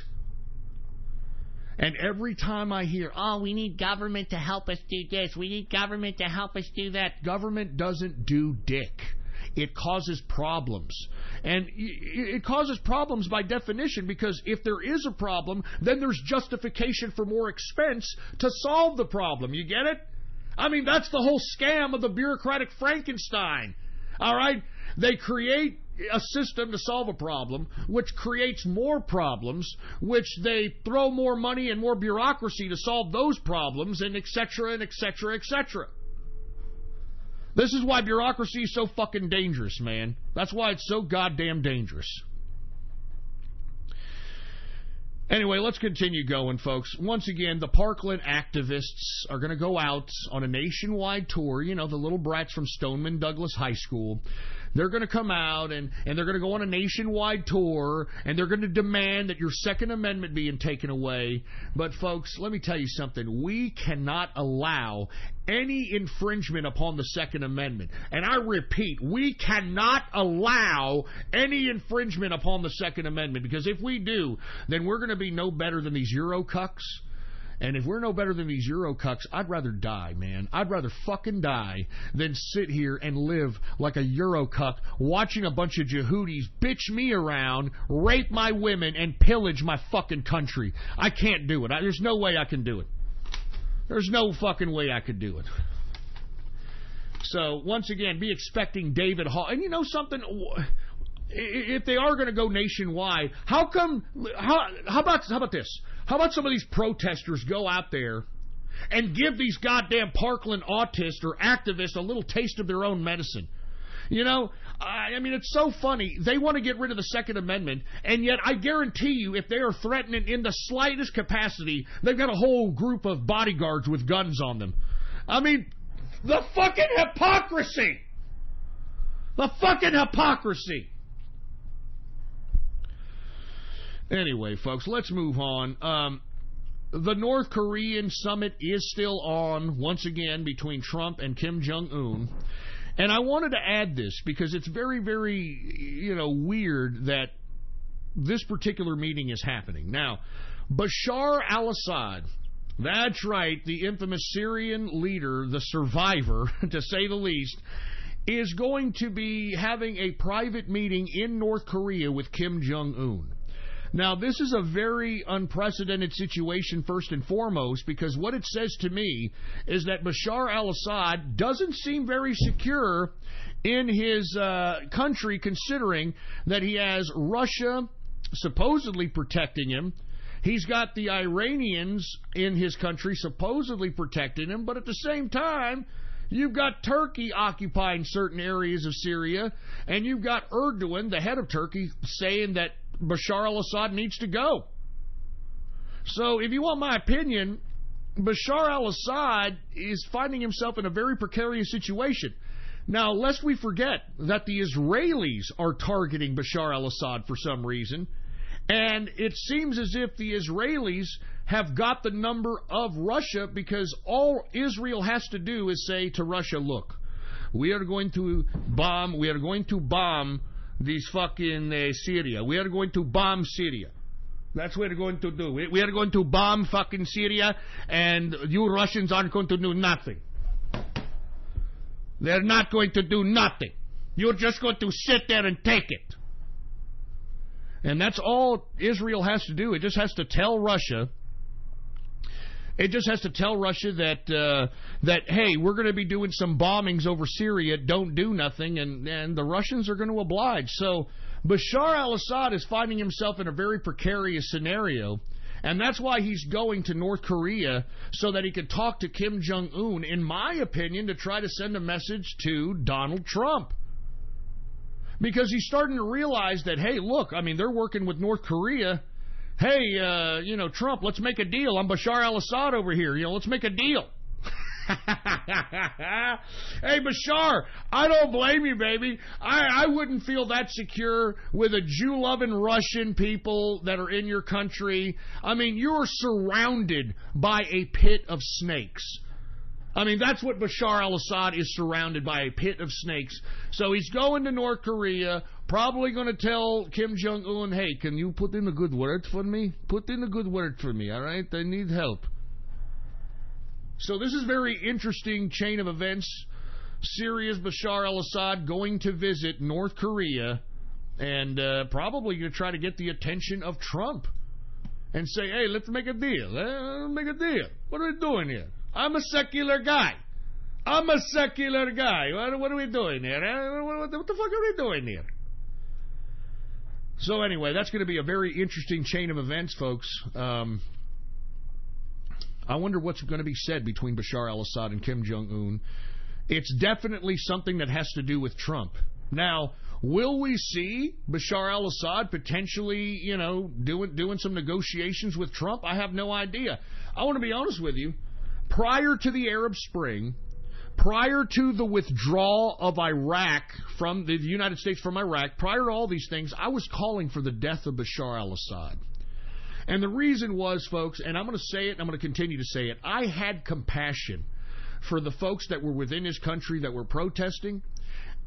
And every time I hear, we need government to help us do this, we need government to help us do that. Government doesn't do dick. It causes problems. And it causes problems by definition, because if there is a problem, then there's justification for more expense to solve the problem. You get it? I mean, that's the whole scam of the bureaucratic Frankenstein. All right? They create a system to solve a problem, which creates more problems, which they throw more money and more bureaucracy to solve those problems, and et cetera, and et cetera, et cetera. This is why bureaucracy is so fucking dangerous, man. That's why it's so goddamn dangerous. Anyway, let's continue going, folks. Once again, the Parkland activists are going to go out on a nationwide tour. You know, the little brats from Stoneman Douglas High School. They're going to come out and they're going to go on a nationwide tour, and they're going to demand that your Second Amendment being taken away. But, folks, let me tell you something. We cannot allow any infringement upon the Second Amendment. And I repeat, we cannot allow any infringement upon the Second Amendment, because if we do, then we're going to be no better than these Eurocucks. And if we're no better than these Eurocucks, I'd rather die, man. I'd rather fucking die than sit here and live like a Eurocuck watching a bunch of Jehudis bitch me around, rape my women, and pillage my fucking country. I can't do it. There's no way I can do it. There's no fucking way I could do it. So, once again, be expecting David Hall. And you know something? If they are going to go nationwide, how about this? How about some of these protesters go out there and give these goddamn Parkland autists or activists a little taste of their own medicine. You know, I mean, it's so funny. They want to get rid of the Second Amendment, and yet I guarantee you, if they are threatening in the slightest capacity, they've got a whole group of bodyguards with guns on them. I mean, the fucking hypocrisy! The fucking hypocrisy! Anyway, folks, let's move on. The North Korean summit is still on, once again, between Trump and Kim Jong-un. And I wanted to add this because it's very, very, weird that this particular meeting is happening. Now, Bashar al-Assad, that's right, the infamous Syrian leader, the survivor, to say the least, is going to be having a private meeting in North Korea with Kim Jong-un. Now, this is a very unprecedented situation, first and foremost, because what it says to me is that Bashar al-Assad doesn't seem very secure in his country, considering that he has Russia supposedly protecting him. He's got the Iranians in his country supposedly protecting him, but at the same time, you've got Turkey occupying certain areas of Syria, and you've got Erdogan, the head of Turkey, saying that Bashar al-Assad needs to go. So, if you want my opinion, Bashar al-Assad is finding himself in a very precarious situation. Now, lest we forget that the Israelis are targeting Bashar al-Assad for some reason, and it seems as if the Israelis have got the number of Russia, because all Israel has to do is say to Russia, look, we are going to bomb these fucking Syria. We are going to bomb Syria. That's what we're going to do. We are going to bomb fucking Syria, and you Russians aren't going to do nothing. They're not going to do nothing. You're just going to sit there and take it. And that's all Israel has to do. It just has to tell Russia. It just has to tell Russia that hey, we're going to be doing some bombings over Syria. Don't do nothing, and the Russians are going to oblige. So Bashar al-Assad is finding himself in a very precarious scenario, and that's why he's going to North Korea, so that he can talk to Kim Jong-un, in my opinion, to try to send a message to Donald Trump. Because he's starting to realize that, hey, look, I mean, they're working with North Korea. Hey, Trump, let's make a deal. I'm Bashar al-Assad over here. Let's make a deal. Hey, Bashar, I don't blame you, baby. I wouldn't feel that secure with a Jew-loving Russian people that are in your country. I mean, you're surrounded by a pit of snakes. I mean, that's what Bashar al-Assad is, surrounded by, a pit of snakes. So he's going to North Korea, probably going to tell Kim Jong-un, hey, can you put in a good word for me? Put in a good word for me, all right? I need help. So this is very interesting chain of events. Syria's Bashar al-Assad going to visit North Korea, and probably going to try to get the attention of Trump and say, hey, let's make a deal. Let's make a deal. What are we doing here? I'm a secular guy. What are we doing here? What the fuck are we doing here? So anyway, that's going to be a very interesting chain of events, folks. I wonder what's going to be said between Bashar al-Assad and Kim Jong-un. It's definitely something that has to do with Trump. Now, will we see Bashar al-Assad potentially, doing some negotiations with Trump? I have no idea. I want to be honest with you. Prior to the Arab Spring, prior to the withdrawal of Iraq from the United States from Iraq, prior to all these things, I was calling for the death of Bashar al-Assad. And the reason was, folks, and I'm going to say it, and I'm going to continue to say it, I had compassion for the folks that were within his country that were protesting.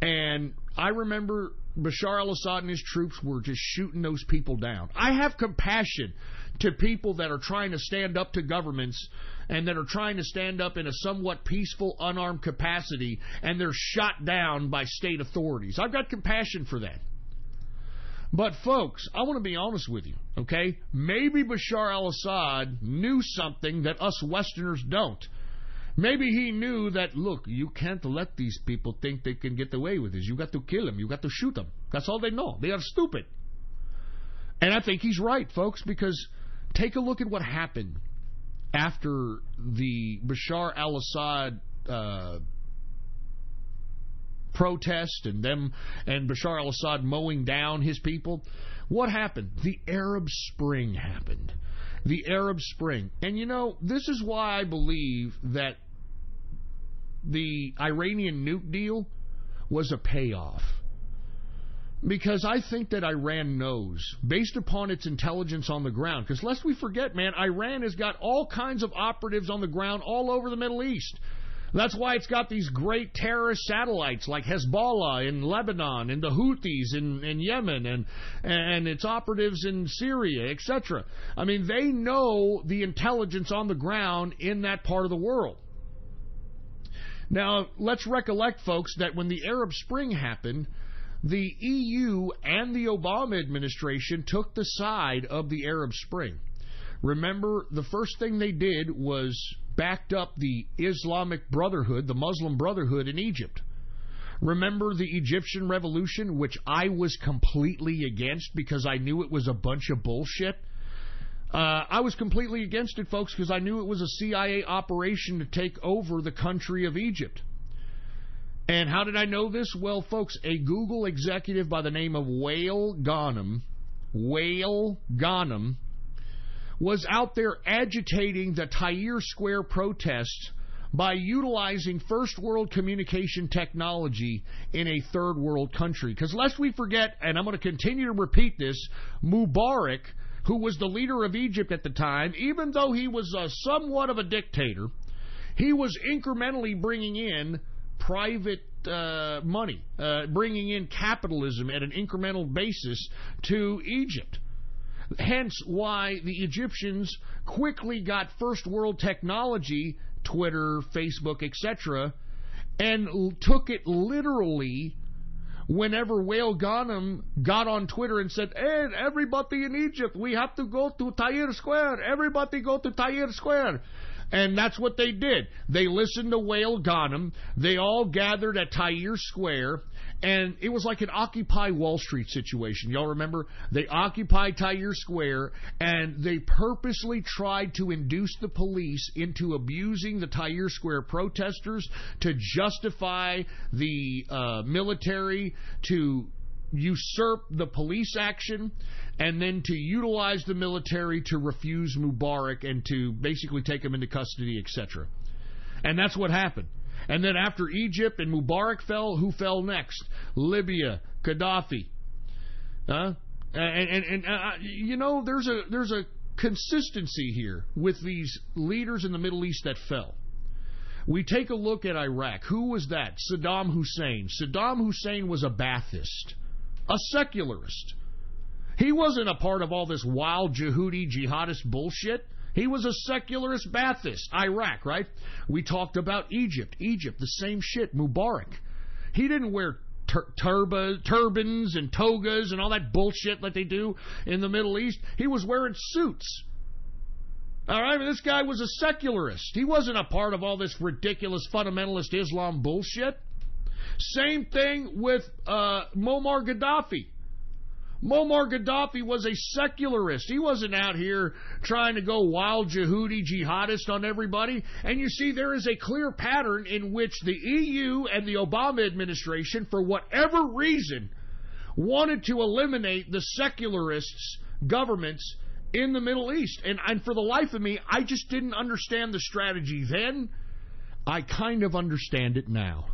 And I remember Bashar al-Assad and his troops were just shooting those people down. I have compassion to people that are trying to stand up to governments and that are trying to stand up in a somewhat peaceful, unarmed capacity, and they're shot down by state authorities. I've got compassion for that. But, folks, I want to be honest with you, okay? Maybe Bashar al-Assad knew something that us Westerners don't. Maybe he knew that, look, you can't let these people think they can get away with this. You got to kill them. You got to shoot them. That's all they know. They are stupid. And I think he's right, folks, because take a look at what happened after the Bashar al-Assad protest and Bashar al-Assad mowing down his people, what happened? The Arab Spring happened. The Arab Spring. And this is why I believe that the Iranian nuke deal was a payoff. Because I think that Iran knows, based upon its intelligence on the ground, because lest we forget, man, Iran has got all kinds of operatives on the ground all over the Middle East. That's why it's got these great terrorist satellites like Hezbollah in Lebanon and the Houthis in Yemen and its operatives in Syria, etc. I mean, they know the intelligence on the ground in that part of the world. Now, let's recollect, folks, that when the Arab Spring happened, the EU and the Obama administration took the side of the Arab Spring. Remember, the first thing they did was backed up the Islamic Brotherhood, the Muslim Brotherhood in Egypt. Remember the Egyptian Revolution, which I was completely against because I knew it was a bunch of bullshit? I was completely against it, folks, because I knew it was a CIA operation to take over the country of Egypt. And how did I know this? Well, folks, a Google executive by the name of Wael Ghanem, was out there agitating the Tahrir Square protests by utilizing first world communication technology in a third world country. Because lest we forget, and I'm going to continue to repeat this, Mubarak, who was the leader of Egypt at the time, even though he was somewhat of a dictator, he was incrementally bringing in private money, bringing in capitalism at an incremental basis to Egypt. Hence why the Egyptians quickly got first world technology, Twitter, Facebook, etc., and took it literally whenever Wael Ghanem got on Twitter and said, "Hey, everybody in Egypt, we have to go to Tahrir Square. Everybody go to Tahrir Square." And that's what they did. They listened to Wael Ghanem. They all gathered at Tahrir Square, and it was like an Occupy Wall Street situation. Y'all remember? They occupied Tahrir Square, and they purposely tried to induce the police into abusing the Tahrir Square protesters to justify the military, to usurp the police action, and then to utilize the military to refuse Mubarak and to basically take him into custody, etc. And that's what happened. And then after Egypt and Mubarak fell, who fell next? Libya, Gaddafi. There's a consistency here with these leaders in the Middle East that fell. We take a look at Iraq. Who was that? Saddam Hussein. Saddam Hussein was a Ba'athist, a secularist. He wasn't a part of all this wild Yehudi jihadist bullshit. He was a secularist Ba'athist. Iraq, right? We talked about Egypt. Egypt, the same shit. Mubarak. He didn't wear turbans and togas and all that bullshit that they do in the Middle East. He was wearing suits. All right, this guy was a secularist. He wasn't a part of all this ridiculous fundamentalist Islam bullshit. Same thing with Muammar Gaddafi. Muammar Gaddafi was a secularist. He wasn't out here trying to go wild Yehudi jihadist on everybody. And you see, there is a clear pattern in which the EU and the Obama administration, for whatever reason, wanted to eliminate the secularists' governments in the Middle East. And for the life of me, I just didn't understand the strategy then. I kind of understand it now.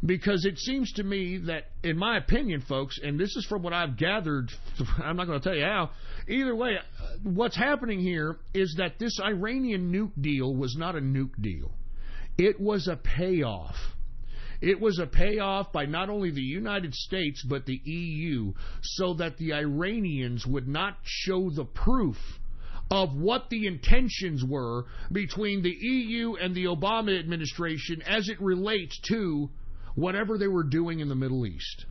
Because it seems to me that, in my opinion, folks, and this is from what I've gathered, I'm not going to tell you how, either way, what's happening here is that this Iranian nuke deal was not a nuke deal. It was a payoff. It was a payoff by not only the United States, but the EU, so that the Iranians would not show the proof of what the intentions were between the EU and the Obama administration as it relates to whatever they were doing in the Middle East.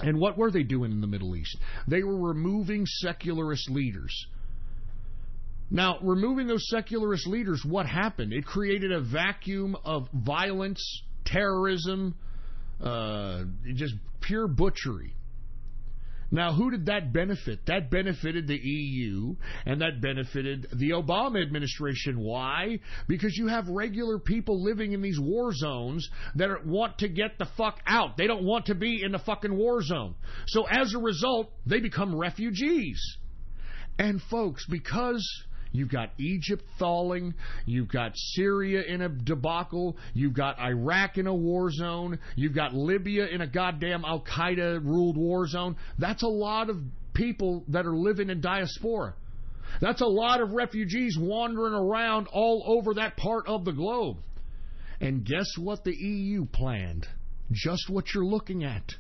And what were they doing in the Middle East? They were removing secularist leaders. Now, removing those secularist leaders, what happened? It created a vacuum of violence, terrorism, just pure butchery. Now, who did that benefit? That benefited the EU, and that benefited the Obama administration. Why? Because you have regular people living in these war zones that want to get the fuck out. They don't want to be in the fucking war zone. So as a result, they become refugees. And folks, because you've got Egypt thawing, you've got Syria in a debacle, you've got Iraq in a war zone, you've got Libya in a goddamn Al-Qaeda-ruled war zone. That's a lot of people that are living in diaspora. That's a lot of refugees wandering around all over that part of the globe. And guess what the EU planned? Just what you're looking at.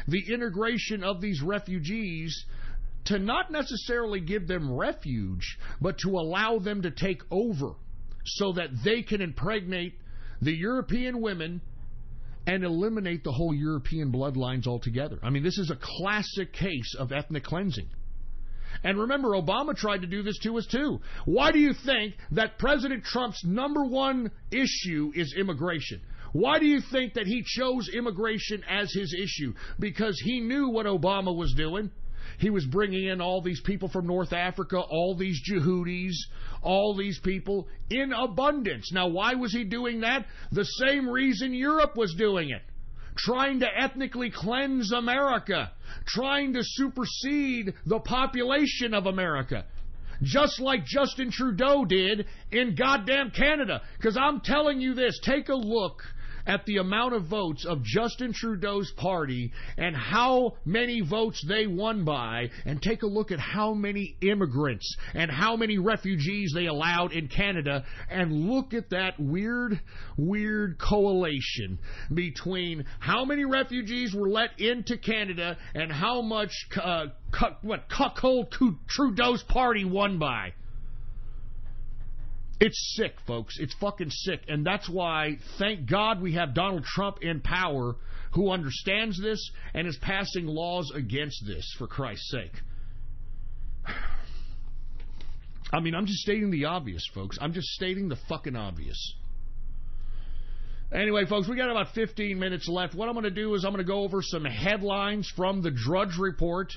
The integration of these refugees, to not necessarily give them refuge, but to allow them to take over so that they can impregnate the European women and eliminate the whole European bloodlines altogether. I mean, this is a classic case of ethnic cleansing. And remember, Obama tried to do this to us too. Why do you think that President Trump's number one issue is immigration? Why do you think that he chose immigration as his issue? Because he knew what Obama was doing. He was bringing in all these people from North Africa, all these Yehudis, all these people in abundance. Now, why was he doing that? The same reason Europe was doing it. Trying to ethnically cleanse America. Trying to supersede the population of America. Just like Justin Trudeau did in goddamn Canada. Because I'm telling you this, take a look at the amount of votes of Justin Trudeau's party and how many votes they won by, and take a look at how many immigrants and how many refugees they allowed in Canada, and look at that weird correlation between how many refugees were let into Canada and how much cuckold Trudeau's party won by. It's sick, folks. It's fucking sick. And that's why, thank God, we have Donald Trump in power who understands this and is passing laws against this, for Christ's sake. I mean, I'm just stating the obvious, folks. I'm just stating the fucking obvious. Anyway, folks, we got about 15 minutes left. What I'm going to do is I'm going to go over some headlines from the Drudge Report.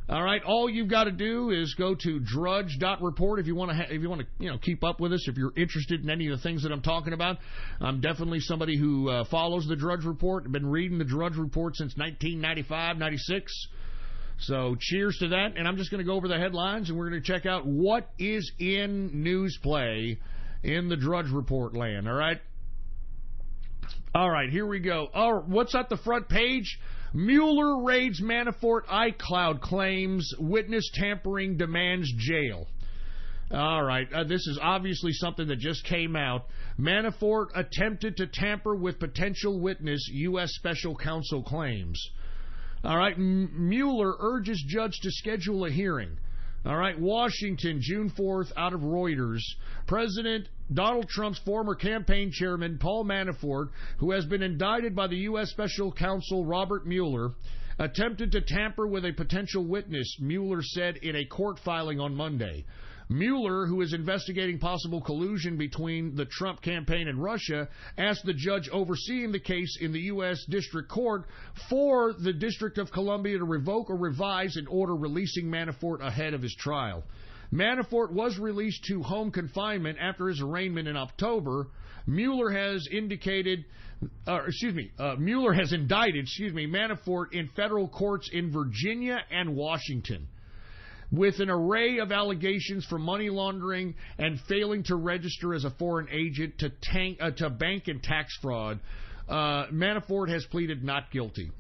All right, all you've got to do is go to drudge.report if you want to, keep up with us. If you're interested in any of the things that I'm talking about, I'm definitely somebody who follows the Drudge Report. I've been reading the Drudge Report since 1995, 96. So cheers to that. And I'm just going to go over the headlines, and we're going to check out what is in news play in the Drudge Report land. All right. All right, here we go. Oh, what's at the front page? Mueller raids Manafort iCloud claims witness tampering demands jail. All right, this is obviously something that just came out. Manafort attempted to tamper with potential witness, U.S. Special Counsel claims. All right, Mueller urges judge to schedule a hearing. All right, Washington, June 4th, out of Reuters. President Donald Trump's former campaign chairman, Paul Manafort, who has been indicted by the U.S. Special Counsel Robert Mueller, attempted to tamper with a potential witness, Mueller said in a court filing on Monday. Mueller, who is investigating possible collusion between the Trump campaign and Russia, asked the judge overseeing the case in the U.S. District Court for the District of Columbia to revoke or revise an order releasing Manafort ahead of his trial. Manafort was released to home confinement after his arraignment in October. Mueller has indicted Manafort in federal courts in Virginia and Washington, with an array of allegations for money laundering and failing to register as a foreign agent to bank and tax fraud. Manafort has pleaded not guilty.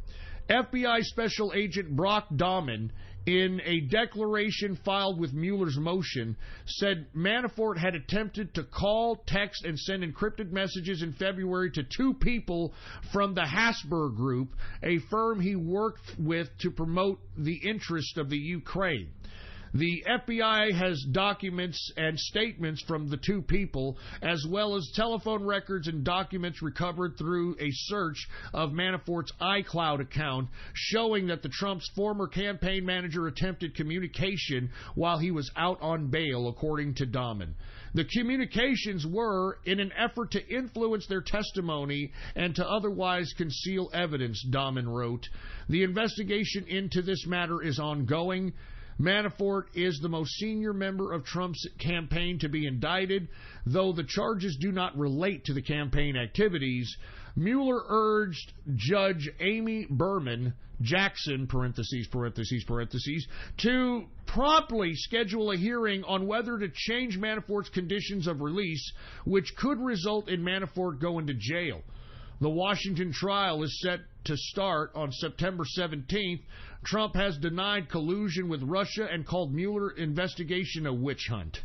FBI Special Agent Brock Dahman, in a declaration filed with Mueller's motion, said Manafort had attempted to call, text, and send encrypted messages in February to two people from the Hasbro Group, a firm he worked with to promote the interest of the Ukraine. The FBI has documents and statements from the two people, as well as telephone records and documents recovered through a search of Manafort's iCloud account, showing that the Trump's former campaign manager attempted communication while he was out on bail, according to Dahman. The communications were in an effort to influence their testimony and to otherwise conceal evidence, Dahman wrote. The investigation into this matter is ongoing. Manafort is the most senior member of Trump's campaign to be indicted, though the charges do not relate to the campaign activities. Mueller urged Judge Amy Berman Jackson, to promptly schedule a hearing on whether to change Manafort's conditions of release, which could result in Manafort going to jail. The Washington trial is set to start on September 17th. Trump has denied collusion with Russia and called Mueller investigation a witch hunt.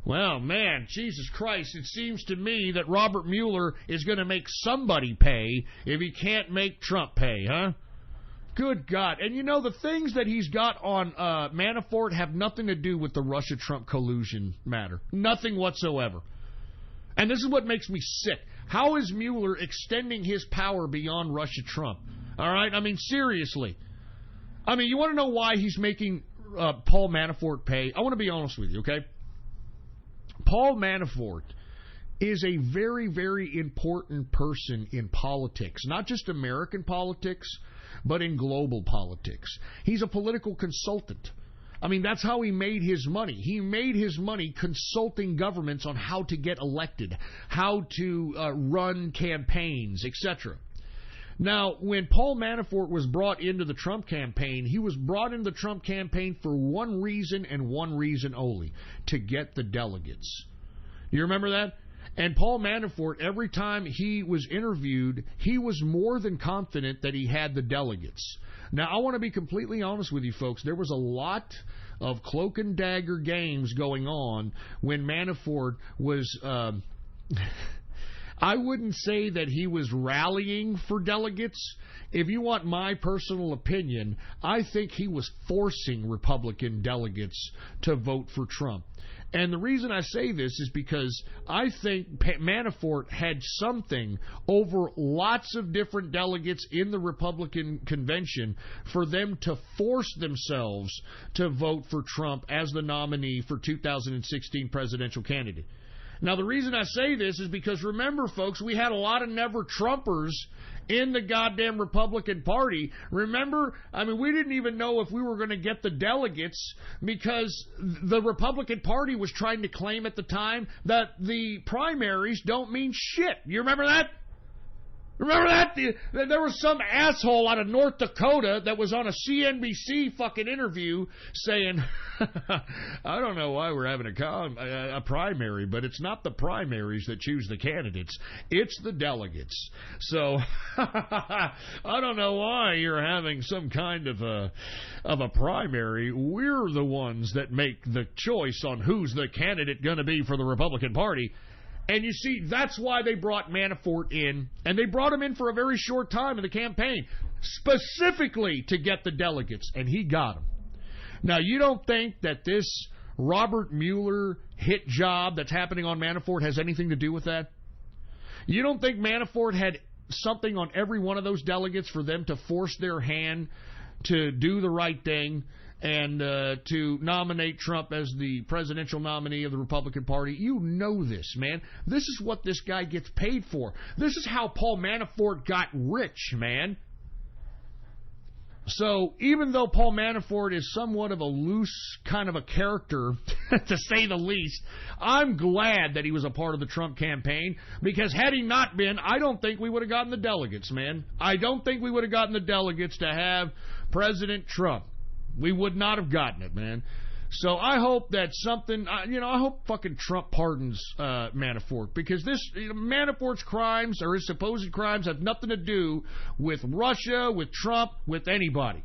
Well, man, Jesus Christ, it seems to me that Robert Mueller is going to make somebody pay if he can't make Trump pay, huh? Good God. And you know, the things that he's got on Manafort have nothing to do with the Russia-Trump collusion matter. Nothing whatsoever. And this is what makes me sick. How is Mueller extending his power beyond Russia-Trump? All right? I mean, seriously. I mean, you want to know why he's making Paul Manafort pay? I want to be honest with you, okay? Paul Manafort is a very, very important person in politics. Not just American politics, but in global politics. He's a political consultant. I mean, that's how he made his money. He made his money consulting governments on how to get elected, how to run campaigns, etc. Now, when Paul Manafort was brought into the Trump campaign, he was brought into the Trump campaign for one reason and one reason only, to get the delegates. Do you remember that? And Paul Manafort, every time he was interviewed, he was more than confident that he had the delegates. Now, I want to be completely honest with you folks. There was a lot of cloak and dagger games going on when Manafort was... I wouldn't say that he was rallying for delegates. If you want my personal opinion, I think he was forcing Republican delegates to vote for Trump. And the reason I say this is because I think Manafort had something over lots of different delegates in the Republican convention for them to force themselves to vote for Trump as the nominee for 2016 presidential candidate. Now, the reason I say this is because, remember, folks, we had a lot of never-Trumpers in the goddamn Republican Party. Remember? I mean, we didn't even know if we were going to get the delegates because the Republican Party was trying to claim at the time that the primaries don't mean shit. You remember that? Remember that? There was some asshole out of North Dakota that was on a CNBC fucking interview saying, I don't know why we're having a primary, but it's not the primaries that choose the candidates. It's the delegates. So I don't know why you're having some kind of a primary. We're the ones that make the choice on who's the candidate going to be for the Republican Party. And you see, that's why they brought Manafort in, and they brought him in for a very short time in the campaign, specifically to get the delegates, and he got them. Now, you don't think that this Robert Mueller hit job that's happening on Manafort has anything to do with that? You don't think Manafort had something on every one of those delegates for them to force their hand to do the right thing and to nominate Trump as the presidential nominee of the Republican Party? You know this, man. This is what this guy gets paid for. This is how Paul Manafort got rich, man. So even though Paul Manafort is somewhat of a loose kind of a character, to say the least, I'm glad that he was a part of the Trump campaign, because had he not been, I don't think we would have gotten the delegates, man. I don't think we would have gotten the delegates to have President Trump. We would not have gotten it, man. So I hope that something, I hope fucking Trump pardons Manafort, because Manafort's crimes, or his supposed crimes, have nothing to do with Russia, with Trump, with anybody.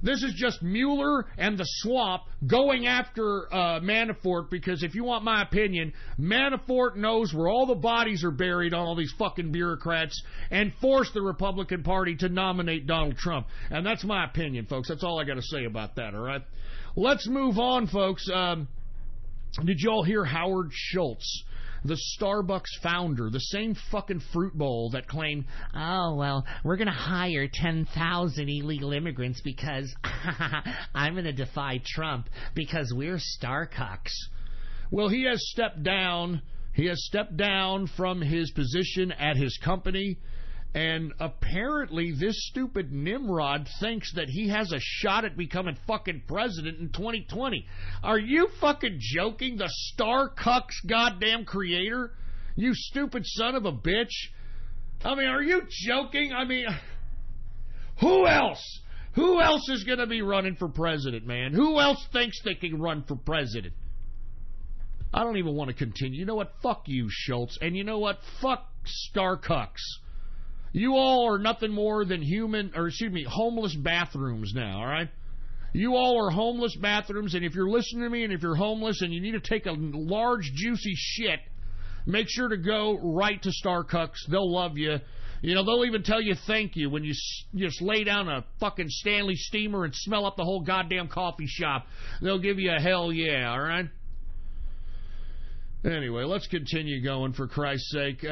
This is just Mueller and the swamp going after Manafort, because if you want my opinion, Manafort knows where all the bodies are buried on all these fucking bureaucrats and forced the Republican Party to nominate Donald Trump. And that's my opinion, folks. That's all I got to say about that, all right? Let's move on, folks. Did y'all hear Howard Schultz, the Starbucks founder, the same fucking fruit bowl that claimed, oh, well, we're going to hire 10,000 illegal immigrants because I'm going to defy Trump because we're Starcucks. Well, he has stepped down. He has stepped down from his position at his company. And apparently this stupid Nimrod thinks that he has a shot at becoming fucking president in 2020. Are you fucking joking? The Starcucks goddamn creator? You stupid son of a bitch. I mean, are you joking? I mean, who else? Who else is going to be running for president, man? Who else thinks they can run for president? I don't even want to continue. You know what? Fuck you, Schultz. And you know what? Fuck Starcucks. You all are nothing more than homeless bathrooms now, all right? You all are homeless bathrooms, and if you're listening to me and if you're homeless and you need to take a large, juicy shit, make sure to go right to Starcucks. They'll love you. You know, they'll even tell you thank you when you just lay down a fucking Stanley steamer and smell up the whole goddamn coffee shop. They'll give you a hell yeah, all right? Anyway, let's continue going, for Christ's sake.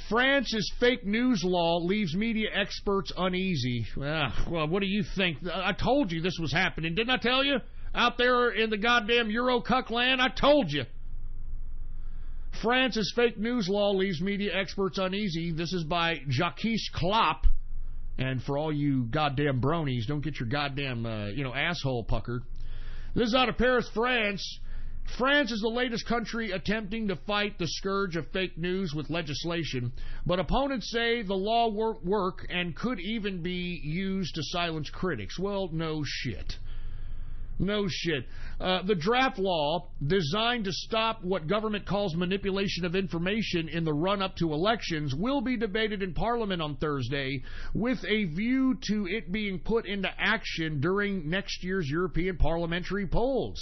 France's fake news law leaves media experts uneasy. Well, what do you think? I told you this was happening. Didn't I tell you? Out there in the goddamn Euro-cuck land, I told you. France's fake news law leaves media experts uneasy. This is by Jacques Klopp. And for all you goddamn bronies, don't get your goddamn, asshole puckered. This is out of Paris, France. France is the latest country attempting to fight the scourge of fake news with legislation, but opponents say the law won't work and could even be used to silence critics. Well, no shit. No shit. The draft law, designed to stop what government calls manipulation of information in the run-up to elections, will be debated in Parliament on Thursday, with a view to it being put into action during next year's European parliamentary polls.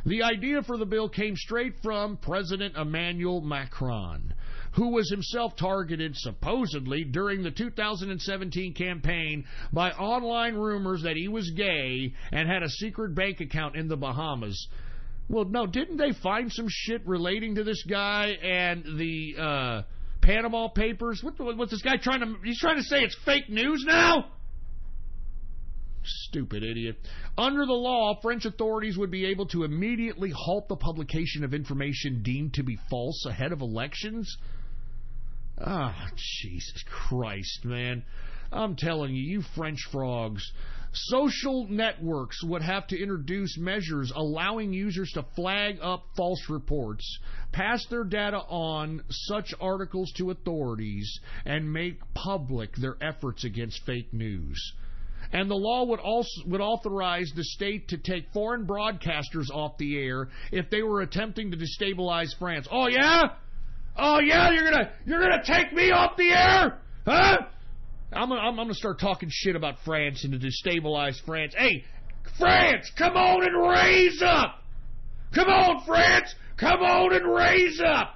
The idea for the bill came straight from President Emmanuel Macron, who was himself targeted, supposedly, during the 2017 campaign by online rumors that he was gay and had a secret bank account in the Bahamas. Well, no, didn't they find some shit relating to this guy and the Panama Papers? What's this guy trying to... He's trying to say it's fake news now? Stupid idiot. Under the law, French authorities would be able to immediately halt the publication of information deemed to be false ahead of elections. Jesus Christ, man. I'm telling you, you French frogs. Social networks would have to introduce measures allowing users to flag up false reports, pass their data on such articles to authorities, and make public their efforts against fake news. And the law would authorize the state to take foreign broadcasters off the air if they were attempting to destabilize France. Oh yeah? Oh yeah, you're gonna take me off the air? Huh? I'm gonna start talking shit about France and to destabilize France. Hey, France, come on and raise up! Come on, France, come on and raise up!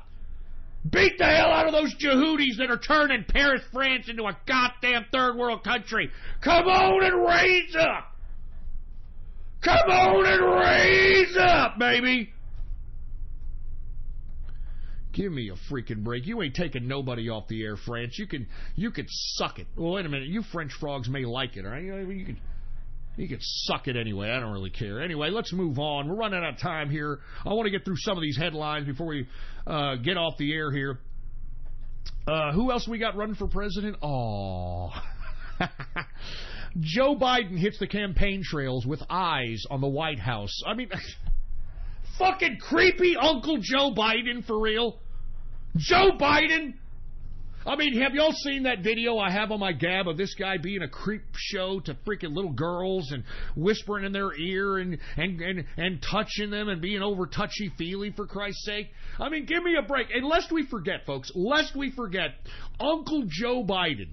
Beat the hell out of those Jehudis that are turning Paris, France into a goddamn third world country. Come on and raise up! Come on and raise up, baby! Give me a freaking break. You ain't taking nobody off the air, France. You can suck it. Well, wait a minute. You French frogs may like it, all right? You can suck it anyway. I don't really care. Anyway, let's move on. We're running out of time here. I want to get through some of these headlines before we get off the air here. Who else we got running for president? Oh, Joe Biden hits the campaign trails with eyes on the White House. I mean, fucking creepy Uncle Joe Biden, for real? Joe Biden? I mean, have y'all seen that video I have on my Gab of this guy being a creep show to freaking little girls and whispering in their ear and touching them and being over touchy-feely, for Christ's sake? I mean, give me a break. And lest we forget, folks, Uncle Joe Biden.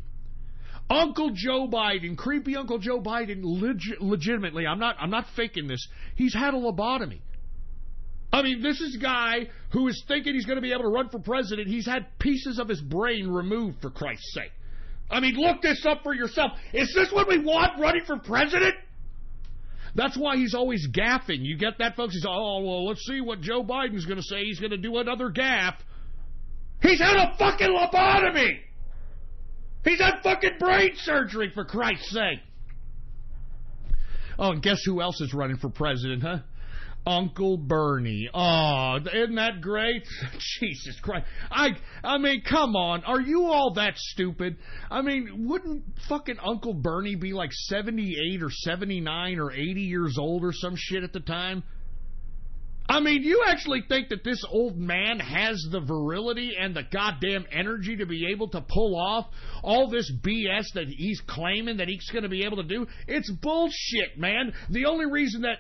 Uncle Joe Biden, creepy Uncle Joe Biden, legitimately, I'm not faking this. He's had a lobotomy. I mean, this is a guy who is thinking he's going to be able to run for president. He's had pieces of his brain removed, for Christ's sake. I mean, look this up for yourself. Is this what we want running for president? That's why he's always gaffing. You get that, folks? He's, oh, well, let's see what Joe Biden's going to say. He's going to do another gaffe. He's had a fucking lobotomy. He's had fucking brain surgery, for Christ's sake. Oh, and guess who else is running for president, huh? Uncle Bernie. Oh, isn't that great? Jesus Christ. I mean, come on. Are you all that stupid? I mean, wouldn't fucking Uncle Bernie be like 78 or 79 or 80 years old or some shit at the time? I mean, you actually think that this old man has the virility and the goddamn energy to be able to pull off all this BS that he's claiming that he's going to be able to do? It's bullshit, man. The only reason that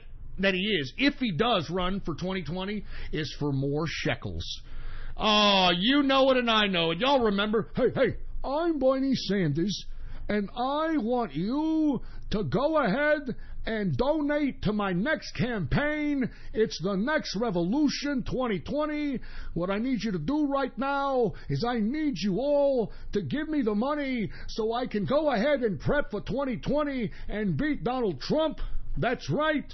he is, if he does run for 2020, is for more shekels. Oh, you know it and I know it. Y'all remember, hey, I'm Bernie Sanders, and I want you to go ahead and donate to my next campaign. It's the next revolution, 2020. What I need you to do right now is I need you all to give me the money so I can go ahead and prep for 2020 and beat Donald Trump. That's right.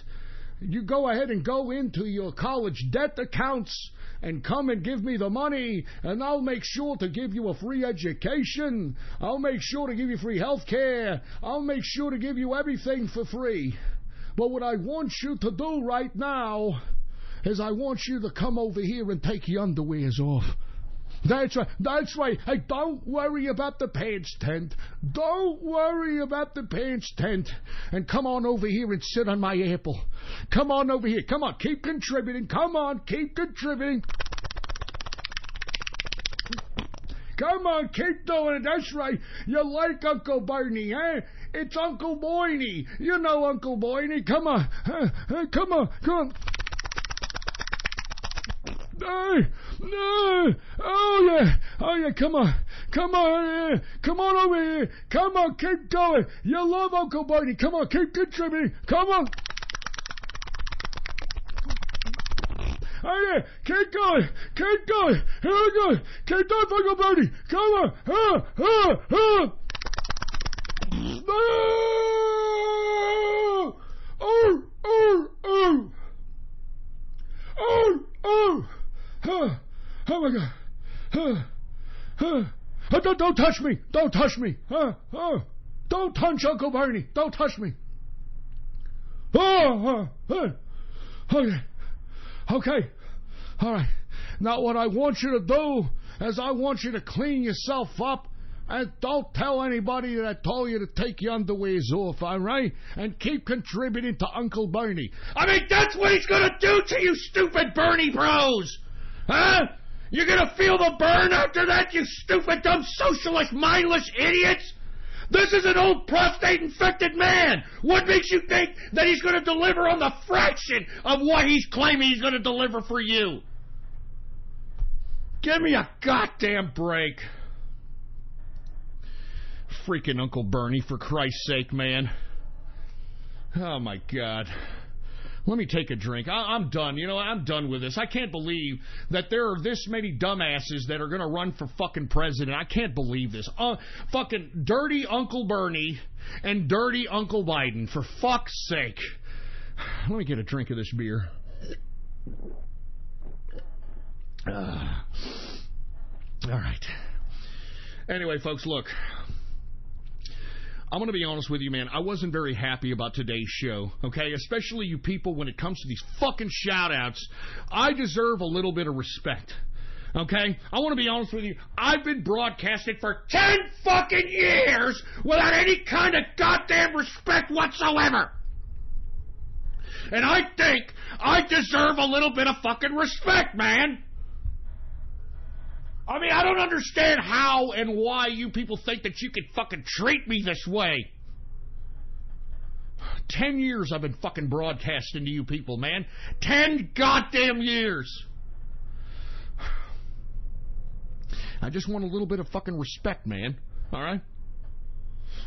You go ahead and go into your college debt accounts and come and give me the money, and I'll make sure to give you a free education. I'll make sure to give you free health care. I'll make sure to give you everything for free. But what I want you to do right now is I want you to come over here and take your underwears off. That's right. Hey, don't worry about the pants tent. Don't worry about the pants tent. And come on over here and sit on my apple. Come on over here. Come on, keep contributing. Come on, keep contributing. Come on, keep doing it. That's right. You like Uncle Bernie, eh? It's Uncle Boynie. You know Uncle Boynie. Come on. Come on. No. Oh yeah, come on over here, come on, keep going. You love Uncle Bernie. Come on, keep contributing. Come on. Oh yeah, keep going. Here we go. Keep going, Uncle Bernie. Come on. Oh my God. Don't touch me. Don't touch me. Don't touch Uncle Bernie. Don't touch me. Okay. All right. Now what I want you to do is I want you to clean yourself up and don't tell anybody that I told you to take your underwears off, all right? And keep contributing to Uncle Bernie. I mean, that's what he's going to do to you, stupid Bernie bros. Huh? You're going to feel the burn after that, you stupid, dumb, socialist, mindless idiots? This is an old prostate-infected man. What makes you think that he's going to deliver on the fraction of what he's claiming he's going to deliver for you? Give me a goddamn break. Freaking Uncle Bernie, for Christ's sake, man. Oh, my God. Let me take a drink. I'm done. You know, I'm done with this. I can't believe that there are this many dumbasses that are going to run for fucking president. I can't believe this. Fucking dirty Uncle Bernie and dirty Uncle Biden, for fuck's sake. Let me get a drink of this beer. All right. Anyway, folks, look. I'm going to be honest with you, man. I wasn't very happy about today's show, okay? Especially you people when it comes to these fucking shout-outs. I deserve a little bit of respect, okay? I want to be honest with you. I've been broadcasting for 10 fucking years without any kind of goddamn respect whatsoever. And I think I deserve a little bit of fucking respect, man. I mean, I don't understand how and why you people think that you can fucking treat me this way. 10 years I've been fucking broadcasting to you people, man. 10 goddamn years. I just want a little bit of fucking respect, man. All right?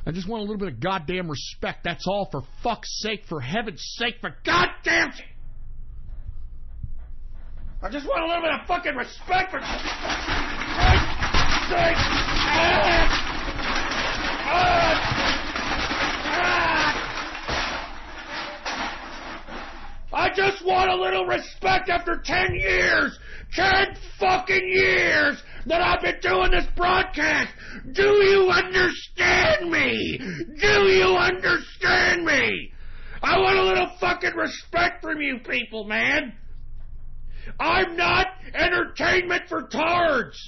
I just want a little bit of goddamn respect. That's all, for fuck's sake, for heaven's sake, for goddamn sake. I just want a little bit of fucking respect for Christ's sake. I just want a little respect after 10 years. 10 fucking years that I've been doing this broadcast. Do you understand me? Do you understand me? I want a little fucking respect from you people, man. I'm not entertainment for tards.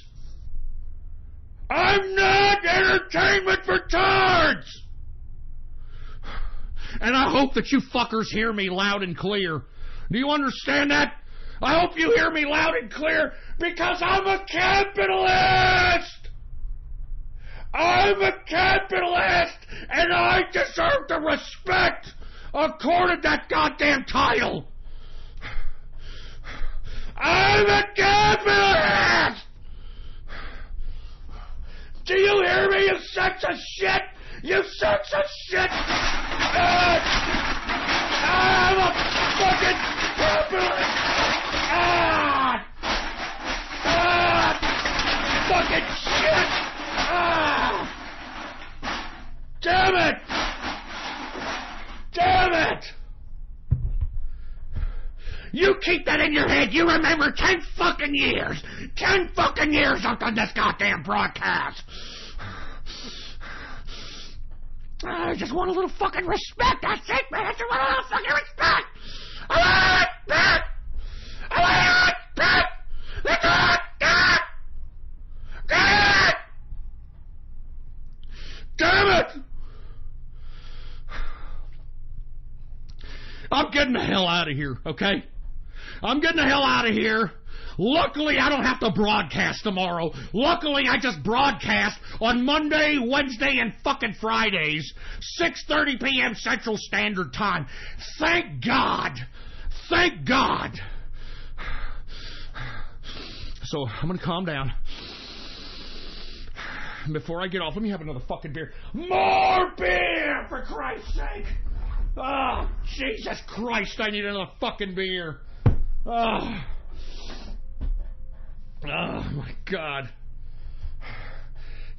I'm not entertainment for tards. And I hope that you fuckers hear me loud and clear. Do you understand that? I hope you hear me loud and clear, because I'm a capitalist. I'm a capitalist, and I deserve the respect according to that goddamn title. I'm a capitalist! Do you hear me, you sons of shit? You sons of shit! I'm a fucking capitalist! Fucking shit! Damn it! Damn it! You keep that in your head. You remember 10 fucking years. 10 fucking years I've done this goddamn broadcast. I just want a little fucking respect. That's it, man. I just want a little fucking respect. I want respect. I want respect. That's all. God. God. Damn it. I'm getting the hell out of here, okay? I'm getting the hell out of here. Luckily, I don't have to broadcast tomorrow. Luckily, I just broadcast on Monday, Wednesday, and fucking Fridays, 6:30 p.m. Central Standard Time. Thank God. Thank God. So, I'm going to calm down. Before I get off, let me have another fucking beer. More beer, for Christ's sake. Oh, Jesus Christ, I need another fucking beer. Oh, my God.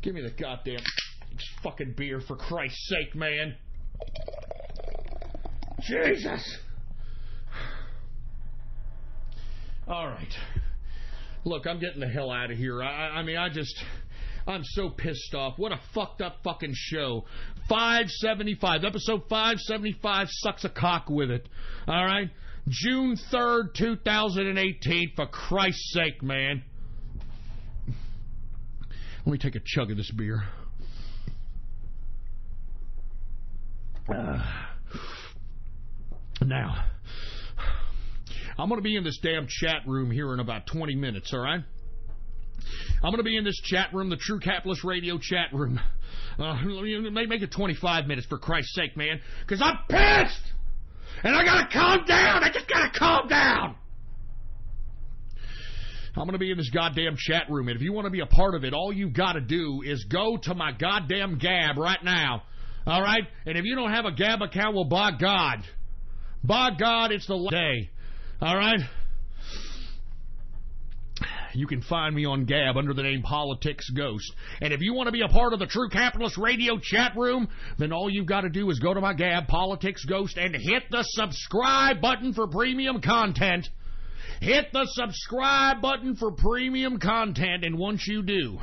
Give me the goddamn fucking beer, for Christ's sake, man. Jesus. All right. Look, I'm getting the hell out of here. I'm so pissed off. What a fucked up fucking show. 575. Episode 575 sucks a cock with it. All right? June 3rd, 2018. For Christ's sake, man. Let me take a chug of this beer. Now, I'm going to be in this damn chat room here in about 20 minutes, all right? I'm going to be in this chat room, the True Capitalist Radio chat room. Make it 25 minutes, for Christ's sake, man. Because I'm pissed! And I got to calm down! I just got to calm down! I'm going to be in this goddamn chat room, and if you want to be a part of it, all you got to do is go to my goddamn Gab right now. All right? And if you don't have a Gab account, well, by God, it's the last day. All right? You can find me on Gab under the name Politics Ghost. And if you want to be a part of the True Capitalist Radio chat room, then all you've got to do is go to my Gab, Politics Ghost, and hit the subscribe button for premium content. Hit the subscribe button for premium content, and once you do,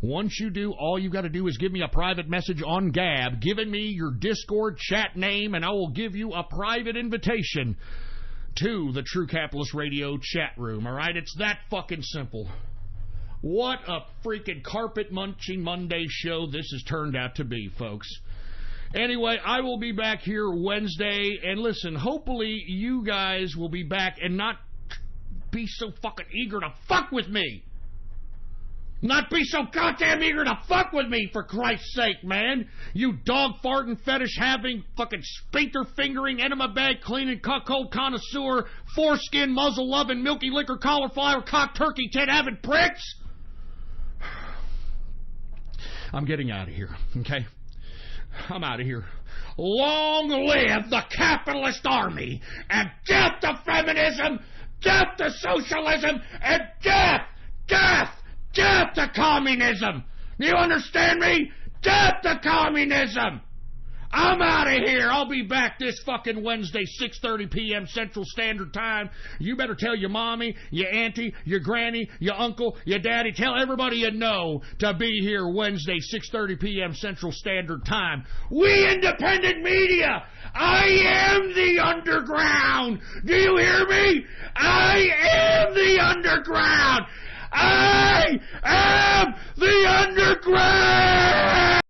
all you've got to do is give me a private message on Gab, giving me your Discord chat name, and I will give you a private invitation to the True Capitalist Radio chat room, all right? It's that fucking simple. What a freaking carpet-munching Monday show this has turned out to be, folks. Anyway, I will be back here Wednesday, and listen, hopefully you guys will be back and not be so fucking eager to fuck with me. Not be so goddamn eager to fuck with me, for Christ's sake, man. You dog farting, fetish having, fucking sphincter fingering, enema bag cleaning, cuckold connoisseur, foreskin, muzzle loving, milky liquor, cauliflower, cock turkey, tit having pricks. I'm getting out of here, okay? I'm out of here. Long live the capitalist army, and death to feminism, death to socialism, and death to communism. You understand me? Death to communism. I'm out of here. I'll be back this fucking Wednesday, 6:30 p.m. Central Standard Time. You better tell your mommy, your auntie, your granny, your uncle, your daddy. Tell everybody you know to be here Wednesday, 6:30 p.m. Central Standard Time. We independent media. I am the underground. Do you hear me? I am the underground. I am the underground.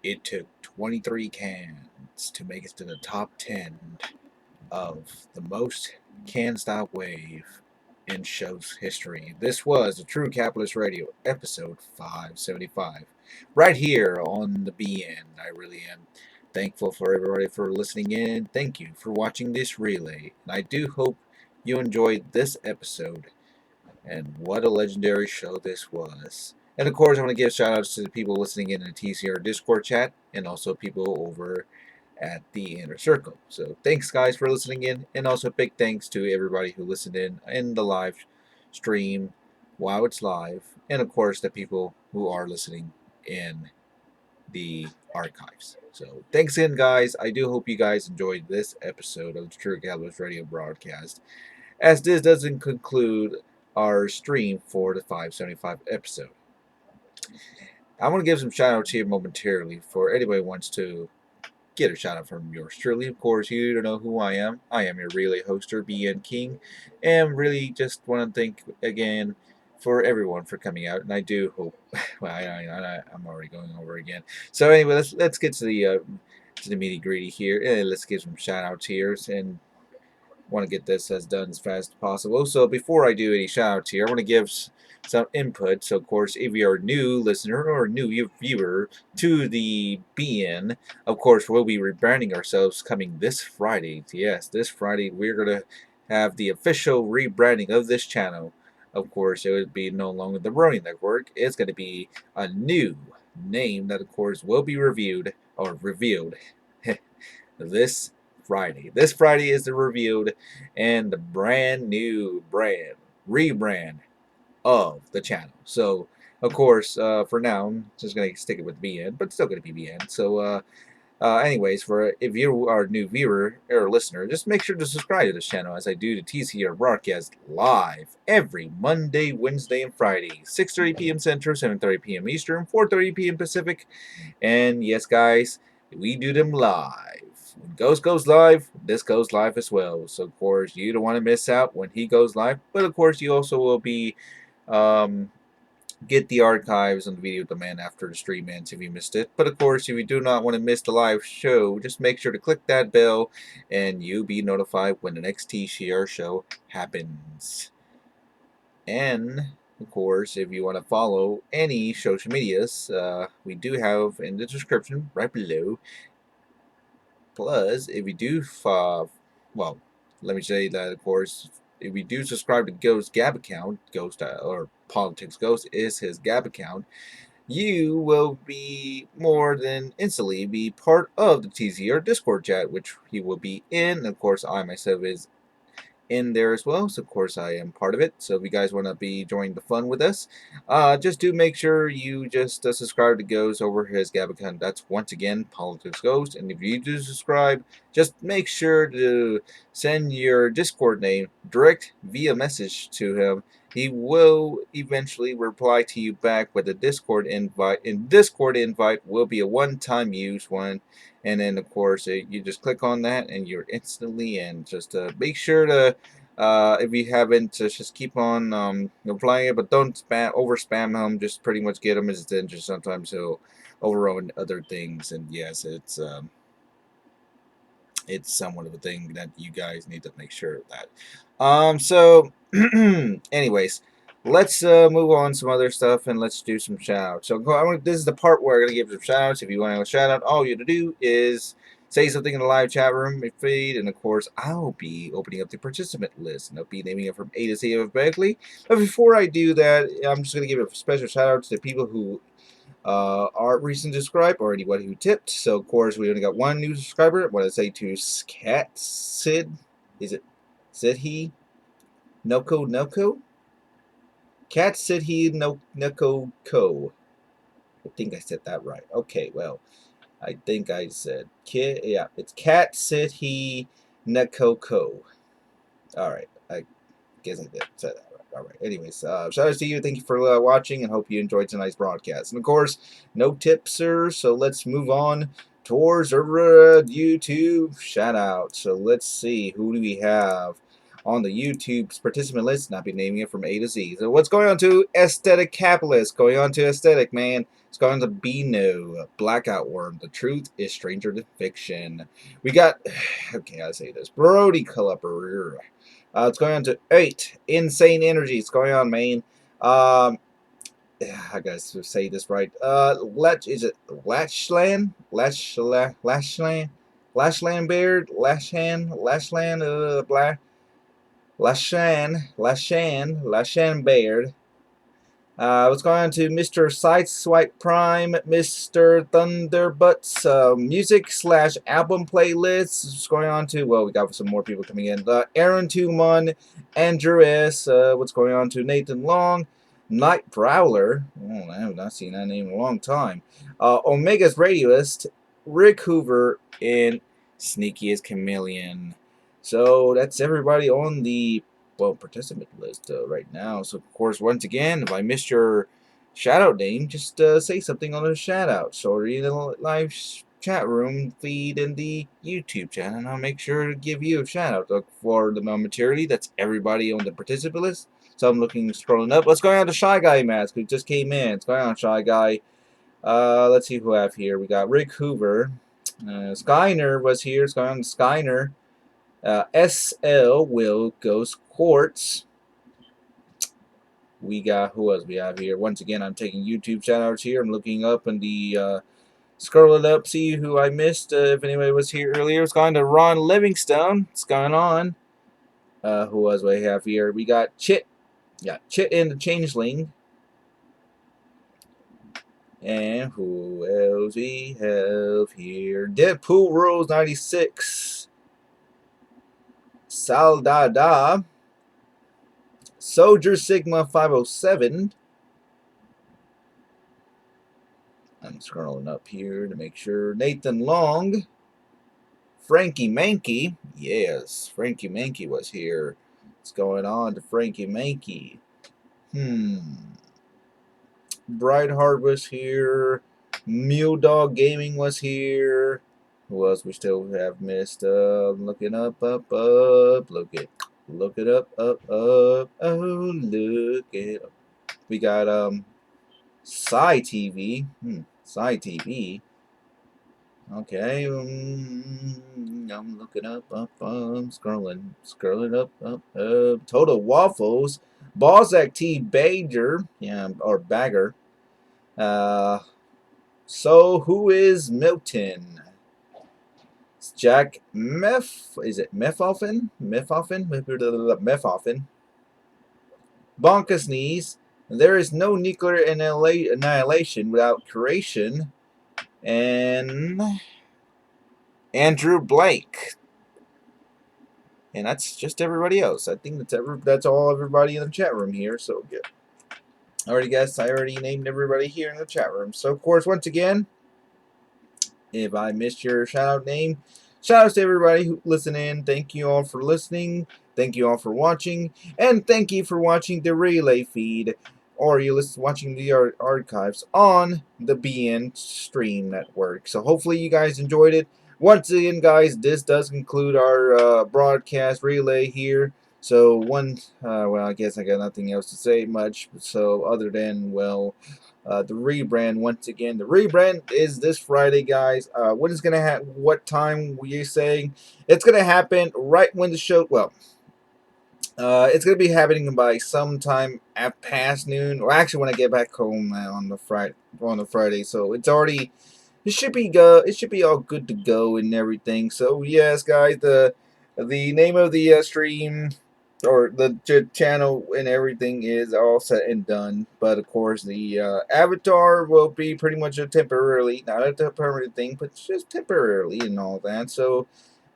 It took 23 cans to make it to the top 10 of the most can stop wave in show's history. This was the True Capitalist Radio, episode 575, right here on the BN. I really am thankful for everybody for listening in. Thank you for watching this relay, and I do hope you enjoyed this episode. And what a legendary show this was. And of course, I want to give shout outs to the people listening in the TCR Discord chat and also people over at the Inner Circle. So thanks, guys, for listening in. And also big thanks to everybody who listened in the live stream while it's live. And of course, the people who are listening in the archives. So thanks again, guys. I do hope you guys enjoyed this episode of the True Capitalist Radio broadcast. As this doesn't conclude our stream for the 575 episode. I want to give some shout outs here momentarily for anybody who wants to get a shout out from yours truly. Of course, you don't know who I am. I am your relay hoster, BN King, and really just want to thank again for everyone for coming out. And I do hope. Well, I'm already going over again. So anyway, let's get to the nitty gritty here. And let's give some shout outs here and want to get this as done as fast as possible. So before I do any shout outs here, I want to give some input. So of course, if you are a new listener or a new viewer to the BN, of course we'll be rebranding ourselves coming this Friday. Yes, this Friday we're going to have the official rebranding of this channel. Of course, it would be no longer the Brony Network. It's going to be a new name that of course will be revealed this Friday. This Friday is the revealed and the brand new rebrand of the channel. So, of course, for now, I'm just going to stick it with BN, but it's still going to be BN. So, anyways, if you are a new viewer or listener, just make sure to subscribe to this channel as I do the TCR broadcast live every Monday, Wednesday, and Friday, 6:30 p.m. Central, 7:30 p.m. Eastern, 4:30 p.m. Pacific. And yes, guys, we do them live. When Ghost goes live, this goes live as well. So, of course, you don't want to miss out when he goes live. But, of course, you also will be get the archives on the video demand after the stream ends if you missed it. But, of course, if you do not want to miss the live show, just make sure to click that bell and you'll be notified when the next TCR show happens. And, of course, if you want to follow any social medias, we do have in the description right below. Plus, if you do, well, let me say that, of course, if you do subscribe to Ghost Gab account, or Politics Ghost is his Gab account, you will be more than instantly be part of the TCR Discord chat, which he will be in. And of course, I myself is in there as well, so of course I am part of it. So if you guys want to be joining the fun with us, just do make sure you just subscribe to Ghost over his Gab account. That's once again Politics Ghost. And if you do subscribe, just make sure to send your Discord name direct via message to him. He will eventually reply to you back with a Discord invite. And Discord invite will be a one-time use one. And then, of course, you just click on that and you're instantly in. Just make sure to, if you haven't, just keep on replying it, but don't over spam him. Just pretty much get him his attention. Sometimes he'll overrun other things. And yes, it's somewhat of a thing that you guys need to make sure of that. So, anyways, let's move on to some other stuff and let's do some shout outs. So this is the part where I'm going to give some shout outs. If you want to shout out, all you have to do is say something in the live chat room feed, and of course, I'll be opening up the participant list, and I'll be naming it from A to Z alphabetically. But before I do that, I'm just going to give a special shout out to the people who are recently subscribed or anybody who tipped. So, of course, we only got one new subscriber. I want to say to Cat Sid, is it Sid he? Noko? Cat Sid he Noko Ko. I think I said that right. Okay, well, I think I said yeah, it's Cat Sid he Noko Ko. Alright, I guess I did say that right. Alright, anyways, shout out to you. Thank you for watching, and hope you enjoyed tonight's broadcast. And of course, no tips, sir, so let's move on towards our YouTube shout out. So let's see, who do we have on the YouTube's participant list? And I'll be naming it from A to Z. So what's going on to Aesthetic Capitalist? Going on to Aesthetic, man. It's going to Bino, Blackout Worm. The truth is stranger than fiction. We got, okay, I say this, Brody Clupper. It's going on to 8. Insane Energy. It's going on, man. I gotta say this right. Is it Lashland? Lashland Beard? Lashland, Black. Lashan Baird. What's going on to Mr. Sideswipe Prime, Mr. Thunderbutts, music / album playlists. What's going on to, well, we got some more people coming in. Aaron Tumon, Andrew S. What's going on to Nathan Long, Night Prowler. Oh, I have not seen that name in a long time. Omega's Radioist, Rick Hoover, and Sneakiest Chameleon. So that's everybody on the participant list right now. So of course, once again, if I missed your shout out name, just say something on the shout out. So or in the live chat room feed in the YouTube channel, and I'll make sure to give you a shout out. Look for the materially. That's everybody on the participant list. So I'm scrolling up. What's going on to Shy Guy Mask, who just came in? What's going on, Shy Guy? Let's see who I have here. We got Rick Hoover. Skyner was here. It's going on to Skyner. SL Will Ghost Quartz. We got, who else we have here? Once again, I'm taking YouTube shoutouts here. I'm looking up in the scrolling up, see who I missed. If anybody was here earlier, it's going to Ron Livingstone. What's going on? Who else we have here? We got Chit. Yeah, Chit and the Changeling. And who else we have here? Deadpool Rose 96. Saldada, Soldier Sigma 507. I'm scrolling up here to make sure. Nathan Long, Frankie Mankey. Yes, Frankie Mankey was here. What's going on to Frankie Mankey? Brightheart was here. Mule Dog Gaming was here. Who else we still have missed? Looking up. Look it up. Oh, look it up. We got Psy TV. Psy TV. Okay. I'm looking up. Scrolling up. Total Waffles. Balzac T Bader. Yeah, or Bagger. So who is Milton? Jack is it Methoffen? Bonkus Knees. There is no nuclear annihilation without creation. And Andrew Blake. And that's just everybody else. I think that's all everybody in the chat room here. So good. I already named everybody here in the chat room. So of course, once again, if I missed your shout out name, shout outs to everybody who listening. Thank you all for listening. Thank you all for watching. And thank you for watching the relay feed, or you're watching the archives on the BN Stream Network. So hopefully you guys enjoyed it. Once again, guys, this does conclude our broadcast relay here. So well, I guess I got nothing else to say much. So other than, well, the rebrand, once again, the rebrand is this Friday, guys. What is gonna happen? What time were you saying? It's gonna happen right when the show. Well, It's gonna be happening by sometime at past noon, or actually when I get back home on the Friday. So it's already, it should be all good to go and everything. So yes, guys, the name of the stream or the channel and everything is all set and done. But of course, the avatar will be pretty much a temporarily, not a permanent thing, but just temporarily and all that. So.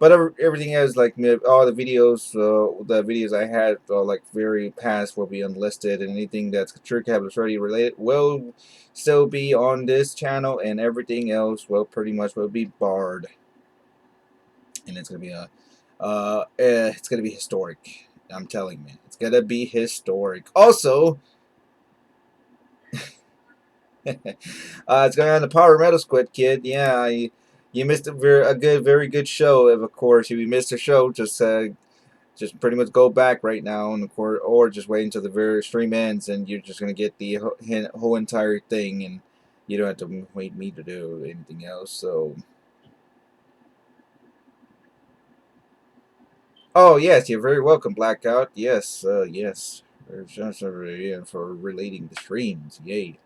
But everything else, like all the videos I had, like very past, will be unlisted, and anything that's True Capitalist Radio related will still be on this channel, and everything else will pretty much will be barred. And it's gonna be it's gonna be historic. I'm telling you, it's gonna be historic. Also, it's going on the Power Metal Squid, kid. Yeah, you missed very good show. Of course, if you missed a show, just pretty much go back right now, and or just wait until the very stream ends, and you're just gonna get the whole entire thing, and you don't have to wait me to do anything else. So, oh yes, you're very welcome, Blackout. Yes, yes, for relating the streams. Yay.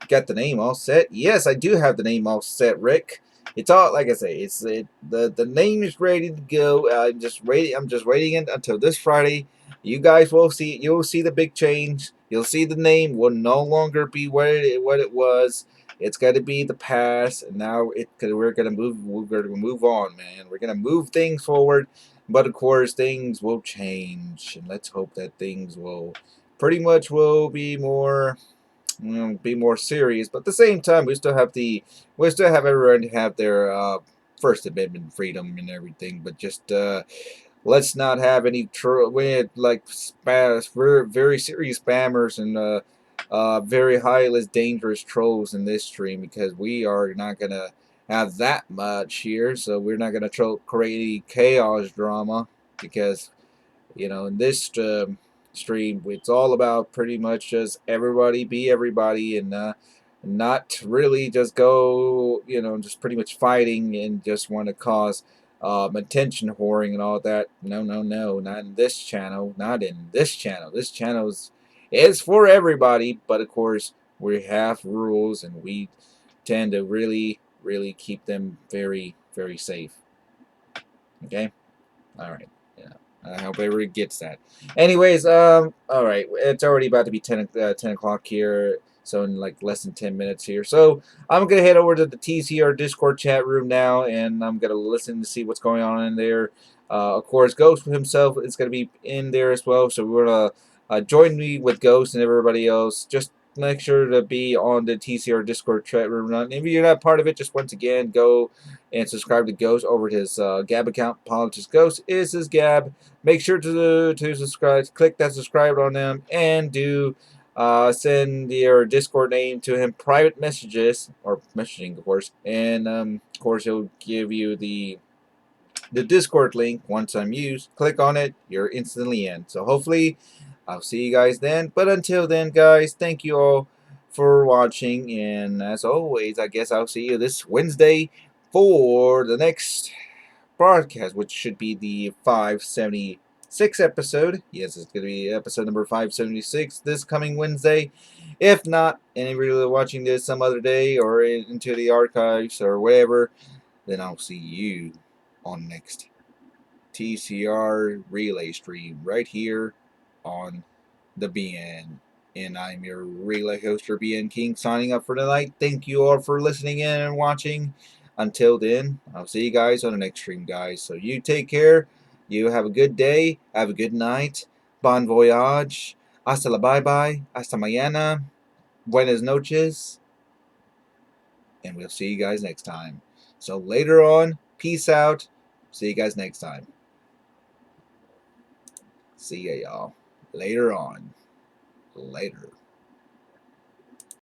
Got the name all set? Yes, I do have the name all set, Rick. It's all, like I say, the name is ready to go. I'm just waiting until this Friday. You guys will see. You'll see the big change. You'll see the name will no longer be what it was. It's got to be the past, and now we're gonna move on, man. We're gonna move things forward, but of course things will change, and let's hope that things will pretty much will be more serious. But at the same time, we still have everyone have their First Amendment freedom and everything. But just let's not have any very serious spammers and very highly dangerous trolls in this stream, because we are not gonna have that much here. So we're not gonna create any chaos drama, because in this stream, it's all about pretty much just everybody be everybody, and not really just go, just pretty much fighting and just want to cause attention whoring and all that. No, no, no, not in this channel. Not in this channel. This channel is for everybody, but of course we have rules, and we tend to really, really keep them very, very safe. Okay? All right. I hope everybody gets that. Anyways, all right. It's already about to be 10 o'clock here, so in like less than 10 minutes here. So I'm going to head over to the TCR Discord chat room now, and I'm going to listen to see what's going on in there. Of course, Ghost himself is going to be in there as well, so we're going to join me with Ghost and everybody else. Just make sure to be on the TCR Discord chat room. And if you're not part of it, just once again, go and subscribe to Ghost over at his Gab account. Politics Ghost is his Gab. Make sure to subscribe. Click that subscribe on them, and do send your Discord name to him, private messages, or messaging, of course. And of course, he'll give you the Discord link once I'm used. Click on it, you're instantly in. So hopefully I'll see you guys then. But until then, guys, thank you all for watching, and as always, I guess I'll see you this Wednesday for the next broadcast, which should be the 576 episode. Yes, it's going to be episode number 576 this coming Wednesday. If not, and if you're watching this some other day or into the archives or whatever, then I'll see you on next TCR relay stream right here on the BN. And I'm your relay hoster, BN King, signing up for tonight. Thank you all for listening in and watching. Until then, I'll see you guys on the next stream, guys. So you take care. You have a good day. Have a good night. Bon voyage. Hasta la bye-bye. Hasta mañana. Buenas noches. And we'll see you guys next time. So later on, peace out. See you guys next time. See ya, y'all. Later on. Later.